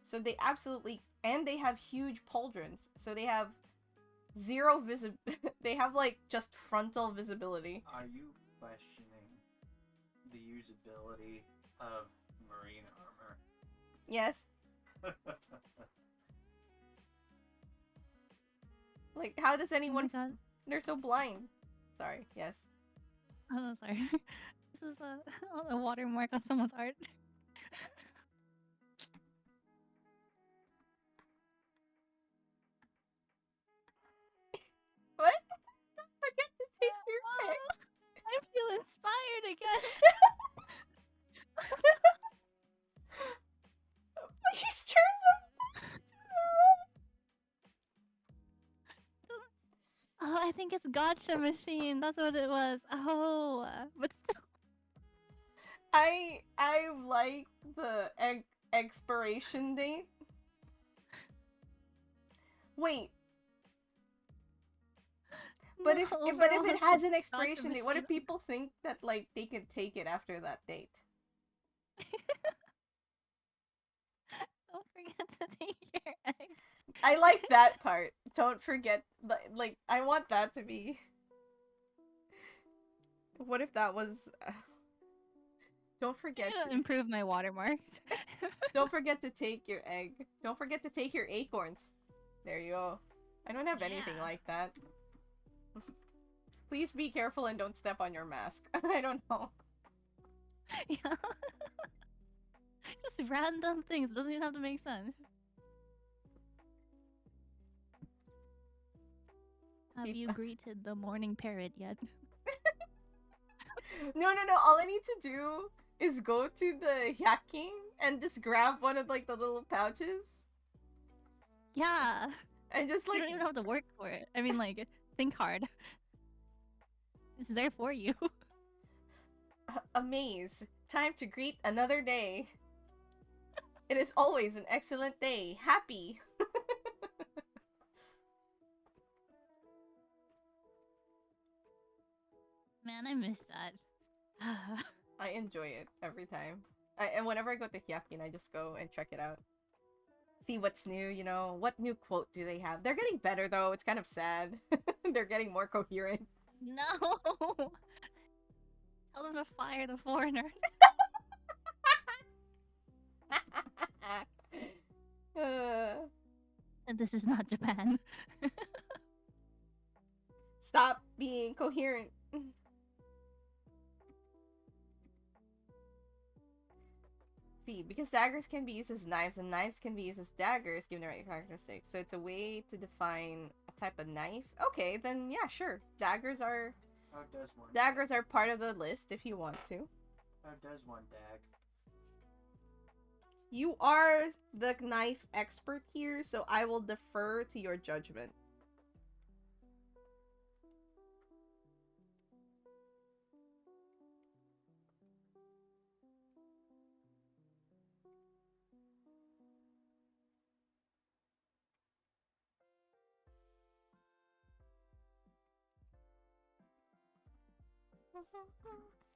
So they absolutely... And they have huge pauldrons. So they have zero they have like just frontal visibility. Are you questioning the usability of marine armor? Yes. Like, how does Oh my anyone? god. They're so blind. Sorry. Yes. Oh, sorry. This is a watermark on someone's art. What? Don't forget to take your pick. Oh, I feel inspired again. Please turn the phone to the right. Oh, I think it's Gotcha Machine. That's what it was. Oh, but still. I like the expiration date. Wait, but if No, but if overall, it has an Gotcha expiration date, what if Machine. people think that like they can take it after that date? Don't forget to take your egg. I like that part. Don't forget, like I want that to be. What if that was? Don't forget. I'm gonna improve my watermarks. Don't forget to take your egg. Don't forget to take your acorns. There you go. I don't have anything Yeah. like that. Please be careful and don't step on your mask. I don't know. Yeah. Just random things. Doesn't even have to make sense. Have If- you greeted the morning parrot yet? No. All I need to do is go to the Hacking and just grab one of like the little pouches Yeah. and just You like don't even have to work for it. I mean, like, think hard. It's there for you. a maze. Time to greet another day. It is always an excellent day. Happy. Man, I miss that. I enjoy it every time. And whenever I go to Hyakin, I just go and check it out. See what's new, you know? What new quote do they have? They're getting better, though. It's kind of sad. They're getting more coherent. No! Tell them to fire the foreigners. Uh, And this is not Japan. Stop being coherent. See, because daggers can be used as knives and knives can be used as daggers given the right characteristics. So it's a way to define a type of knife. Okay, then yeah, sure. Daggers are part of the list if you want to. How does one dag? You are the knife expert here, so I will defer to your judgment.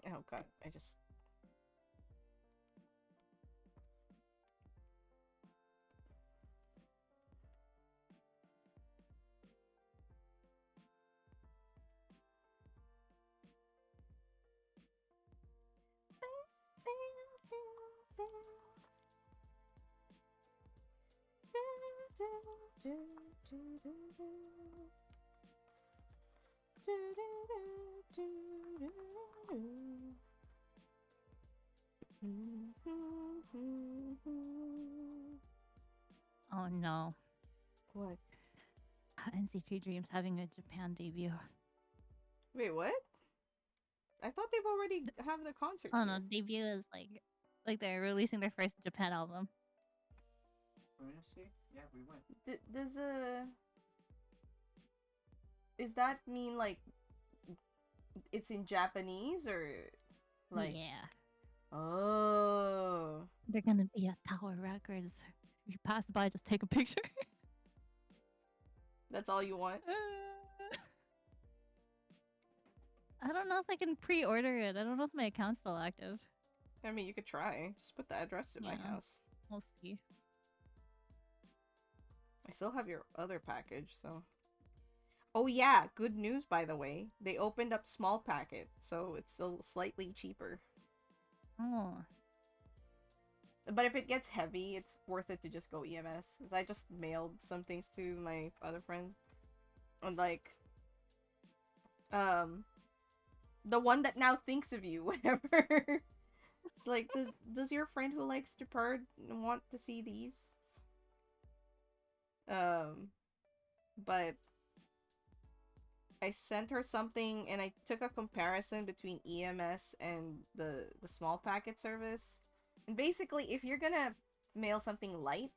Oh god, I just... Oh no. What? NCT Dreams having a Japan debut. Wait, what? I thought they've already have the concert Oh here. no, debut is like they're releasing their first Japan album. We're gonna see. Yeah, we went. Does Does that mean like it's in Japanese or like? Yeah. Oh. They're gonna be at Tower Records. If you pass by, just take a picture. That's all you want? I don't know if I can pre-order it. I don't know if my account's still active. I mean, you could try. Just put the address to my Yeah. house. We'll see. I still have your other package, so. Oh yeah, good news by the way. They opened up small packet, so it's still slightly cheaper. Oh. But if it gets heavy, it's worth it to just go EMS. Cause I just mailed some things to my other friend. And like, um, the one that now thinks of you, whatever. It's like, does your friend who likes to purr want to see these? But I sent her something and I took a comparison between EMS and the small packet service. And basically, if you're gonna mail something light,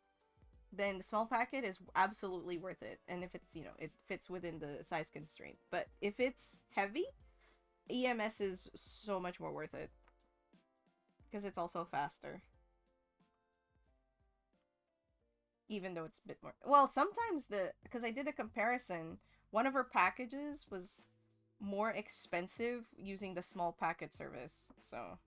then the small packet is absolutely worth it. And if it's, it fits within the size constraint. But if it's heavy, EMS is so much more worth it. Because it's also faster. Even though it's a bit more... Well, sometimes because I did a comparison, one of her packages was more expensive using the small packet service, so...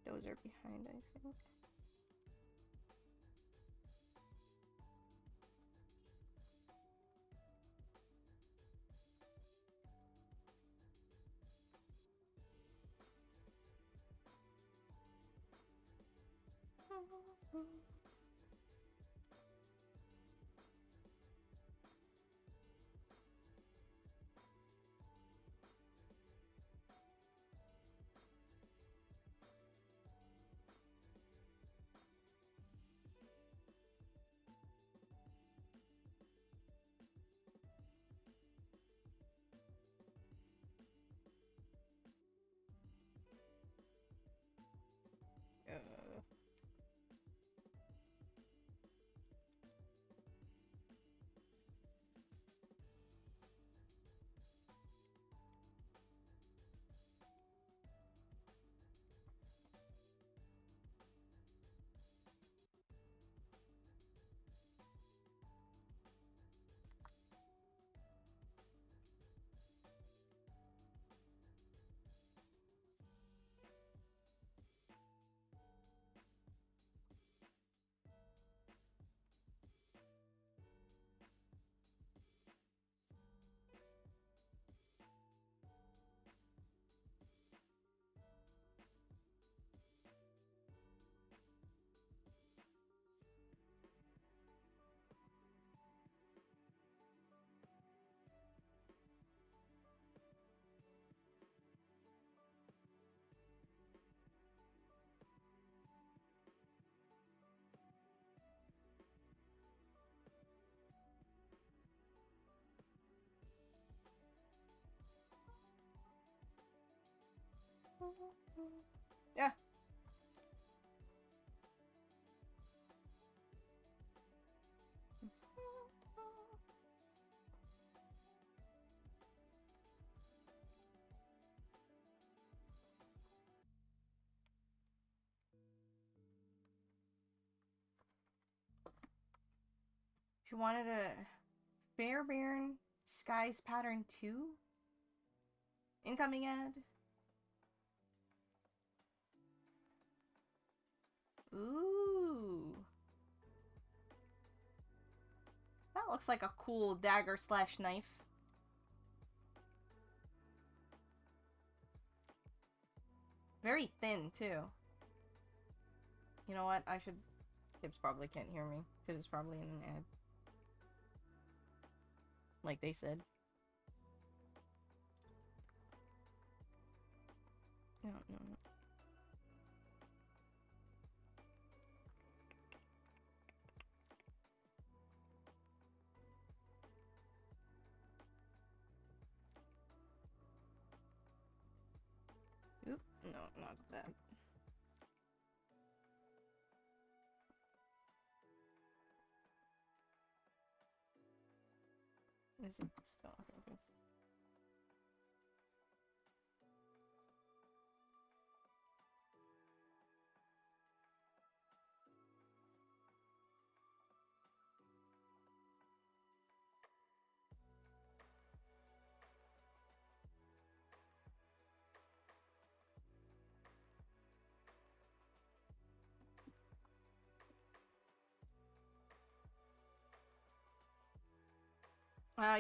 Those are behind, I think. Yeah. If you wanted a Fairbairn Skies Pattern 2 incoming ad. Ooh. That looks like a cool dagger slash knife. Very thin, too. You know what? I should... Tibbs probably can't hear me. Tibbs is probably in an ad. Like they said. No. Oop, no, not that. Is it still open?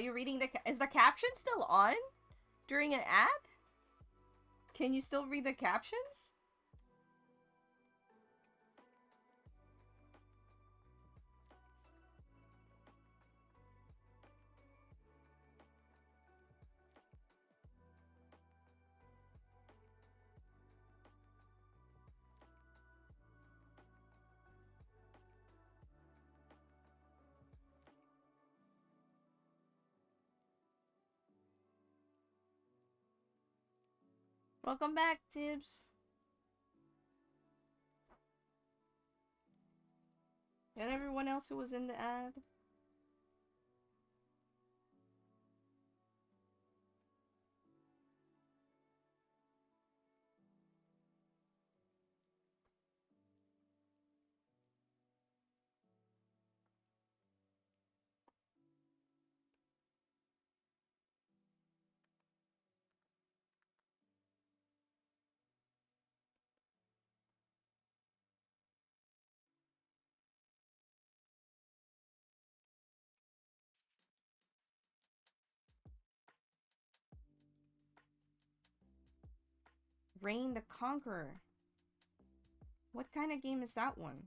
You reading is the caption still on during an ad? Can you still read the captions? Welcome back, Tibbs. And everyone else who was in the ad. Reign the Conqueror. What kind of game is that one?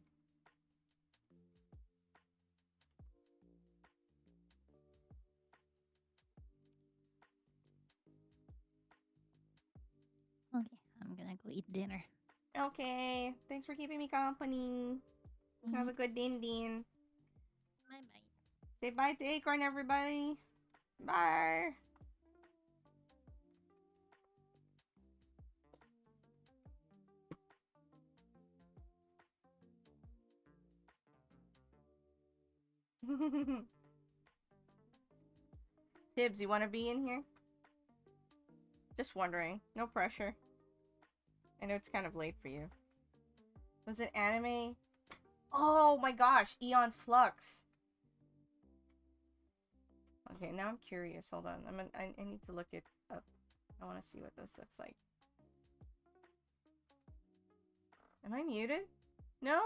Okay, I'm gonna go eat dinner. Okay, thanks for keeping me company. Have a good din. Bye bye. Say bye to Acorn, everybody. Bye. Tibbs, you want to be in here? Just wondering. No pressure. I know it's kind of late for you. Was it anime? Oh my gosh, Eon Flux. Okay, now I'm curious. Hold on. I need to look it up. I want to see what this looks like. Am I muted? No?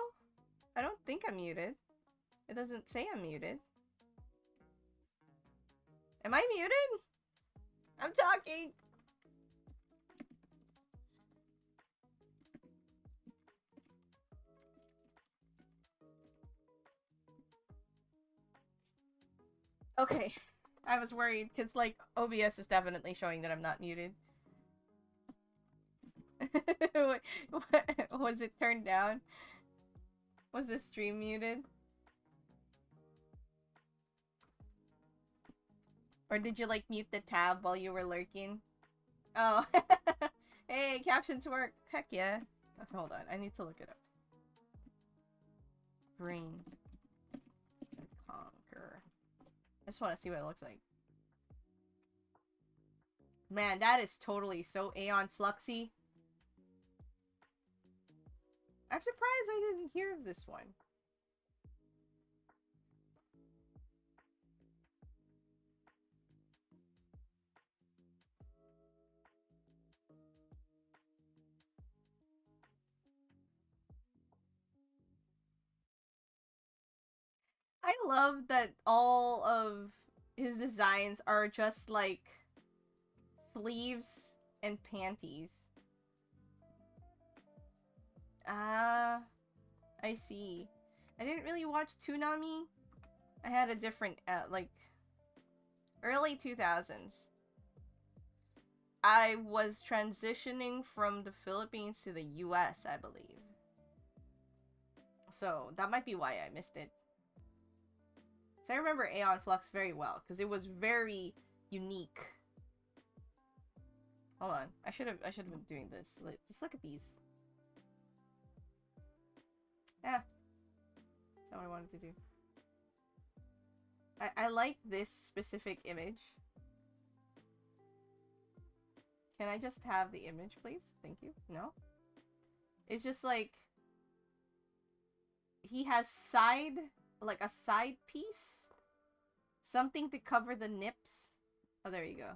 I don't think I'm muted. It doesn't say I'm muted. Am I muted? I'm talking. Okay. I was worried because, like, OBS is definitely showing that I'm not muted. what, was it turned down? Was the stream muted? Or did you, like, mute the tab while you were lurking? Oh. Hey, captions work. Heck yeah. Okay, hold on. I need to look it up. Brain. Conquer. I just want to see what it looks like. Man, that is totally so Aeon Fluxy. I'm surprised I didn't hear of this one. I love that all of his designs are just like sleeves and panties. Ah, I see. I didn't really watch Toonami. I had a different, like, early 2000s. I was transitioning from the Philippines to the US, I believe. So, that might be why I missed it. So I remember Aeon Flux very well, because it was very unique. Hold on. I should have been doing this. Just look at these. Yeah. That's what I wanted to do. I like this specific image. Can I just have the image, please? Thank you. No? It's just like... He has like a side piece. Something to cover the nips. Oh, there you go.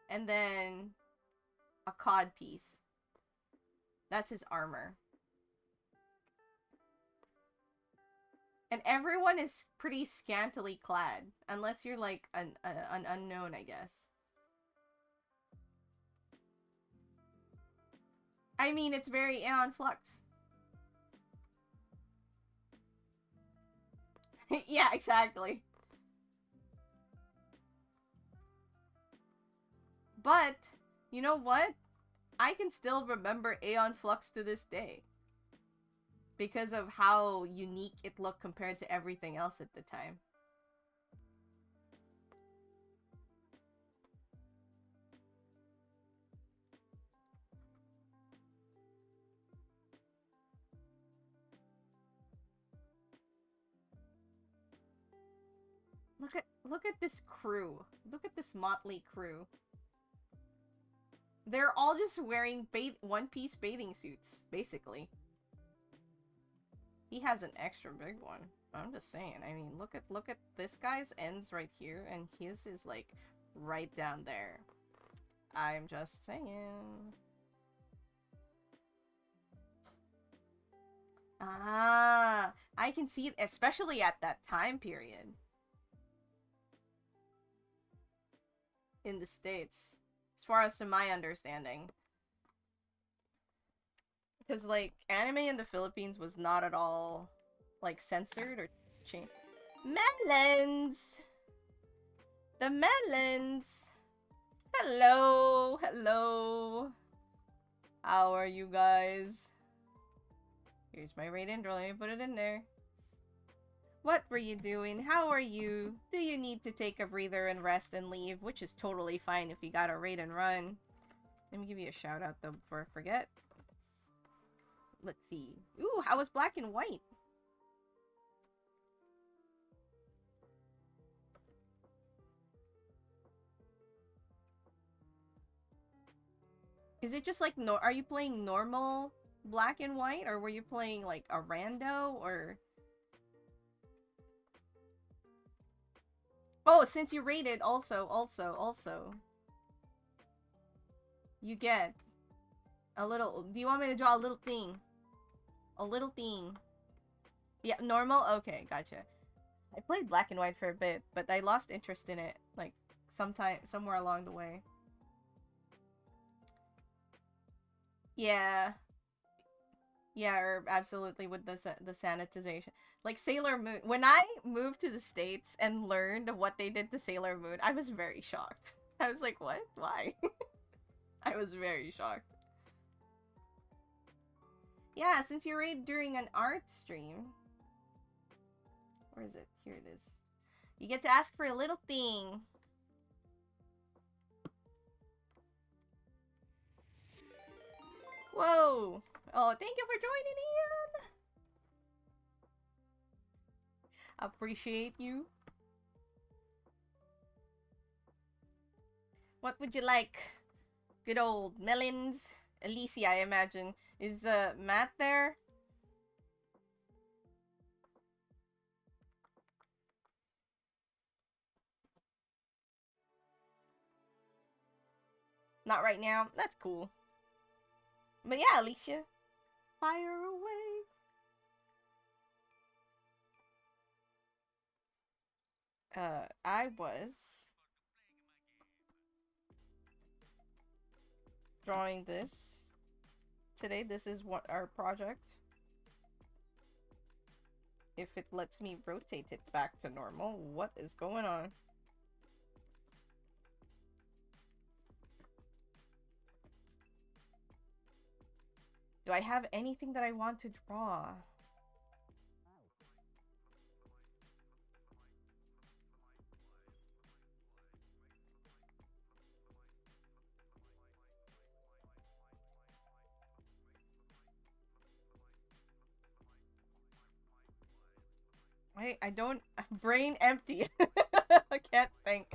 And then... a cod piece. That's his armor. And everyone is pretty scantily clad. Unless you're like an unknown, I guess. I mean, it's very Aeon Flux. Yeah, exactly. But, you know what? I can still remember Aeon Flux to this day. Because of how unique it looked compared to everything else at the time. Look at this crew. Look at this motley crew. They're all just wearing one-piece bathing suits, basically. He has an extra big one. I'm just saying. I mean, look at this guy's ends right here, and his is like right down there. I'm just saying. Ah, I can see, especially at that time period. In the States. As far as to my understanding. Because, like, anime in the Philippines was not at all, like, censored or changed. Melons! The melons! Hello! Hello! How are you guys? Here's my raid intro, let me put it in there. What were you doing? How are you? Do you need to take a breather and rest and leave? Which is totally fine if you gotta raid and run. Let me give you a shout out though before I forget. Let's see. Ooh, how was black and white? Is it just like, are you playing normal black and white? Or were you playing like a rando or... Oh, since you rated also. You get a little... Do you want me to draw a little thing? A little thing. Yeah, normal? Okay, gotcha. I played black and white for a bit, but I lost interest in it, like, somewhere along the way. Yeah. Yeah, or absolutely with the sanitization. Like, Sailor Moon. When I moved to the States and learned what they did to Sailor Moon, I was very shocked. I was like, what? Why? I was very shocked. Yeah, since you raid during an art stream... Where is it? Here it is. You get to ask for a little thing. Whoa! Oh, thank you for joining in! Appreciate you. What would you like? Good old melons. Alicia, I imagine. Is Matt there? Not right now. That's cool. But yeah, Alicia. Fire away. I was drawing this today. This is what our project. If it lets me rotate it back to normal, what is going on? Do I have anything that I want to draw? I don't... Brain empty. I can't think.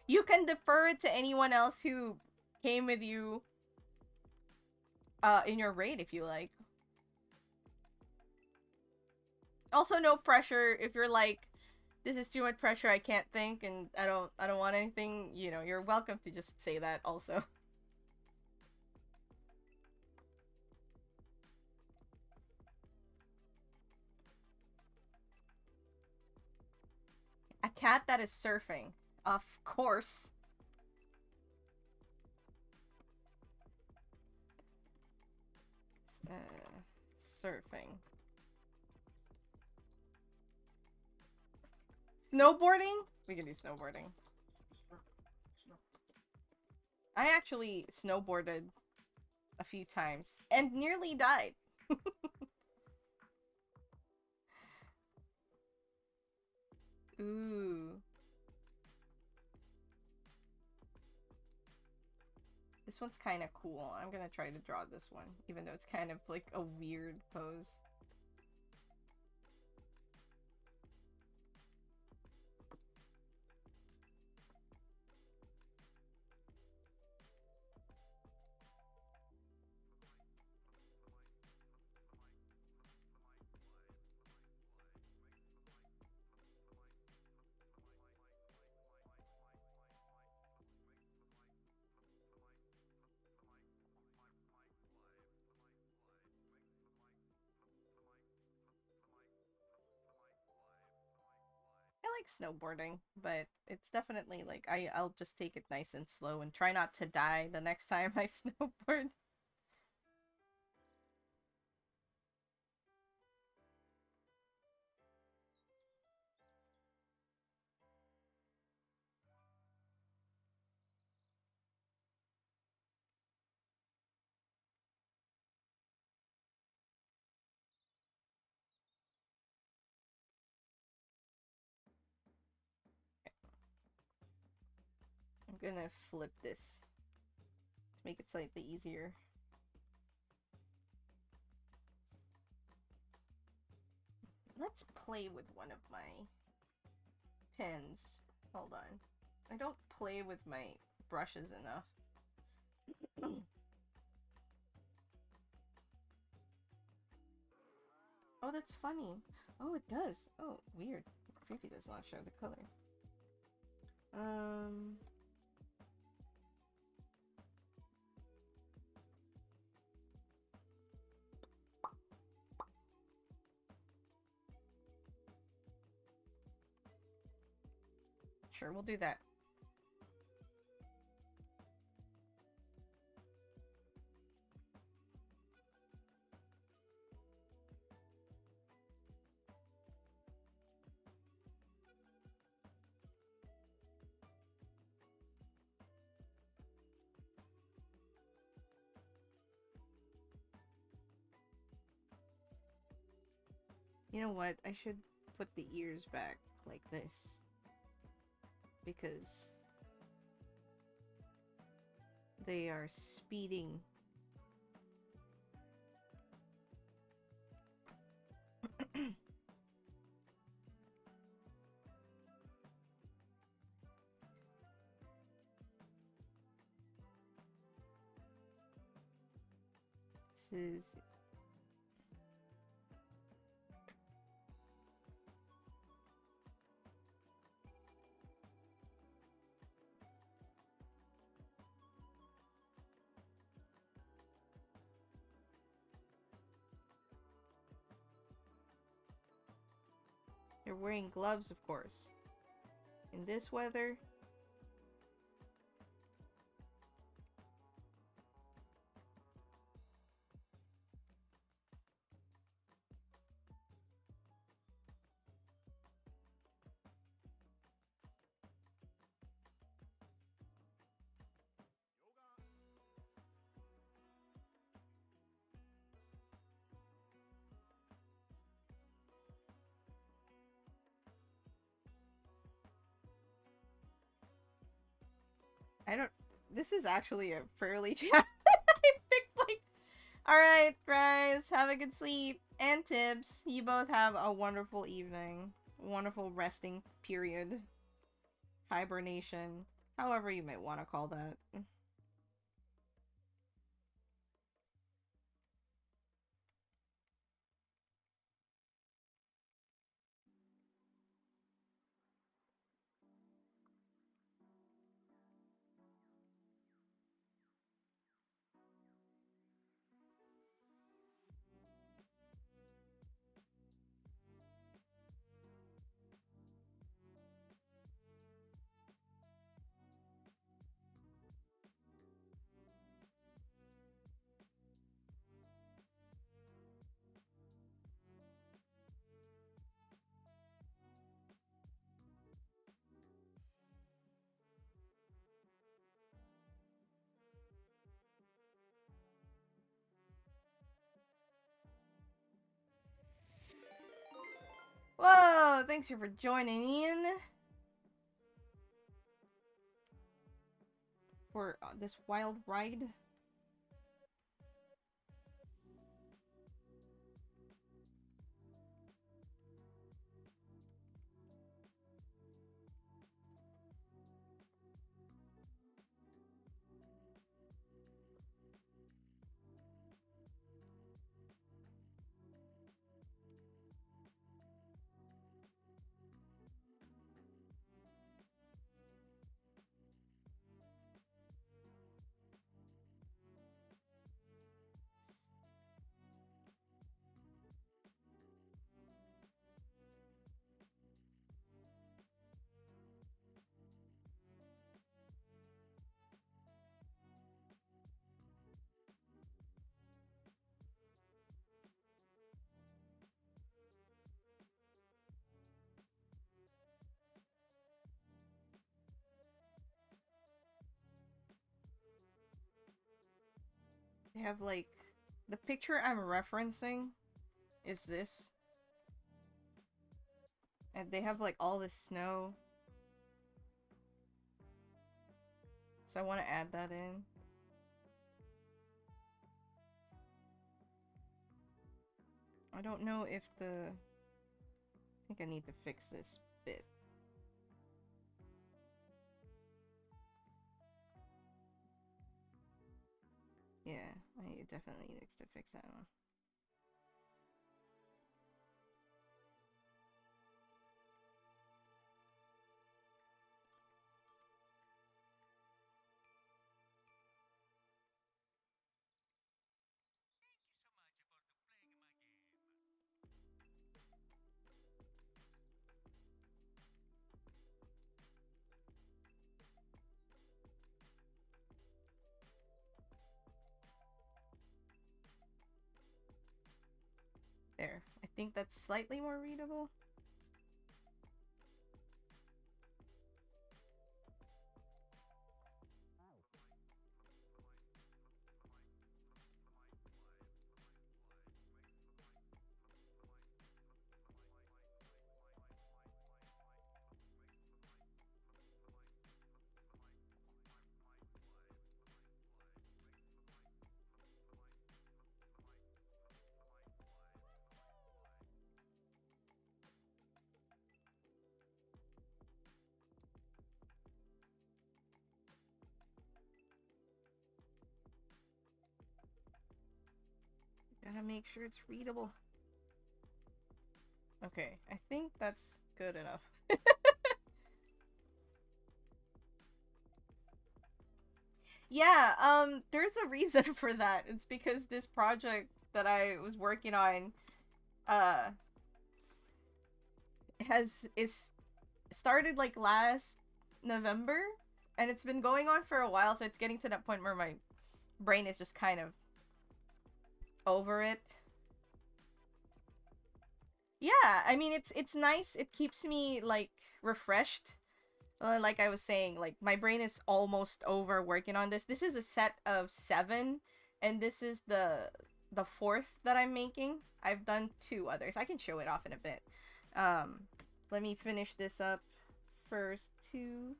You can defer it to anyone else who came with you in your raid if you like. Also, no pressure if you're like, this is too much pressure, I can't think, and I don't want anything, you know, you're welcome to just say that also. A cat that is surfing. Of course. Surfing. Snowboarding? We can do snowboarding. I actually snowboarded a few times and nearly died. Ooh. This one's kind of cool. I'm gonna try to draw this one, even though it's kind of like a weird pose. I like snowboarding, but it's definitely like I'll just take it nice and slow and try not to die the next time I snowboard. I'm gonna flip this to make it slightly easier. Let's play with one of my pens. Hold on. I don't play with my brushes enough. Oh, that's funny. Oh, it does. Oh, weird. Creepy does not show the color. Sure, we'll do that. You know what? I should put the ears back like this. Because they are speeding. This is... They're wearing gloves, of course. In this weather... I don't... This is actually a fairly I picked like... Alright, guys, have a good sleep. And Tibbs, you both have a wonderful evening. Wonderful resting period. Hibernation. However you might want to call that. Oh, thanks you for joining in for this wild ride. They have like the picture I'm referencing is this. And they have like all this snow. So I want to add that in. I don't know if I think I need to fix this bit. Yeah, it definitely needs to fix that one. There. I think that's slightly more readable. Gotta make sure it's readable. Okay, I think that's good enough. Yeah, there's a reason for that. It's because this project that I was working on, uh, is started like last November, and it's been going on for a while, so it's getting to that point where my brain is just kind of over it. Yeah, I mean it's nice. It keeps me like refreshed. Like I was saying, like my brain is almost over working on this. This is a set of 7, and this is the 4th that I'm making. I've done 2 others. I can show it off in a bit. Let me finish this up first. 2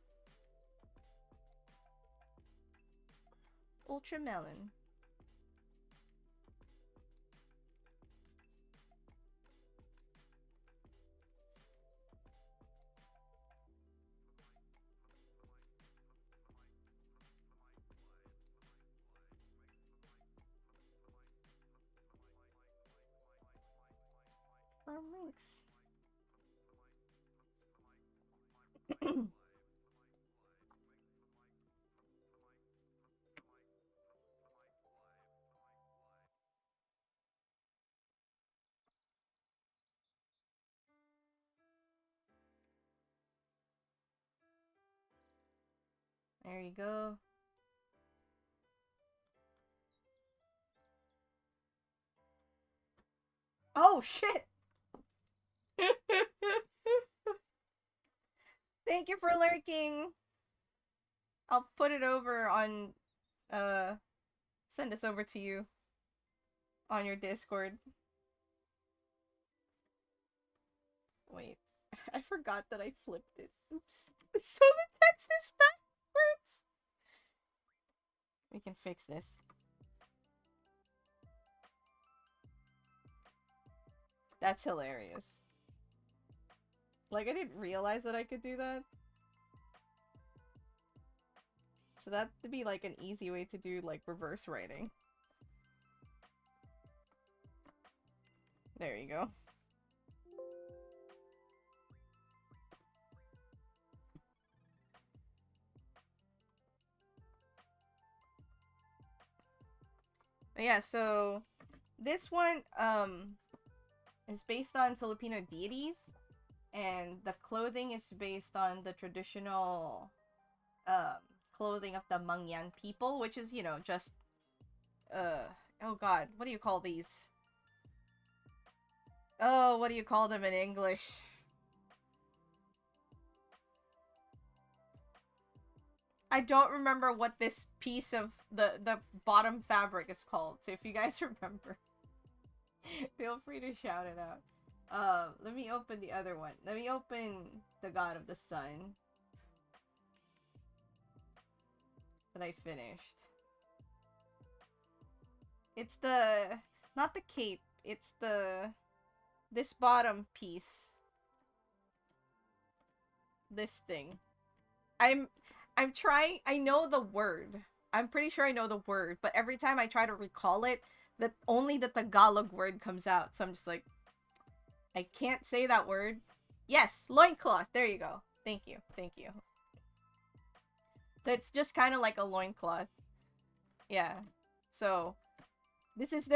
Ultra Melon. For links. There you go. Oh shit! Thank you for lurking. I'll put it over on send this over to you on your Discord. Wait. I forgot that I flipped it. Oops. So the text is backwards. We can fix this. That's hilarious. Like, I didn't realize that I could do that. So that'd be like an easy way to do like reverse writing. There you go. But yeah, so this one is based on Filipino deities, and the clothing is based on the traditional clothing of the Mangyan people, which is, you know, just oh god, what do you call these? Oh, what do you call them in English? I don't remember what this piece of the bottom fabric is called. So if you guys remember, feel free to shout it out. Let me open the other one. Let me open the God of the Sun that I finished. It's the not the cape. It's this bottom piece. This thing. I'm trying. I know the word. I'm pretty sure I know the word, but every time I try to recall it, that only the Tagalog word comes out. So I'm just like, I can't say that word. Yes, loincloth. There you go. Thank you. Thank you. So it's just kind of like a loincloth. Yeah. So this is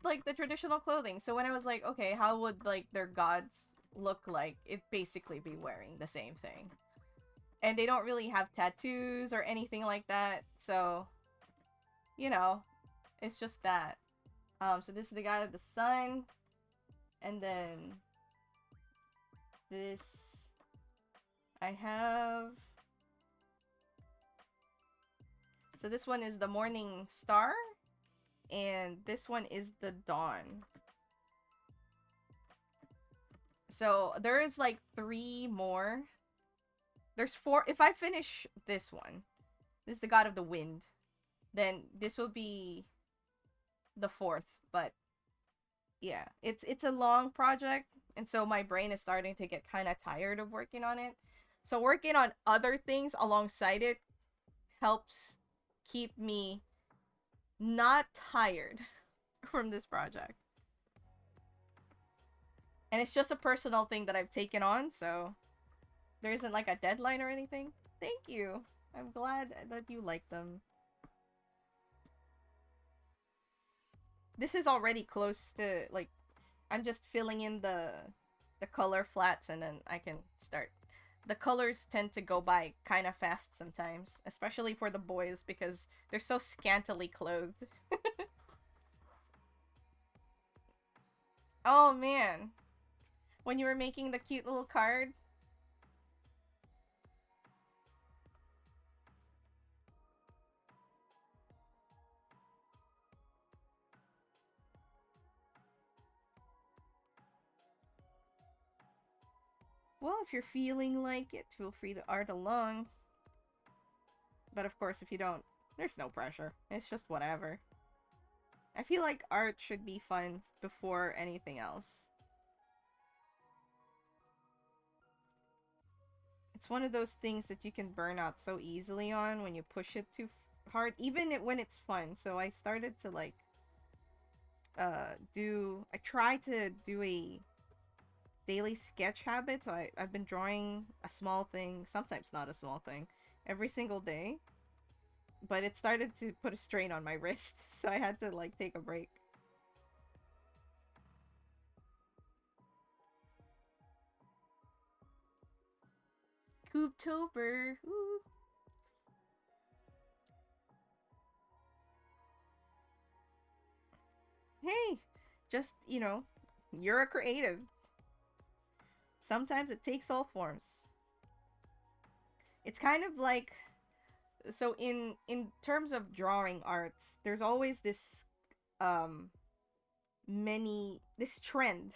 like the traditional clothing. So when I was like, okay, how would like their gods look like? It'd basically be wearing the same thing. And they don't really have tattoos or anything like that. So, you know, it's just that. So this is the God of the Sun. And then this I have. So this one is the morning star. And this one is the dawn. So there is like 3 more. There's 4. If I finish this one, this is the God of the Wind, then this will be the 4th. But yeah, it's a long project, and so my brain is starting to get kind of tired of working on it. So working on other things alongside it helps keep me not tired from this project. And it's just a personal thing that I've taken on, so there isn't like a deadline or anything. Thank you. I'm glad that you like them. This is already close to, like, I'm just filling in the color flats and then I can start. The colors tend to go by kind of fast sometimes, especially for the boys because they're so scantily clothed. Oh man. When you were making the cute little card, well, if you're feeling like it, feel free to art along. But of course, if you don't, there's no pressure. It's just whatever. I feel like art should be fun before anything else. It's one of those things that you can burn out so easily on when you push it too hard, even when it's fun. So I started to like I try to do a daily sketch habit. So I've been drawing a small thing, sometimes not a small thing, every single day. But it started to put a strain on my wrist, so I had to like take a break. Cooptober. Ooh. Hey, just, you know, you're a creative. Sometimes it takes all forms. It's kind of like, so in terms of drawing arts, there's always this this trend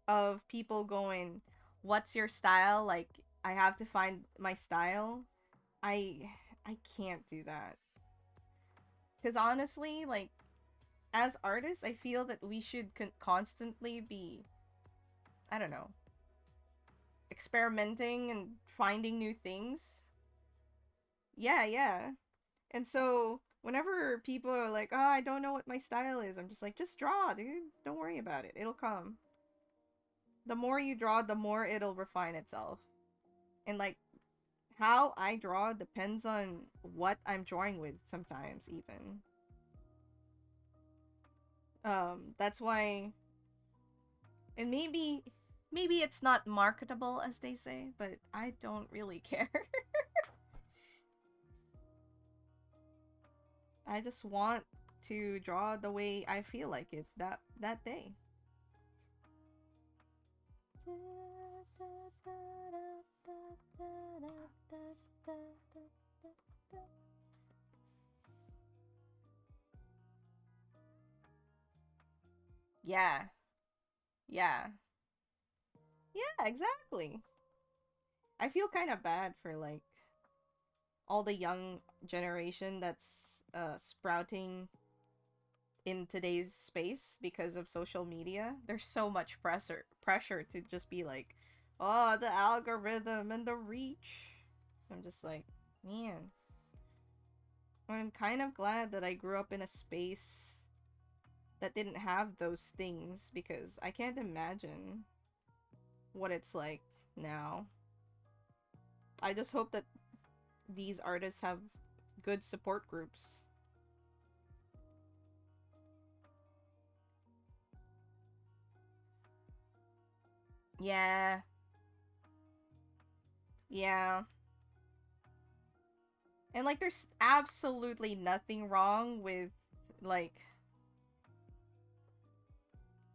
of people going, what's your style? Like, I have to find my style. I can't do that. Because honestly, like, as artists, I feel that we should constantly be, I don't know, experimenting and finding new things. Yeah, yeah. And so, whenever people are like, oh, I don't know what my style is, I'm just like, just draw, dude. Don't worry about it. It'll come. The more you draw, the more it'll refine itself. And, like, how I draw depends on what I'm drawing with sometimes, even. That's why... And maybe it's not marketable, as they say, but I don't really care. I just want to draw the way I feel like it that day. Yeah. Yeah. Yeah, exactly. I feel kind of bad for, like, all the young generation that's sprouting in today's space because of social media. There's so much pressure to just be like, oh, the algorithm and the reach. I'm just like, man. I'm kind of glad that I grew up in a space that didn't have those things, because I can't imagine what it's like now. I just hope that these artists have good support groups. Yeah. Yeah. And, like, there's absolutely nothing wrong with, like,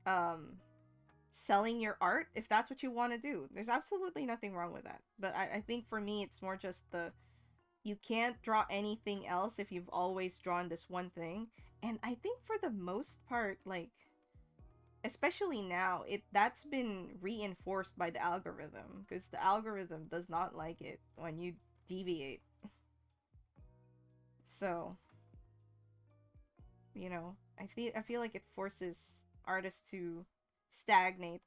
um, selling your art if that's what you want to do. There's absolutely nothing wrong with that. But I think for me, it's more just you can't draw anything else if you've always drawn this one thing. And I think for the most part, like, especially now, that's been reinforced by the algorithm, because the algorithm does not like it when you deviate. So, you know, I feel like it forces artists to stagnate.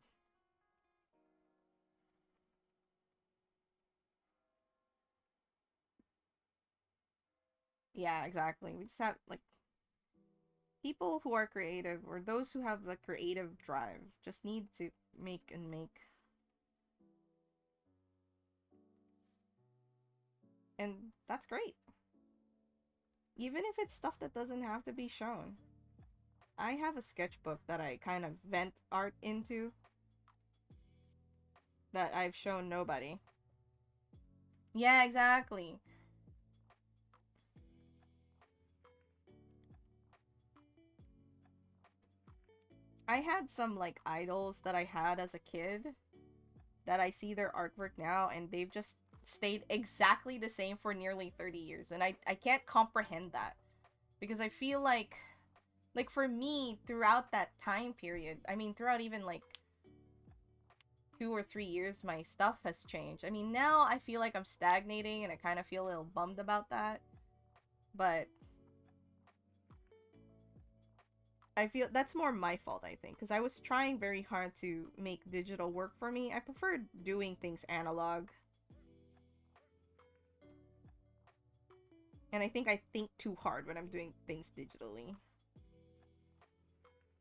Yeah, exactly. We just have, like, people who are creative, or those who have the creative drive, just need to make and make. And that's great. Even if it's stuff that doesn't have to be shown. I have a sketchbook that I kind of vent art into that I've shown nobody. Yeah, exactly. I had some, like, idols that I had as a kid that I see their artwork now, and they've just stayed exactly the same for nearly 30 years. And I can't comprehend that. Because I feel like, for me, throughout that time period, I mean, throughout even, like, 2 or 3 years, my stuff has changed. I mean, now I feel like I'm stagnating, and I kind of feel a little bummed about that. But I feel that's more my fault, I think, because I was trying very hard to make digital work for me. I prefer doing things analog. And I think I think too hard when I'm doing things digitally.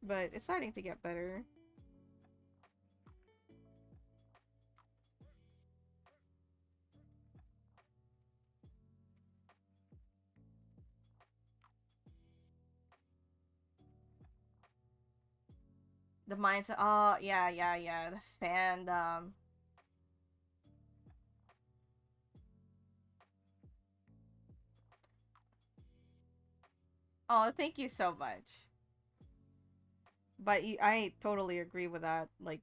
But it's starting to get better. The mindset. Oh, yeah, yeah, yeah. The fandom. Oh, thank you so much. But I totally agree with that. Like,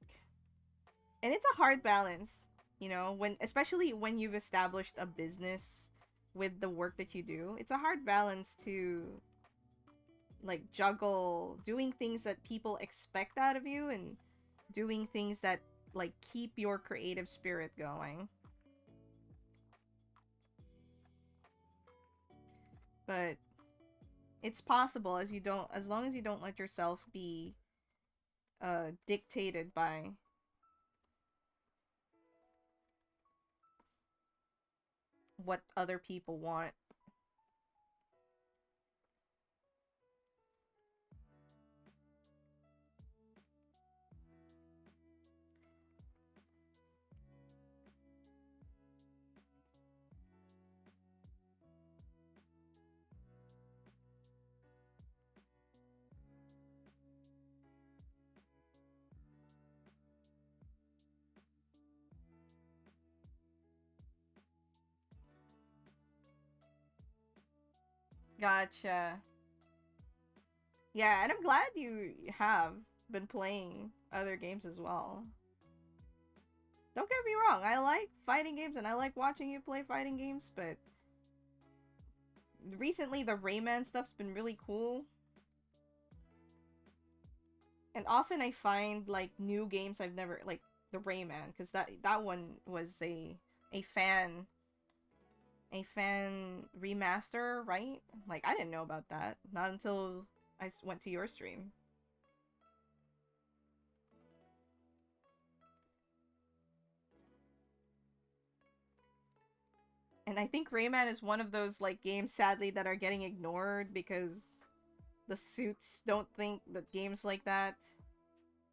and it's a hard balance, when, especially when you've established a business with the work that you do. It's a hard balance to, like, juggle doing things that people expect out of you, and doing things that like keep your creative spirit going. But it's possible as long as you don't let yourself be dictated by what other people want. Gotcha. Yeah, and I'm glad you have been playing other games as well. Don't get me wrong, I like fighting games and I like watching you play fighting games, but recently the Rayman stuff's been really cool. And often I find like new games I've never like the Rayman, because that one was a fan remaster, right? Like I didn't know about that not until I went to your stream. And I think Rayman is one of those like games sadly that are getting ignored because the suits don't think that games like that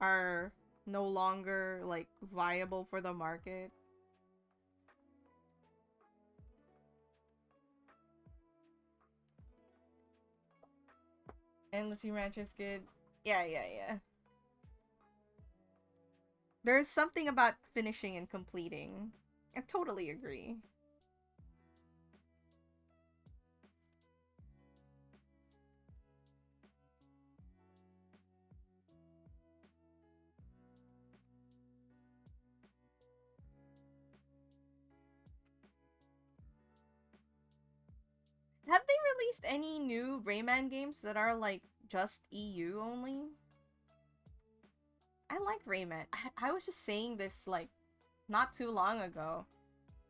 are no longer like viable for the market. Endless Rematch is good. Yeah. There's something about finishing and completing. I totally agree. Have they released any new Rayman games that are like just EU only? I like Rayman. I was just saying this like not too long ago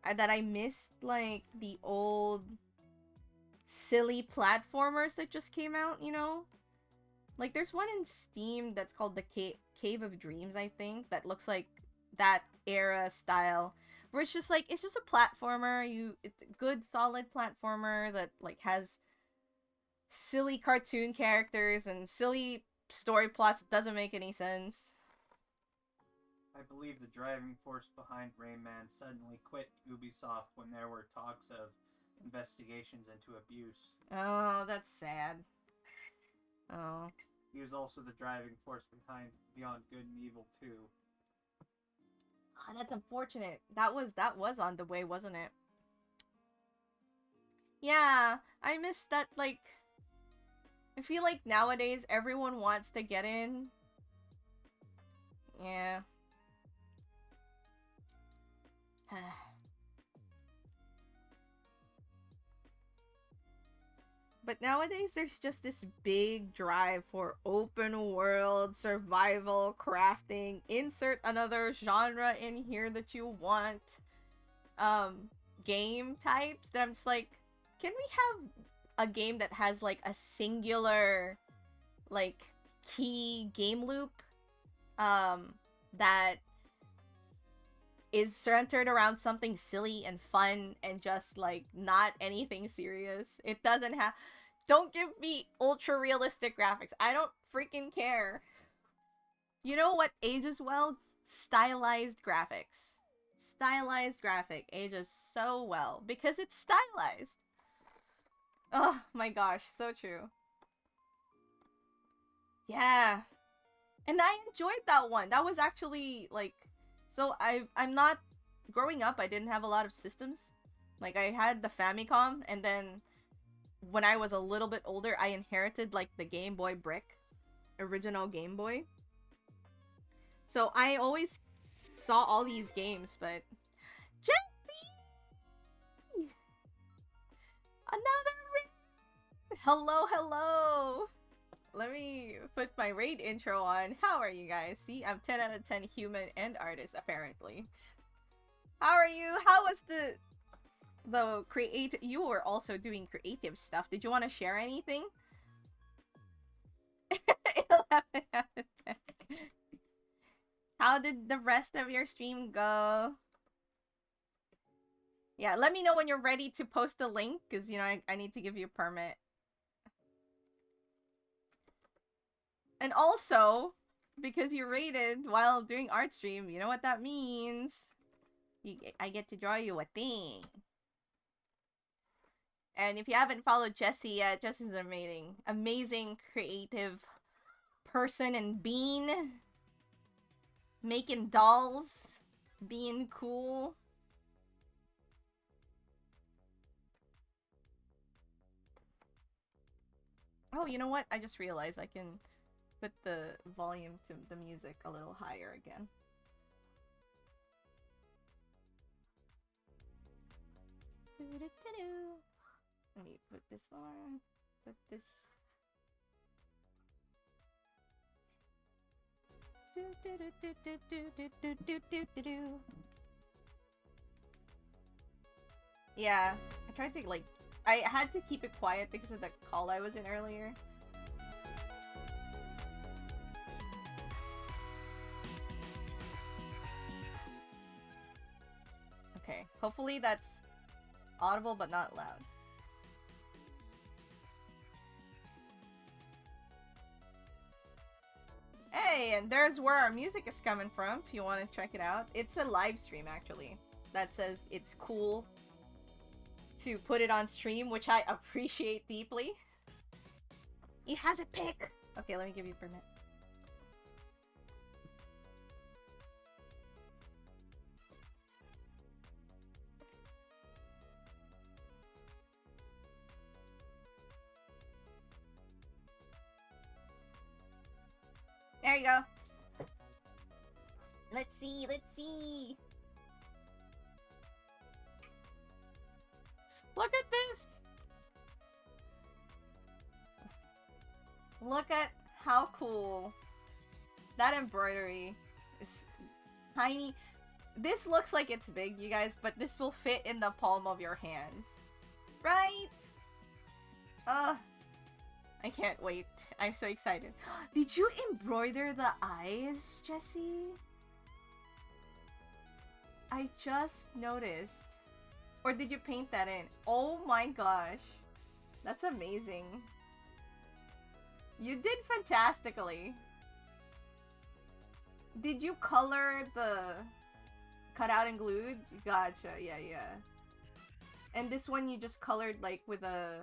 that I missed like the old silly platformers that just came out, you know? Like there's one in Steam that's called the Cave of Dreams, I think, that looks like that era style. Where it's just like it's just a platformer, it's a good solid platformer that like has silly cartoon characters and silly story plots that doesn't make any sense. I believe the driving force behind Rayman suddenly quit Ubisoft when there were talks of investigations into abuse. Oh, that's sad. Oh. He was also the driving force behind Beyond Good and Evil 2. Oh, that's unfortunate. That was on the way, wasn't it? Yeah, I miss that, like... I feel like nowadays everyone wants to get in. Yeah. But nowadays there's just this big drive for open world survival crafting. Insert another genre in here that you want. Game types that I'm just like, can we have a game that has like a singular like key game loop that is centered around something silly and fun and just like not anything serious. It doesn't have, don't give me ultra realistic graphics. I don't freaking care. You know what ages well? Stylized graphics. Stylized graphic ages so well because it's stylized. Oh my gosh, so true. Yeah. And I enjoyed that one. That was actually like, so I'm not, growing up I didn't have a lot of systems. Like I had the Famicom, and then when I was a little bit older I inherited like the Game Boy brick, original Game Boy. So I always saw all these games, but Jesse! Another ring! Hello. let me put my raid intro on. How are you guys? See, I'm 10 out of 10 human and artist, apparently. How are you? How was the create? You were also doing creative stuff. Did you want to share anything? 11 out of 10. How did the rest of your stream go? Yeah, let me know when you're ready to post the link, because, you know, I need to give you a permit. And also, because you rated while doing art stream, you know what that means. I get to draw you a thing. And if you haven't followed Jessie yet, Jessie's an amazing creative person and being. Making dolls. Being cool. Oh, you know what? I just realized I can put the volume to the music a little higher again. Let me put this on. Put this. Yeah, I tried to like. I had to keep it quiet because of the call I was in earlier. Okay, hopefully that's audible but not loud. Hey, and there's where our music is coming from, if you want to check it out. It's a live stream, actually, that says it's cool to put it on stream, which I appreciate deeply. He has a pick! Okay, let me give you a permit. There you go. Let's see, let's see. Look at this. Look at how cool. That embroidery is tiny. This looks like it's big, you guys, but this will fit in the palm of your hand. Right? I can't wait. I'm so excited. Did you embroider the eyes, Jessie? I just noticed. Or did you paint that in? Oh my gosh. That's amazing. You did fantastically. Did you color the cut out and glued? Gotcha, yeah. And this one you just colored like with a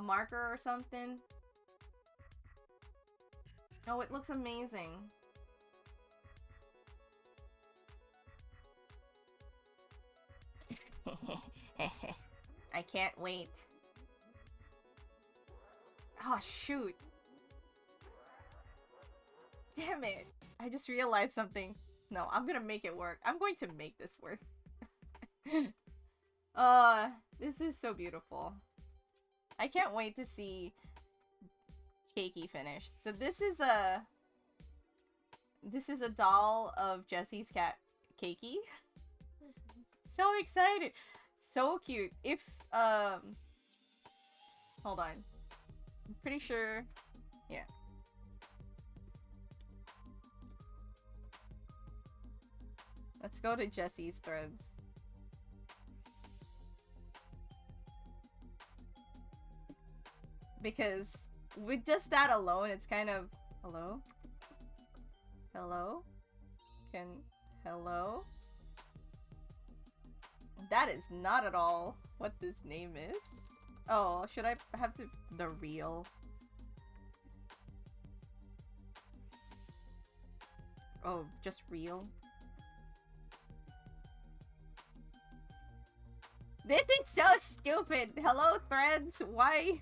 marker or something? Oh, it looks amazing. I can't wait. Oh, shoot. Damn it. I just realized something. No, I'm gonna make it work. I'm going to make this work. This is so beautiful. I can't wait to see Keiki finished. So this is a doll of Jessie's cat Keiki. So excited. So cute. If hold on. I'm pretty sure. Yeah. Let's go to Jessie's threads. Because with just that alone, it's kind of... Hello? Hello? Hello? That is not at all what this name is. Oh, should I have to... The real? Oh, just real? This is so stupid! Hello, threads? Why?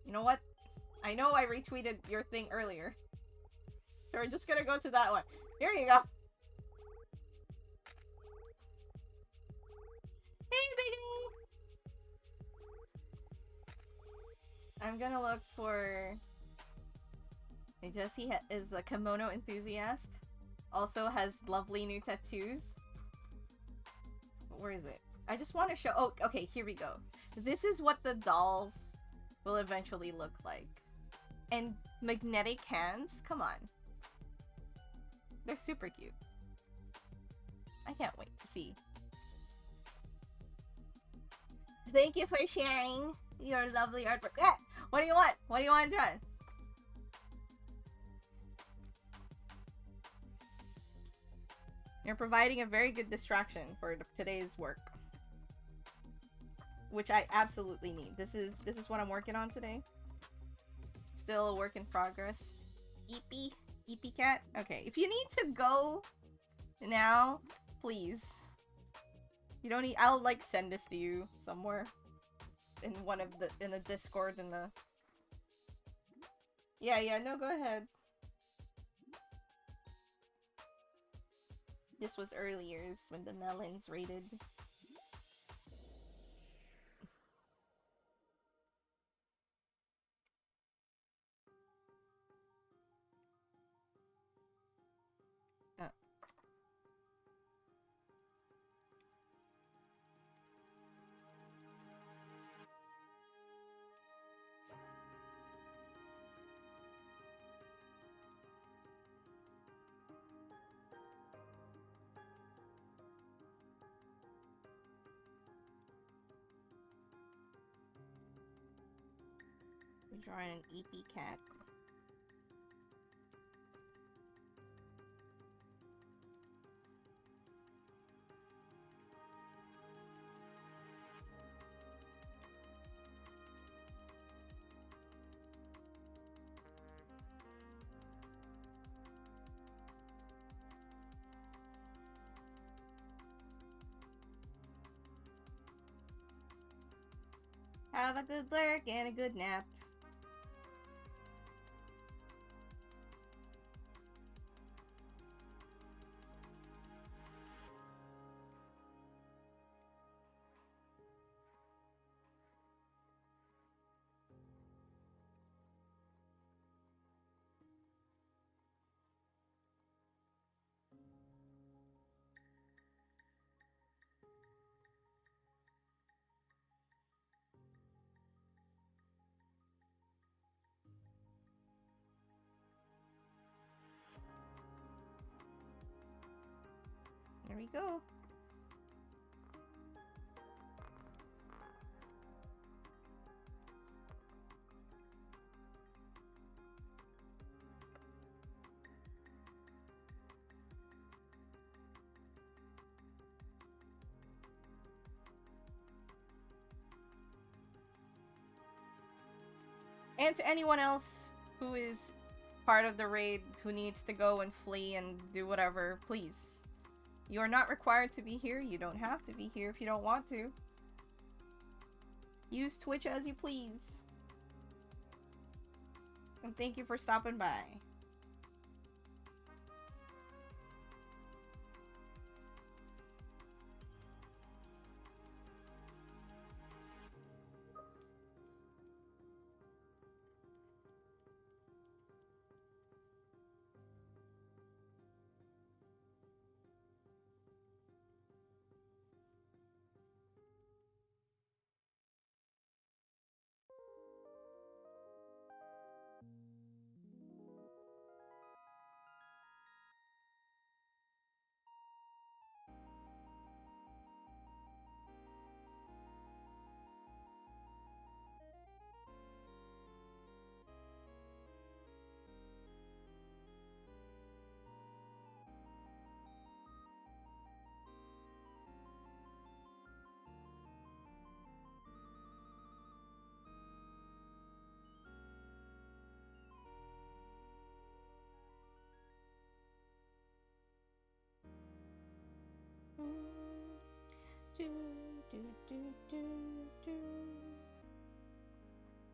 You know what? I know I retweeted your thing earlier. So we're just gonna go to that one. Here you go. I'm gonna look for... Jesse is a kimono enthusiast. Also has lovely new tattoos. Where is it? I just want to show... Oh, okay, here we go. This is what the dolls will eventually look like. And magnetic hands? Come on. They're super cute. I can't wait to see. Thank you for sharing your lovely artwork. Ah, what do you want? What do you want done? You're providing a very good distraction for today's work, which I absolutely need. This is what I'm working on today. Still a work in progress. Eepy cat. Okay, if you need to go now, please. You don't need. I'll like send this to you somewhere in a Discord in the. Yeah. No, go ahead. This was earlier when the melons raided. Drawing an EP cat. Have a good lurk and a good nap. There we go. And to anyone else who is part of the raid who needs to go and flee and do whatever, please. You are not required to be here. You don't have to be here if you don't want to. Use Twitch as you please. And thank you for stopping by.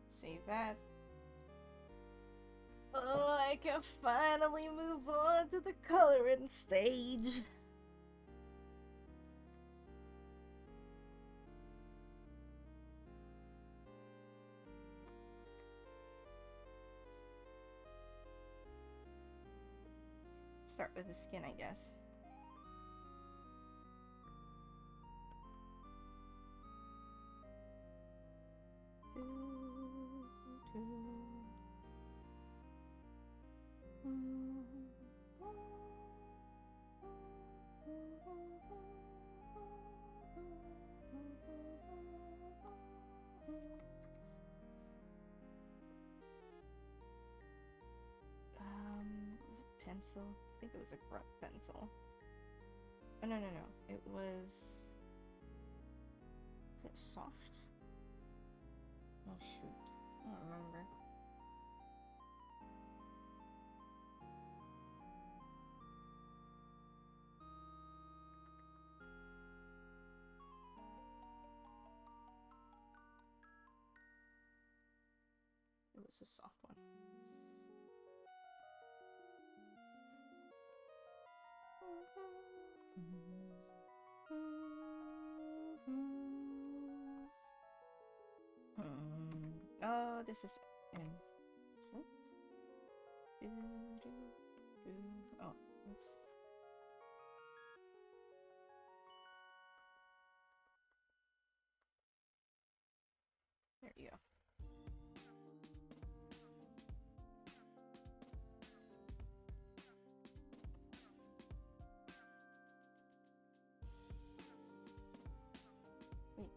Save that. Oh, I can finally move on to the coloring stage. Start with the skin, I guess. Was it pencil? I think it was a grunt pencil. Oh, no. It was it soft? Oh, shoot. I don't remember. It was a soft one. Oh, this is in. Oh, oops. There you go. Wait.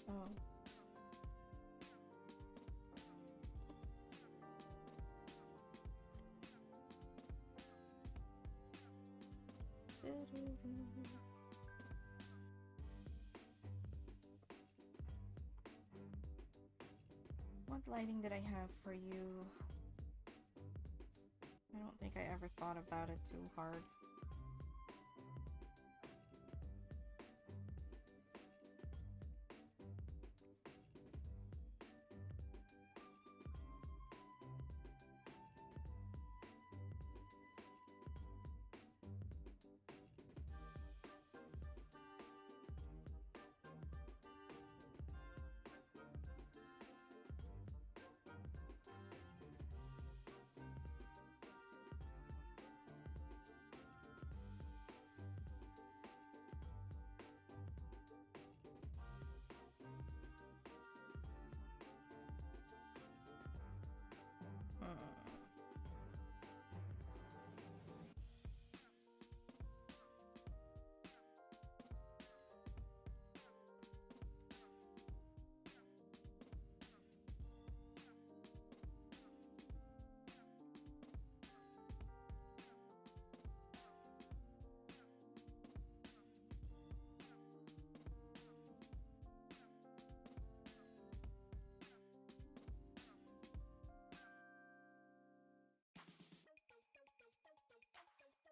Oh. What lighting did I have for you? I don't think I ever thought about it too hard.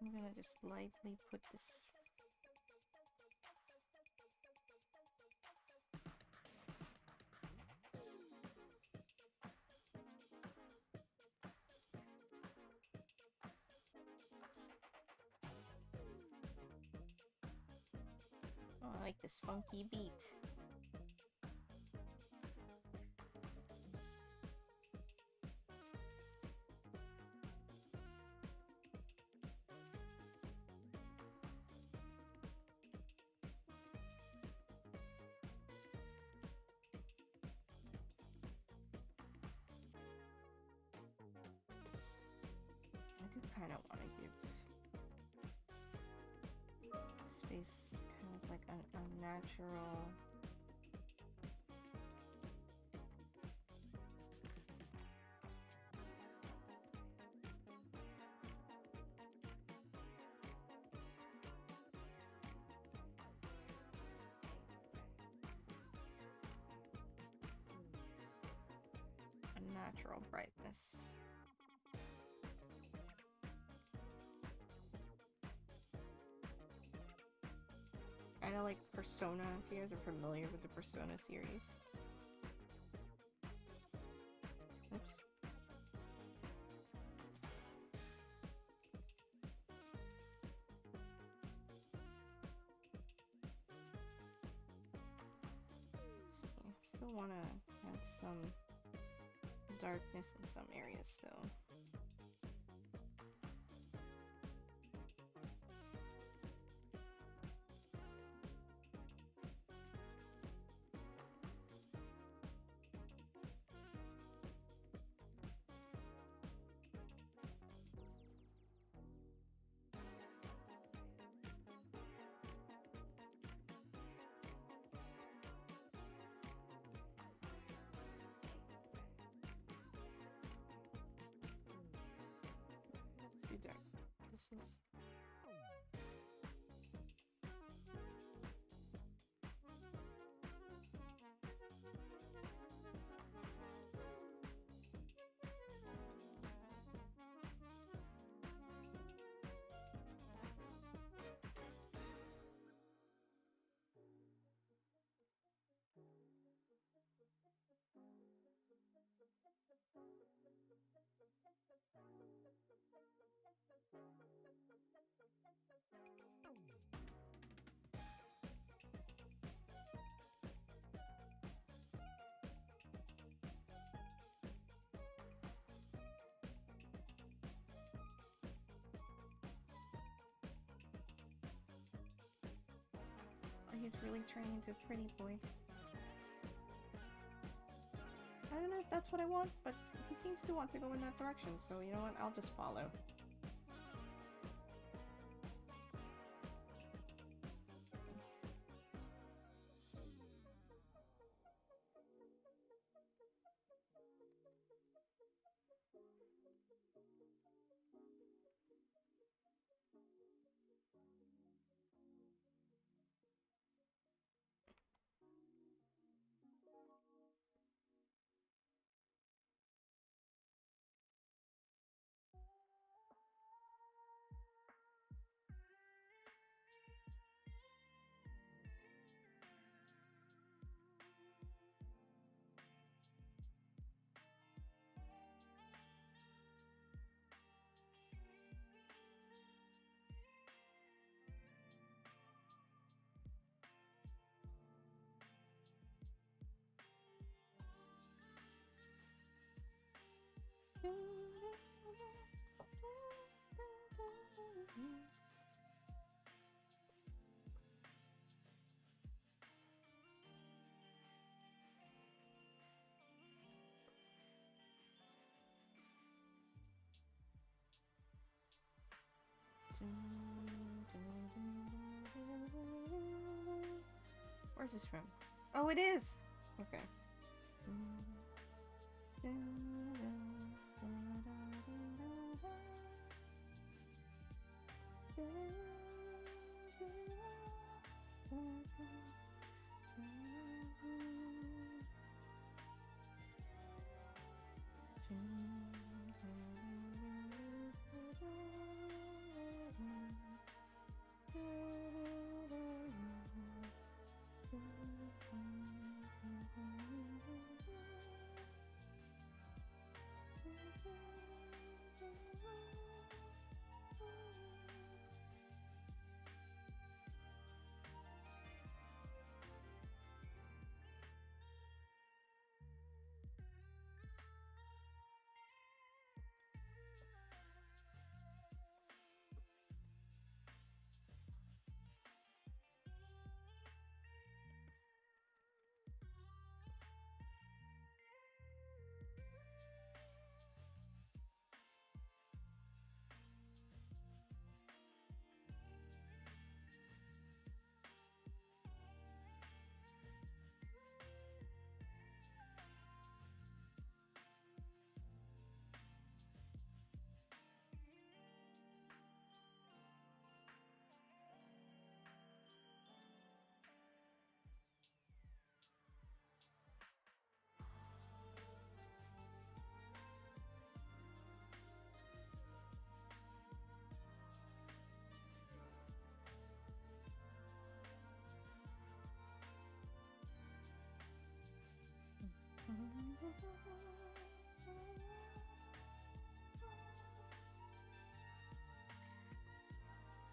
I'm gonna just lightly put this. Oh, I like this funky beat. I do kind of want to give space kind of like a natural. A natural brightness. Kind of like Persona, if you guys are familiar with the Persona series. Oops. Let's see. Still want to add some darkness in some areas though. houses. He's really turning into a pretty boy. I don't know if that's what I want, but he seems to want to go in that direction, so you know what? I'll just follow. Where's this from? Oh, it is! Okay.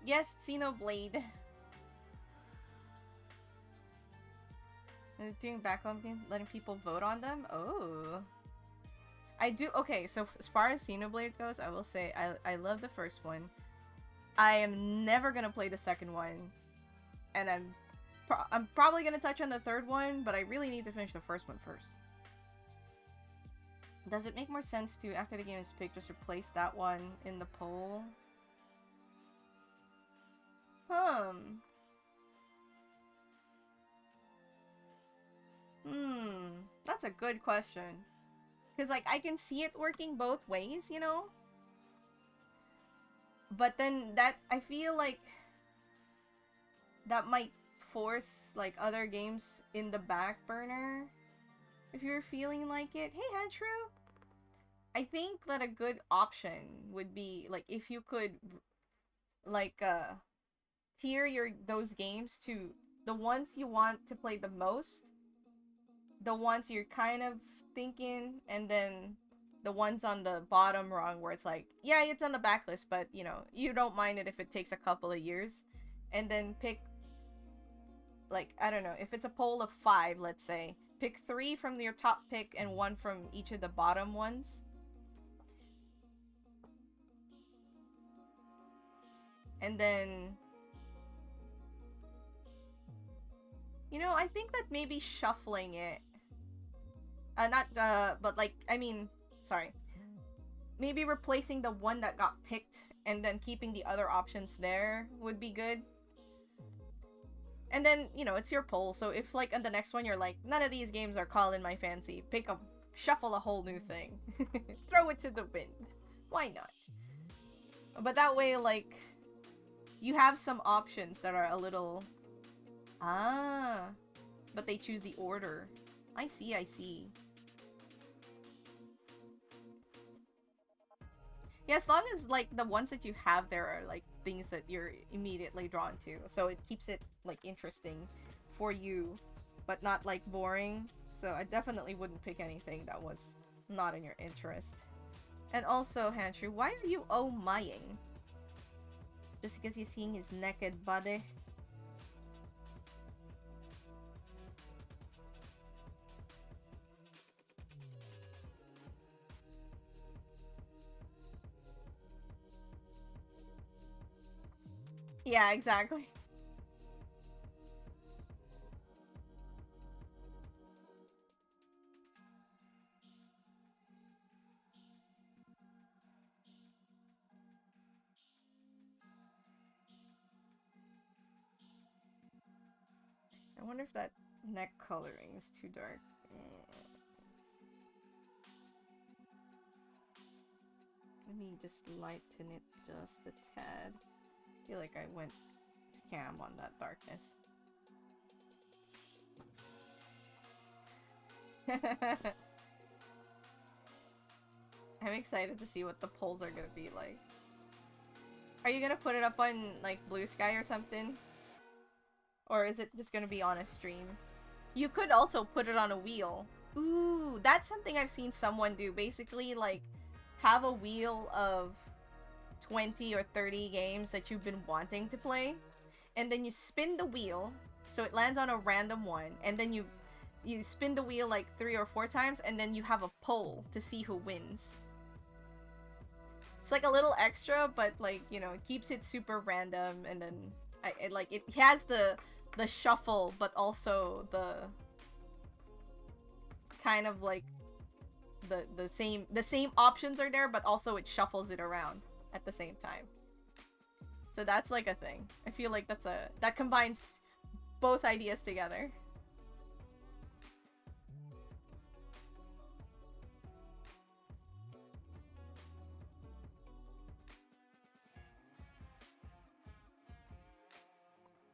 Yes, Xenoblade. Doing backlog games, letting people vote on them? Oh. I do. Okay, so as far as Xenoblade goes, I will say I love the first one. I am never gonna play the second one. And I'm probably gonna touch on the third one, but I really need to finish the first one first. Does it make more sense to, after the game is picked, just replace that one in the poll? That's a good question. Because, like, I can see it working both ways, you know? But then that, I feel like that might force like other games in the back burner if you're feeling like it. Hey, Andrew, I think that a good option would be like if you could like tier your those games to the ones you want to play the most, the ones you're kind of thinking, and then the ones on the bottom rung where it's like, yeah, it's on the backlist, but you know, you don't mind it if it takes a couple of years. And then pick, like, I don't know, if it's a poll of 5, let's say, pick 3 from your top pick and 1 from each of the bottom ones. And then, you know, I think that maybe shuffling it, but like, I mean, sorry, maybe replacing the one that got picked and then keeping the other options there would be good. And then, you know, it's your poll, so if like on the next one you're like, none of these games are calling my fancy, shuffle a whole new thing. Throw it to the wind. Why not? But that way, like, you have some options that are a little... Ah. But they choose the order. I see, I see. Yeah, as long as, like, the ones that you have there are, like, things that you're immediately drawn to. So it keeps it, like, interesting for you, but not, like, boring. So I definitely wouldn't pick anything that was not in your interest. And also, Hanshu, why are you oh-mying? Just because you're seeing his naked body? Yeah, exactly. I wonder if that neck coloring is too dark. Let me just lighten it just a tad. I feel like I went ham on that darkness. I'm excited to see what the polls are gonna be like. Are you gonna put it up on, like, Blue Sky or something? Or is it just gonna be on a stream? You could also put it on a wheel. Ooh, that's something I've seen someone do. Basically, like, have a wheel of 20 or 30 games that you've been wanting to play, and then you spin the wheel so it lands on a random one, and then you spin the wheel like 3 or 4 times, and then you have a poll to see who wins. It's like a little extra, but, like, you know, it keeps it super random, and then it has the shuffle, but also the kind of like the same options are there, but also it shuffles it around at the same time. So that's like a thing. I feel like that combines both ideas together.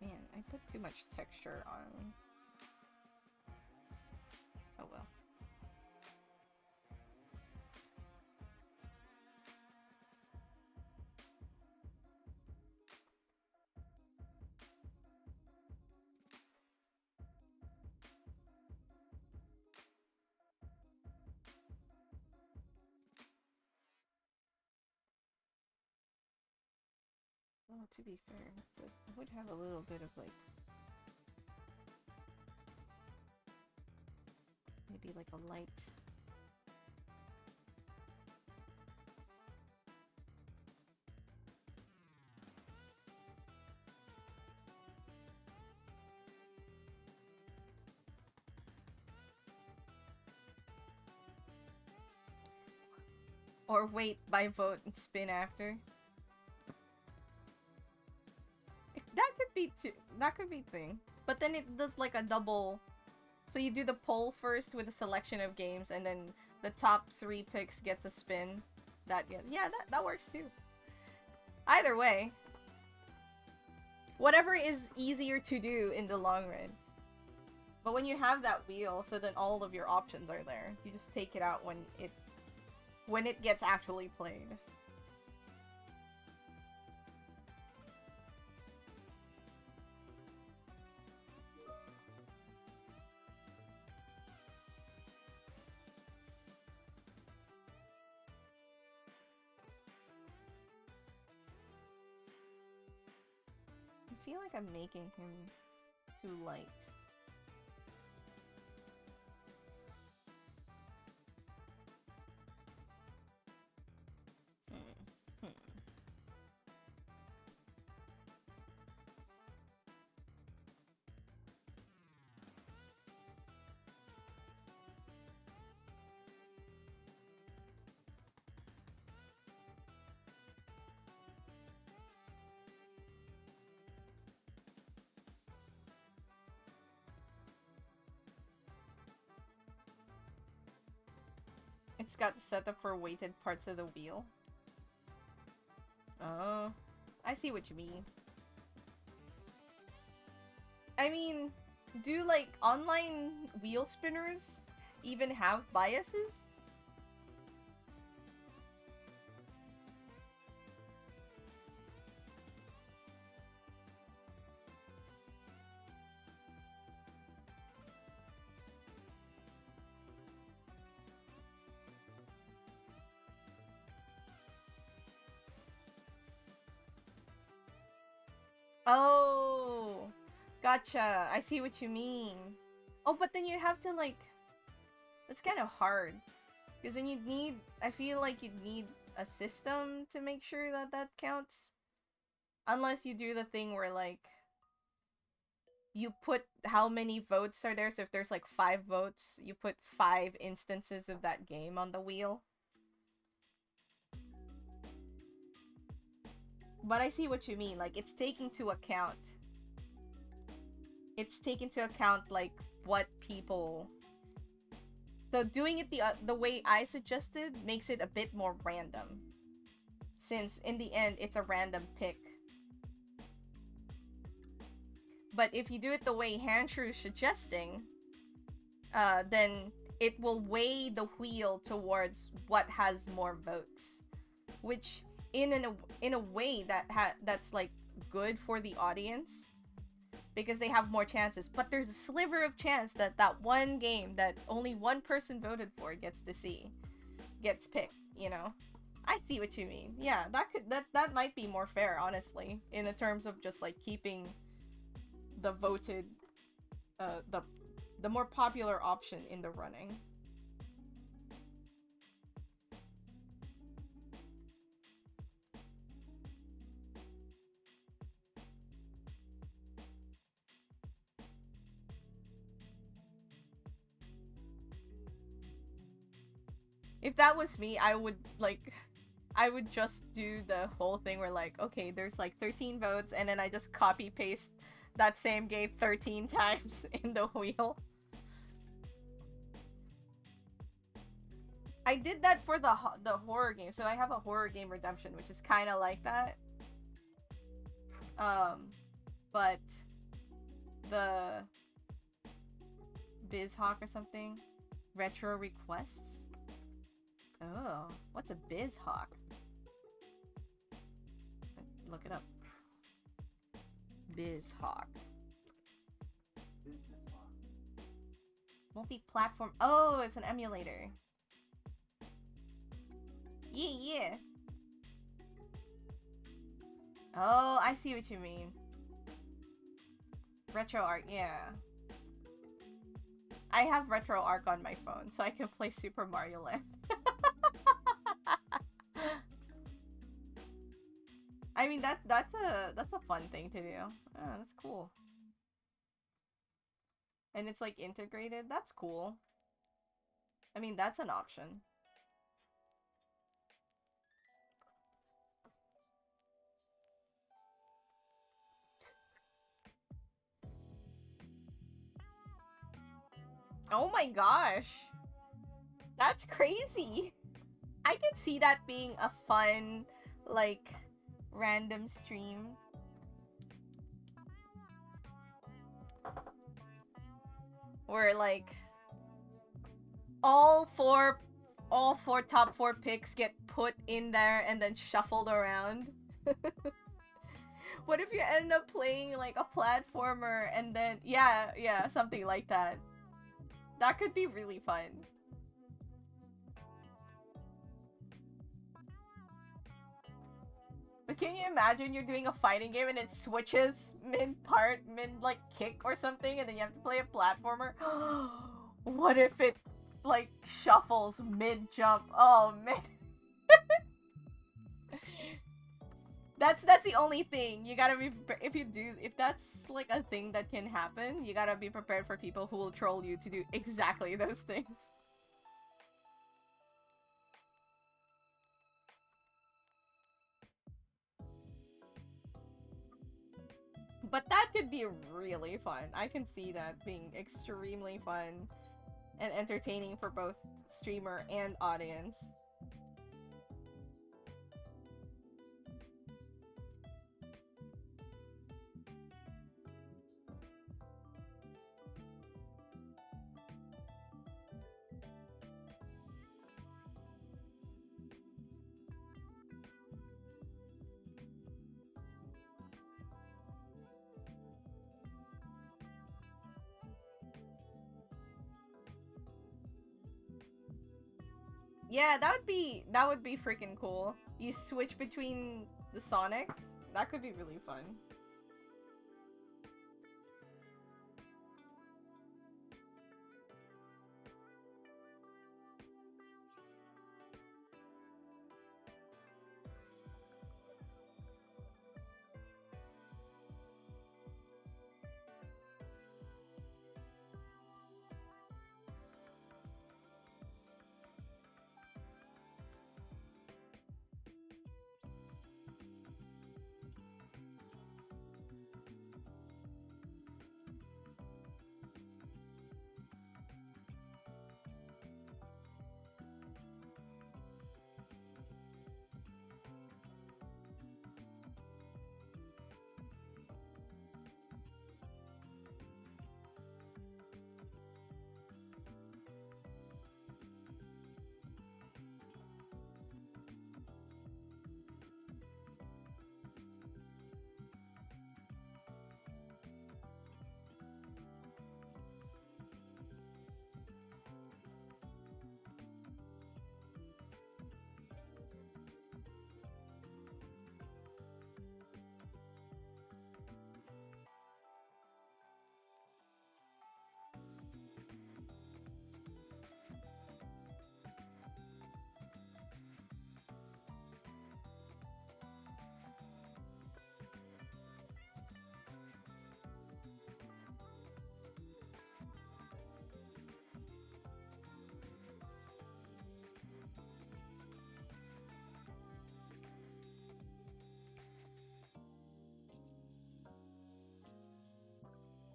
Man, I put too much texture on. Oh well. Well, to be fair, but I would have a little bit of, like, maybe like a light. Or wait by vote and spin after. That could be that could be thing. But then it does like a double. So you do the poll first with a selection of games, and then the top 3 picks gets a spin. Yeah, that works too. Either way. Whatever is easier to do in the long run. But when you have that wheel, so then all of your options are there. You just take it out when it gets actually played. I feel like I'm making him too light. It's got the setup for weighted parts of the wheel. Oh, I see what you mean. I mean, do like online wheel spinners even have biases? Oh, gotcha. I see what you mean. Oh, but then you have to like... That's kind of hard. Because then you'd need... I feel like you'd need a system to make sure that that counts. Unless you do the thing where like... You put how many votes are there. So if there's like 5 votes, you put 5 instances of that game on the wheel. But I see what you mean. Like, it's taking into account... It's taking into account, like, what people... So doing it the way I suggested makes it a bit more random. Since, in the end, it's a random pick. But if you do it the way Hanshru's suggesting, then it will weigh the wheel towards what has more votes. Which... in a way that's like good for the audience because they have more chances, but there's a sliver of chance that that one game that only one person voted for gets picked, you know. I see what you mean. Yeah, that might be more fair, honestly, in the terms of just like keeping the voted the more popular option in the running. If that was me, I would, like, I would just do the whole thing where, like, okay, there's, like, 13 votes, and then I just copy-paste that same game 13 times in the wheel. I did that for the horror game, so I have a horror game Redemption, which is kind of like that. But the BizHawk or something? Retro requests? Oh, what's a BizHawk? Look it up. BizHawk. Multi-platform. Oh, it's an emulator. Yeah. Oh, I see what you mean. RetroArch, yeah. I have RetroArch on my phone, so I can play Super Mario Land. I mean, that's a fun thing to do. Oh, that's cool. And it's like integrated. That's cool. I mean, that's an option. Oh my gosh. That's crazy. I could see that being a fun, like, random stream. Where like all four top four picks get put in there and then shuffled around. What if you end up playing like a platformer and then yeah, something like that. That could be really fun. But can you imagine you're doing a fighting game and it switches mid-part, mid-like kick or something, and then you have to play a platformer? What if it like shuffles mid-jump? Oh man. That's the only thing. You gotta be, if that's like a thing that can happen, you gotta be prepared for people who will troll you to do exactly those things. But that could be really fun. I can see that being extremely fun and entertaining for both streamer and audience. Yeah, that would be freaking cool. You switch between the Sonics. That could be really fun.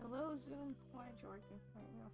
Hello, Zoom. Why aren't you working? There you go.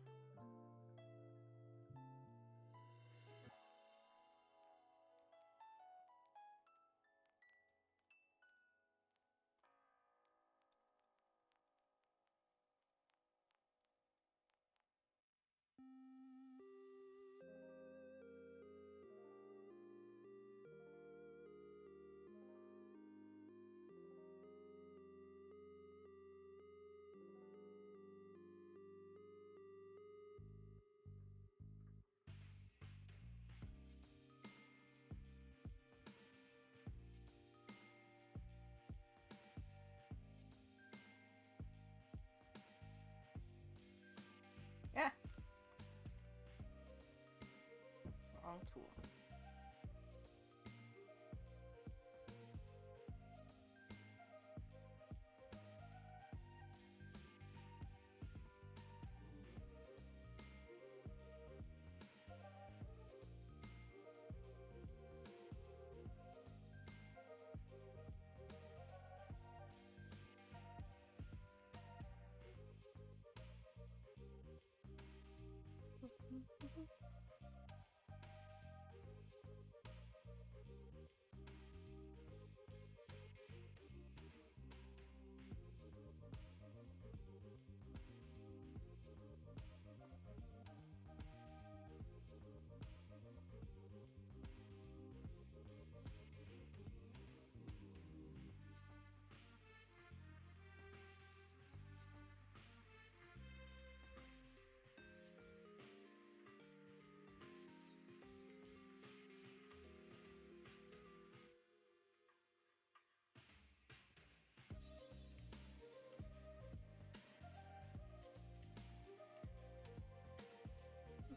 Yeah. Wrong tool.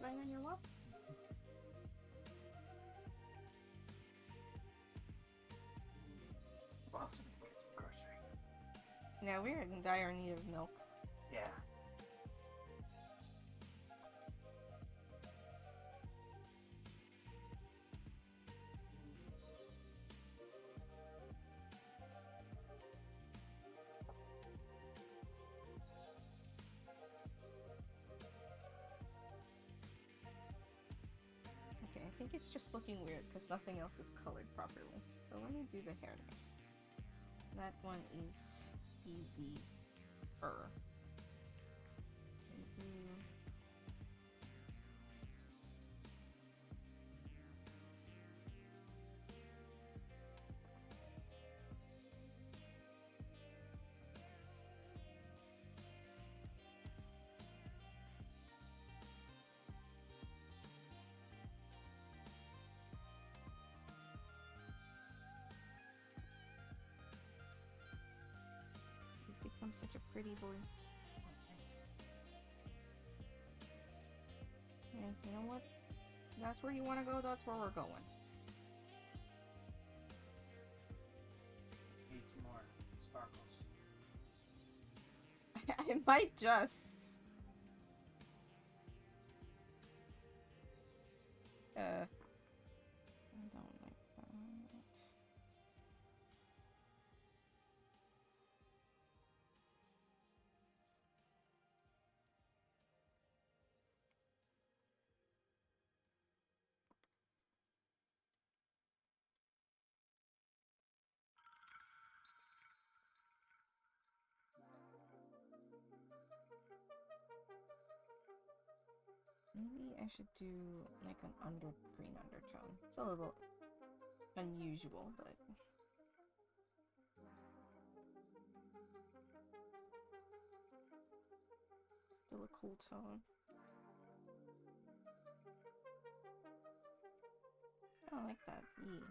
bang on your wall? Awesome. Get some grocery. Yeah, we're in dire need of milk. Yeah. Okay, I think it's just looking weird because nothing else is colored properly. So let me do the hair next. That one is easy-er. You've become such a pretty boy. And you know what? That's where you want to go, that's where we're going. Need some more sparkles. I might just. I don't like that. Maybe I should do like an green undertone. It's a little unusual, but still a cool tone. I like that. Yeah.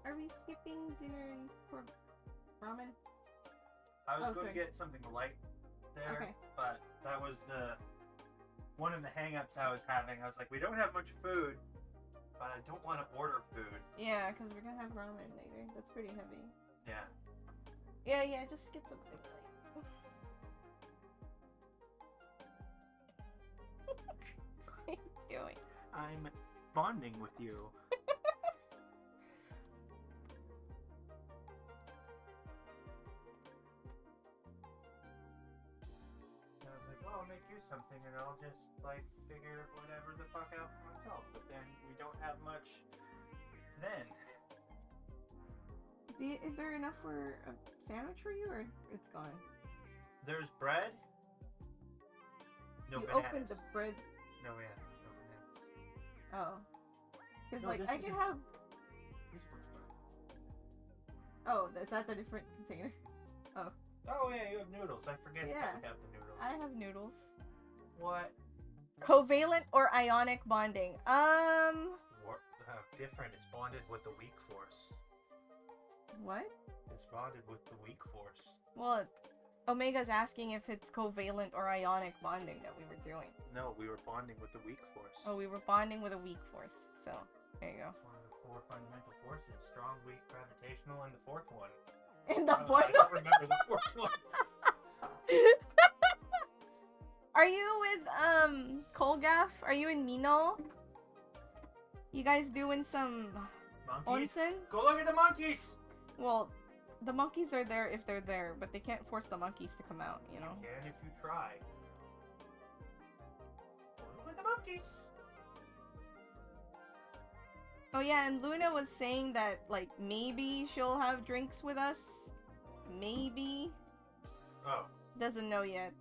Are we skipping dinner for ramen? I was Oh, going sorry. to get something light there, Okay. but that was one of the hang-ups I was having. I was like, we don't have much food, but I don't want to order food. Yeah, because we're gonna have ramen later. That's pretty heavy. Yeah. Yeah, just get something light. What are you doing? I'm bonding with you. I was like, well, I'll make you something and I'll just, like, figure whatever the fuck out for myself. But then we don't have much then. Is there enough for a sandwich for you, or it's gone? There's bread. No You bananas. opened the bread. No, yeah, no bananas. Oh. Because, No, like, this I could isn't- have... This one's fine. Oh, is that the different container? Oh. Oh, yeah, you have noodles. I forget Yeah. that we have the noodles. I have noodles. What? Covalent or ionic bonding? Different. It's bonded with the weak force. What? It's bonded with the weak force. Well, Omega's asking if it's covalent or ionic bonding that we were doing. No, we were bonding with the weak force. Oh, we were bonding with a weak force. So, there you go. It's one of the 4 fundamental forces: strong, weak, gravitational, and the 4th one. And the Oh, fourth I don't remember the 4th one. Are you with Kolgaf? Are you in Mino? You guys doing some Monkeys? onsen? Go look at the monkeys! Well, the monkeys are there if they're there, but they can't force the monkeys to come out, you know? You can if you try. Go look at the monkeys! Oh yeah, and Luna was saying that, like, maybe she'll have drinks with us. Maybe. Oh, Doesn't know yet.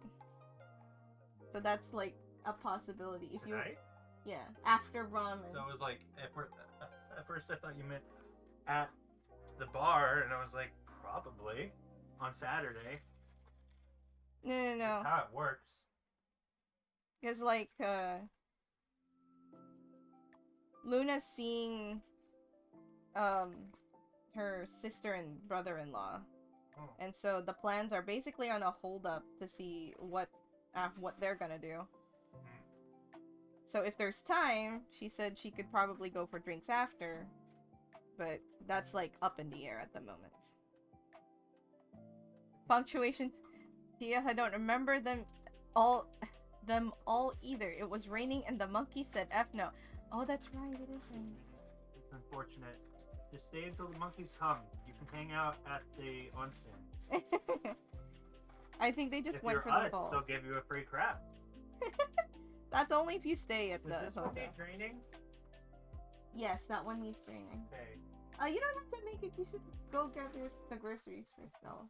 So that's, like, a possibility. If you... tonight? Yeah, after ramen. So it was like, at first I thought you meant at the bar, and I was like, probably on Saturday. No. That's how it works. Because, like, Luna's seeing, her sister and brother-in-law. Oh. And so the plans are basically on a hold-up to see what they're gonna do. So if there's time, she said she could probably go for drinks after. But that's, like, up in the air at the moment. Punctuation. Tia, I don't remember them all either. It was raining and the monkey said F no. Oh, that's right, it is raining. It's unfortunate. Just stay until the monkeys come. You can hang out at the onsen. I think they just If went you're for the us, ball. they'll give you a free crab. That's only if you stay at Does the this one hotel. need draining? Yes, that one needs training. Okay. You don't have to make it. You should go grab the groceries first. I'll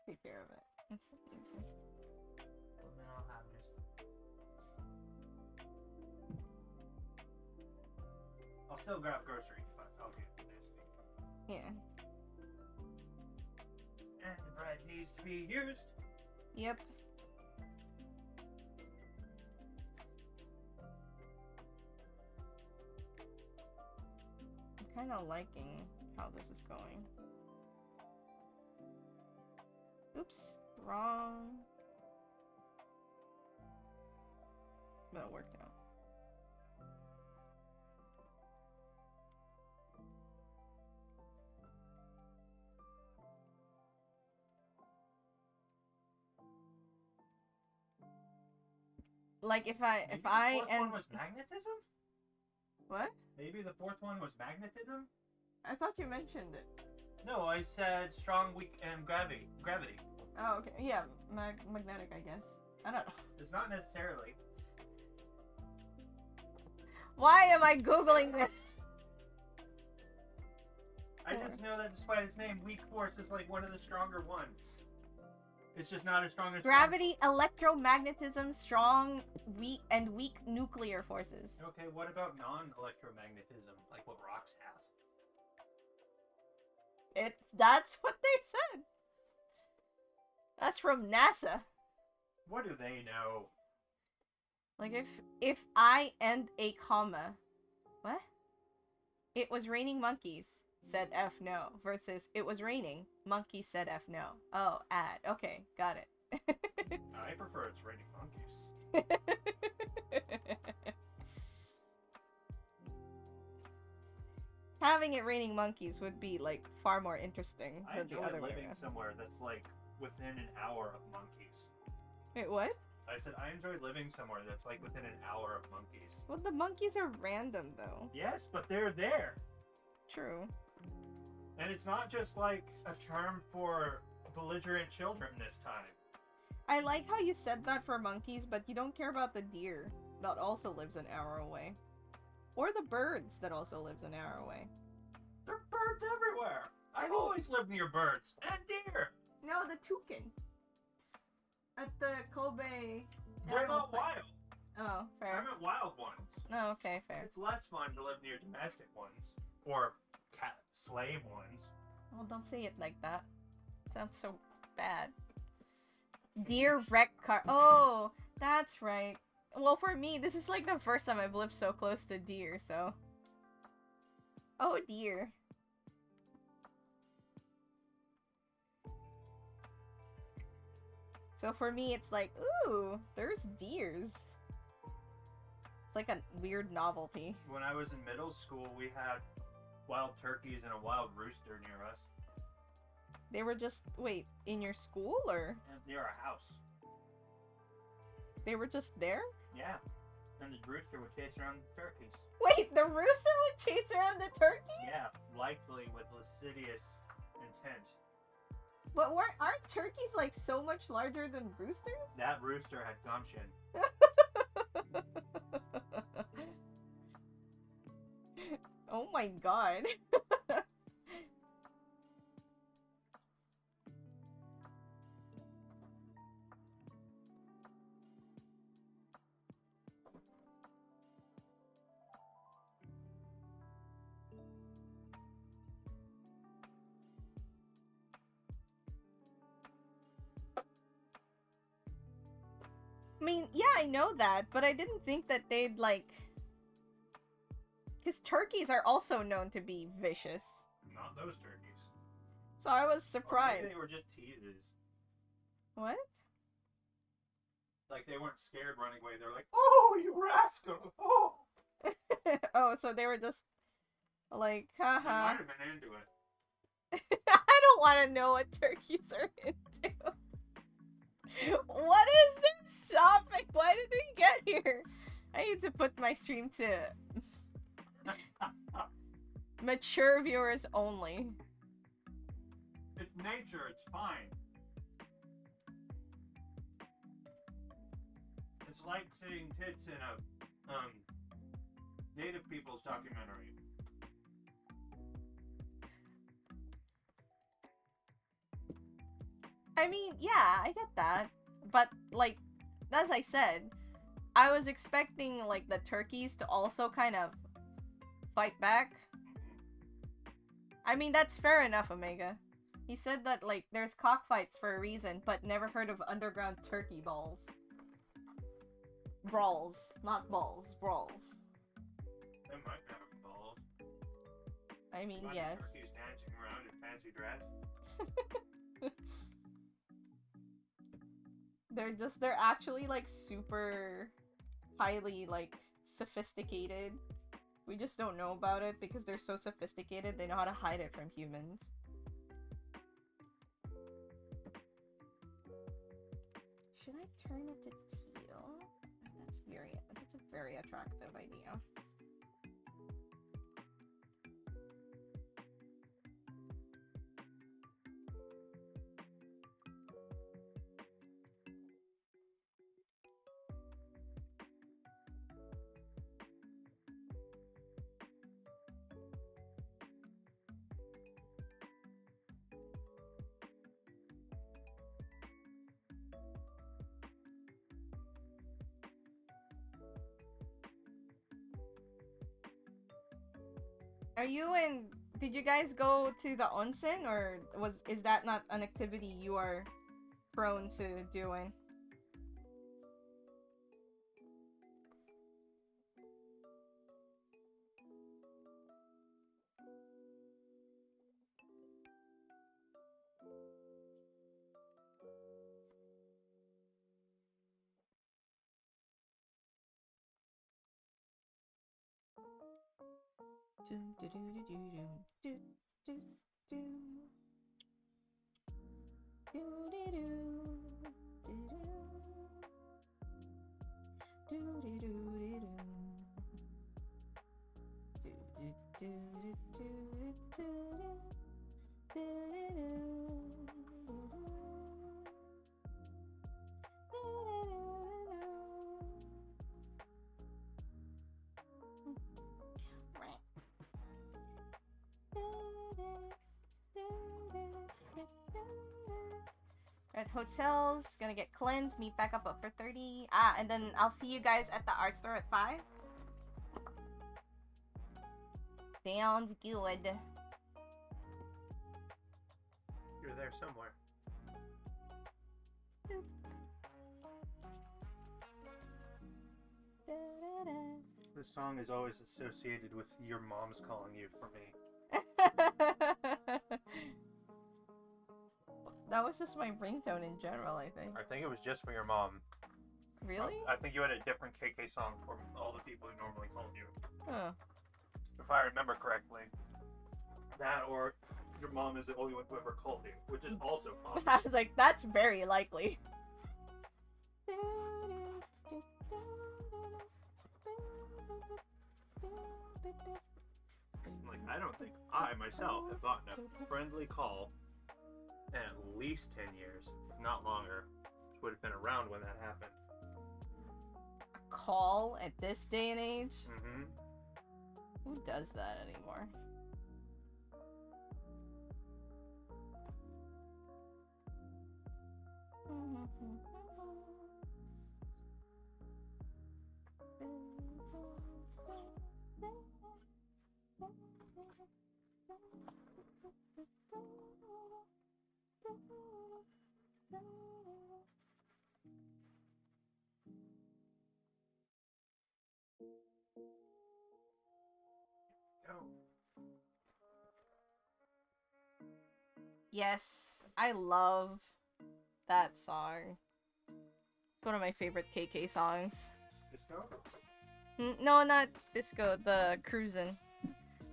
take care of it. It's Well, then I'll have this. I'll still grab groceries, but I'll get this. yeah. And the bread needs to be used. Yep. I'm kind of liking how this is going. Oops, wrong. But it worked out. Like if I Maybe the fourth and one was magnetism? what? Maybe the 4th one was magnetism? I thought you mentioned it. No, I said strong, weak, and gravity. Oh, okay. Yeah, magnetic, I guess. I don't know. It's not necessarily. Why am I googling this? I just know that despite its name, weak force is like one of the stronger ones. It's just not as strong as Gravity, electromagnetism, strong, weak nuclear forces. Okay, what about non-electromagnetism, like what rocks have? That's what they said. That's from NASA. What do they know? Like if I end a comma, what? It was raining monkeys. Said F no. Versus it was raining. Monkeys said F no. Oh, add. Okay, got it. I prefer it's raining monkeys. Having it raining monkeys would be like far more interesting I than the enjoy other way living around. somewhere that's like within an hour of monkeys. Wait, what? I said I enjoy living somewhere that's like within an hour of monkeys. Well, the monkeys are random though. Yes, but they're there. True. And it's not just like a term for belligerent children this time. I like how you said that for monkeys, but you don't care about the deer that also lives an hour away. Or the birds that also lives an hour away. There are birds everywhere. I've mean- always lived near birds and deer. No, the toucan. At the Kobe. They're animal not park. wild. Oh, I fair. meant wild ones. No, okay, fair. It's less fun to live near domestic ones or slave ones. Well, don't say it like that. Sounds so bad. Deer wreck car. Oh, that's right. Well, for me, this is like the first time I've lived so close to deer, so. Oh dear. So for me, it's like, ooh, there's deers. It's like a weird novelty. When I was in middle school, we had wild turkeys and a wild rooster near us. They were just, wait, in your school or? And near our house. They were just there? Yeah. And the rooster would chase around the turkeys. Wait, the rooster would chase around the turkeys? Yeah, likely with lascivious intent. But aren't turkeys like so much larger than roosters? That rooster had gumption. Oh my god. I mean, yeah, I know that, but I didn't think that they'd, like... Because turkeys are also known to be vicious. Not those turkeys. So I was Or surprised. maybe they were just teases. What? Like, they weren't scared running away. They were like, oh, you rascal! Oh! Oh, so they were just like, They haha. might have been into it. I don't want to know what turkeys are into. What is this topic? Why did we get here? I need to put my stream to mature viewers only. It's nature, it's fine. It's like seeing tits in a, native people's documentary. I mean, yeah, I get that. But, like, as I said, I was expecting, like, the turkeys to also kind of fight back. I mean, that's fair enough, Omega. He said that, like, there's cockfights for a reason, but never heard of underground turkey balls. Brawls. Not balls. Brawls. They might have balls. I mean, Bunch of yes. turkeys dancing around in fancy dress. They're actually, like, super highly, like, sophisticated. We just don't know about it because they're so sophisticated, they know how to hide it from humans. Should I turn it to teal? That's a very attractive idea. Did you guys go to the onsen, or is that not an activity you are prone to doing? At hotels, gonna get cleansed, meet back up for 30. And then I'll see you guys at the art store at 5. Sounds good. You're there somewhere. Boop. This song is always associated with your mom's calling you for me. That was just my ringtone in general, I think. I think it was just for your mom. Really? I think you had a different KK song for all the people who normally called you. Huh. If I remember correctly. That or your mom is the only one who ever called you, which is also possible. I was like, that's very likely. Like, I don't think I myself have gotten a friendly call in at least 10 years, if not longer, which would have been around when that happened. A call at this day and age? Mm-hmm. Who does that anymore? Oh. Yes, I love that song. It's one of my favorite KK songs. Disco? No, not disco. The cruisin'.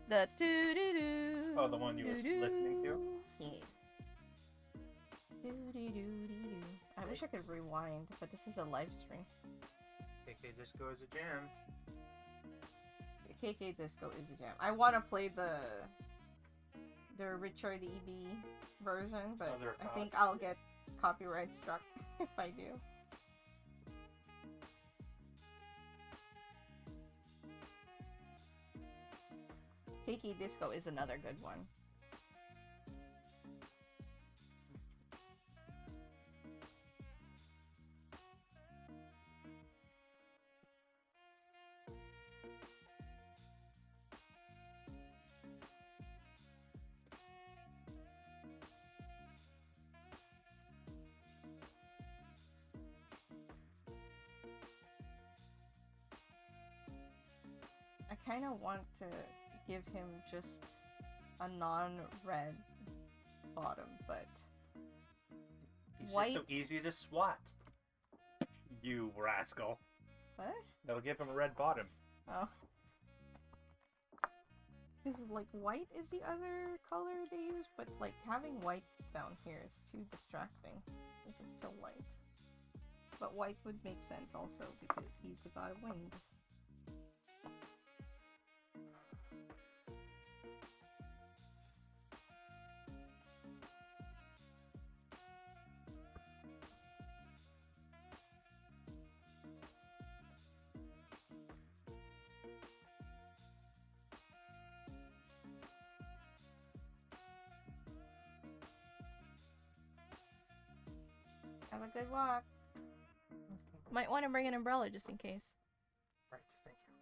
The doo doo doo. Oh, the one you were listening to? Yeah. Doo doo doo doo doo. I wish I could rewind, but this is a live stream. KK Disco is a jam. The KK Disco is a jam. I want to play the Richard E.B. version, but Other I cop. think I'll get copyright struck if I do. KK Disco is another good one. I kind of want to give him just a non-red bottom, but He's white. just so easy to swat. You rascal. What? That'll give him a red bottom. Oh. Because, like, white is the other color they use, but, like, having white down here is too distracting. Because it's still white. But white would make sense also, because he's the god of wind. Have a good walk. Might want to bring an umbrella just in case. Right, thank you.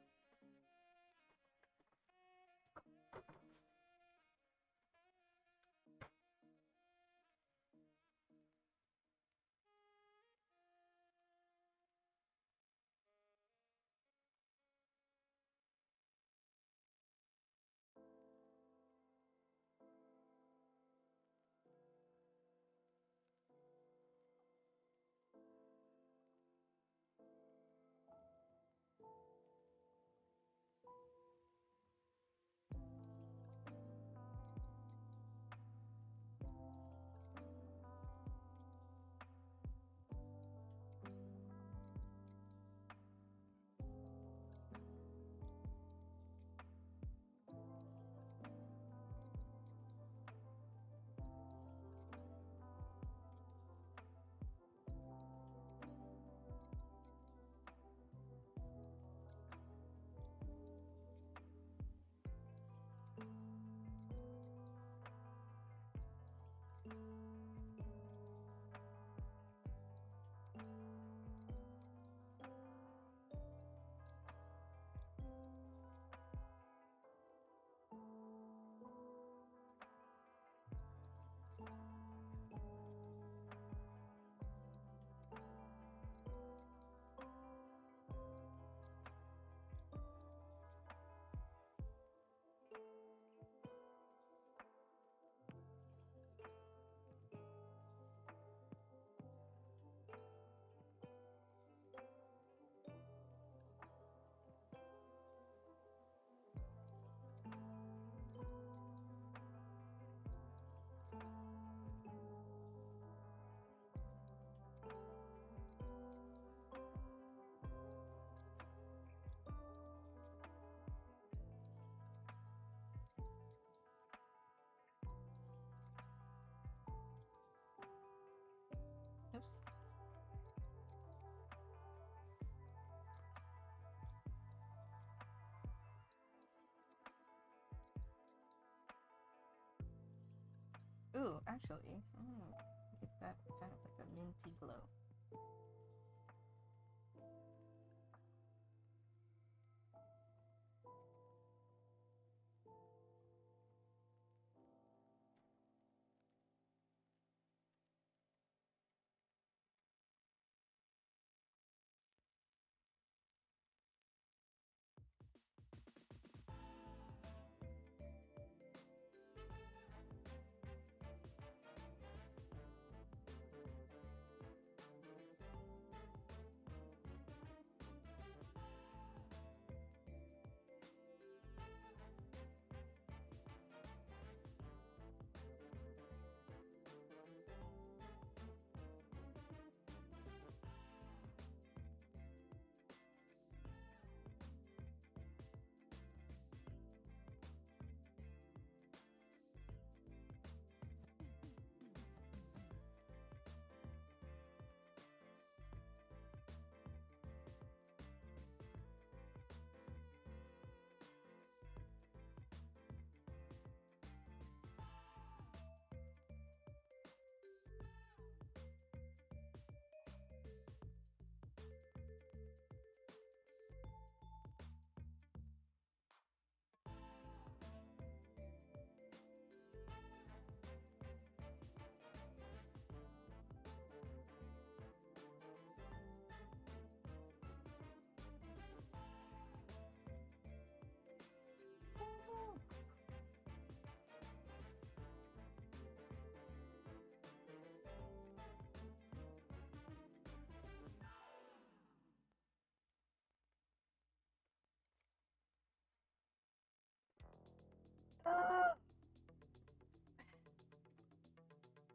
Ooh, actually, get that kind of like a minty glow.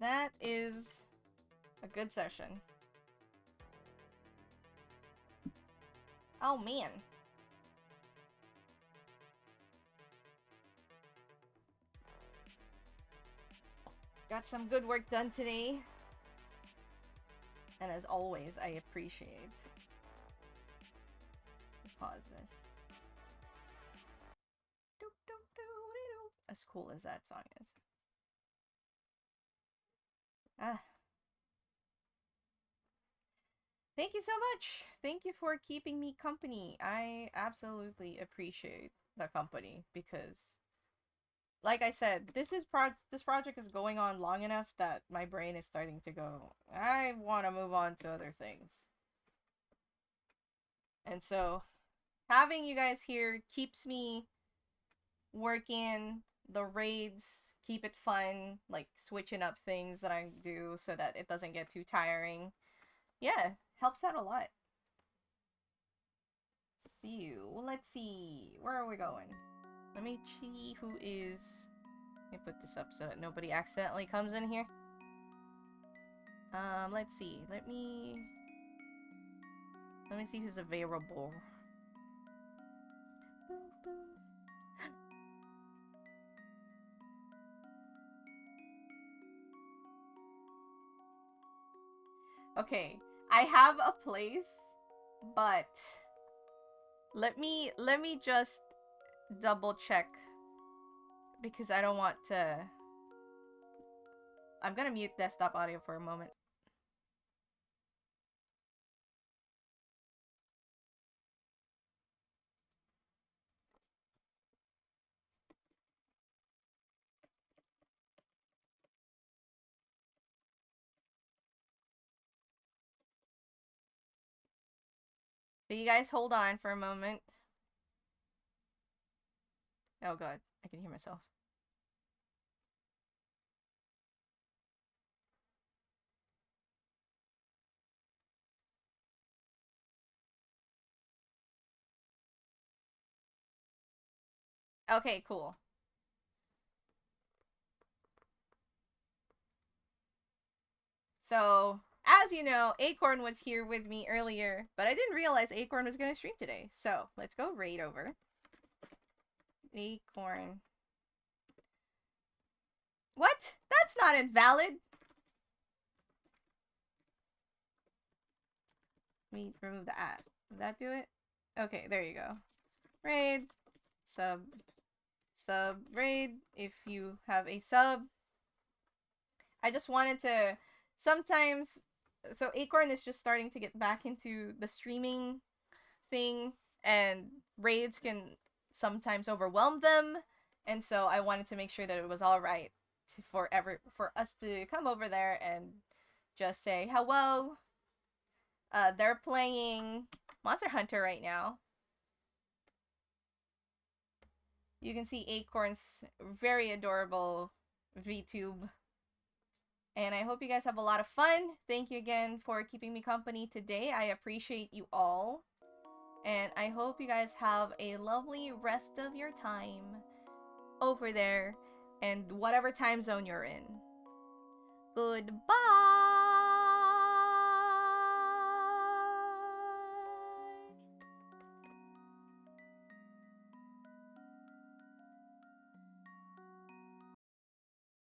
That is a good session. Oh man. Got some good work done today. And as always, I appreciate. Pause this. As cool as that song is. Thank you so much. Thank you for keeping me company. I absolutely appreciate the company because, like I said, this project is going on long enough that my brain is starting to go, I want to move on to other things. And so, having you guys here keeps me working the raids, keep it fun, like switching up things that I do so that it doesn't get too tiring. Yeah, helps out a lot. Let's see. Where are we going? Let me see who is... Let me put this up so that nobody accidentally comes in here. Let's see. Let me see who's available. Okay, I have a place, but let me just double check because I don't want to. I'm gonna mute desktop audio for a moment. So you guys hold on for a moment. Oh god, I can hear myself. Okay, cool. So, as you know, Acorn was here with me earlier, but I didn't realize Acorn was going to stream today. So, let's go raid over. Acorn. What? That's not invalid! Let me remove the at. Did that do it? Okay, there you go. Raid. Sub. Sub. Raid. If you have a sub. I just wanted to sometimes. So Acorn is just starting to get back into the streaming thing, and raids can sometimes overwhelm them, and so I wanted to make sure that it was all right for us to come over there and just say hello. They're playing Monster Hunter right now. You can see Acorn's very adorable VTube. And I hope you guys have a lot of fun. Thank you again for keeping me company today. I appreciate you all. And I hope you guys have a lovely rest of your time over there and whatever time zone you're in. Goodbye!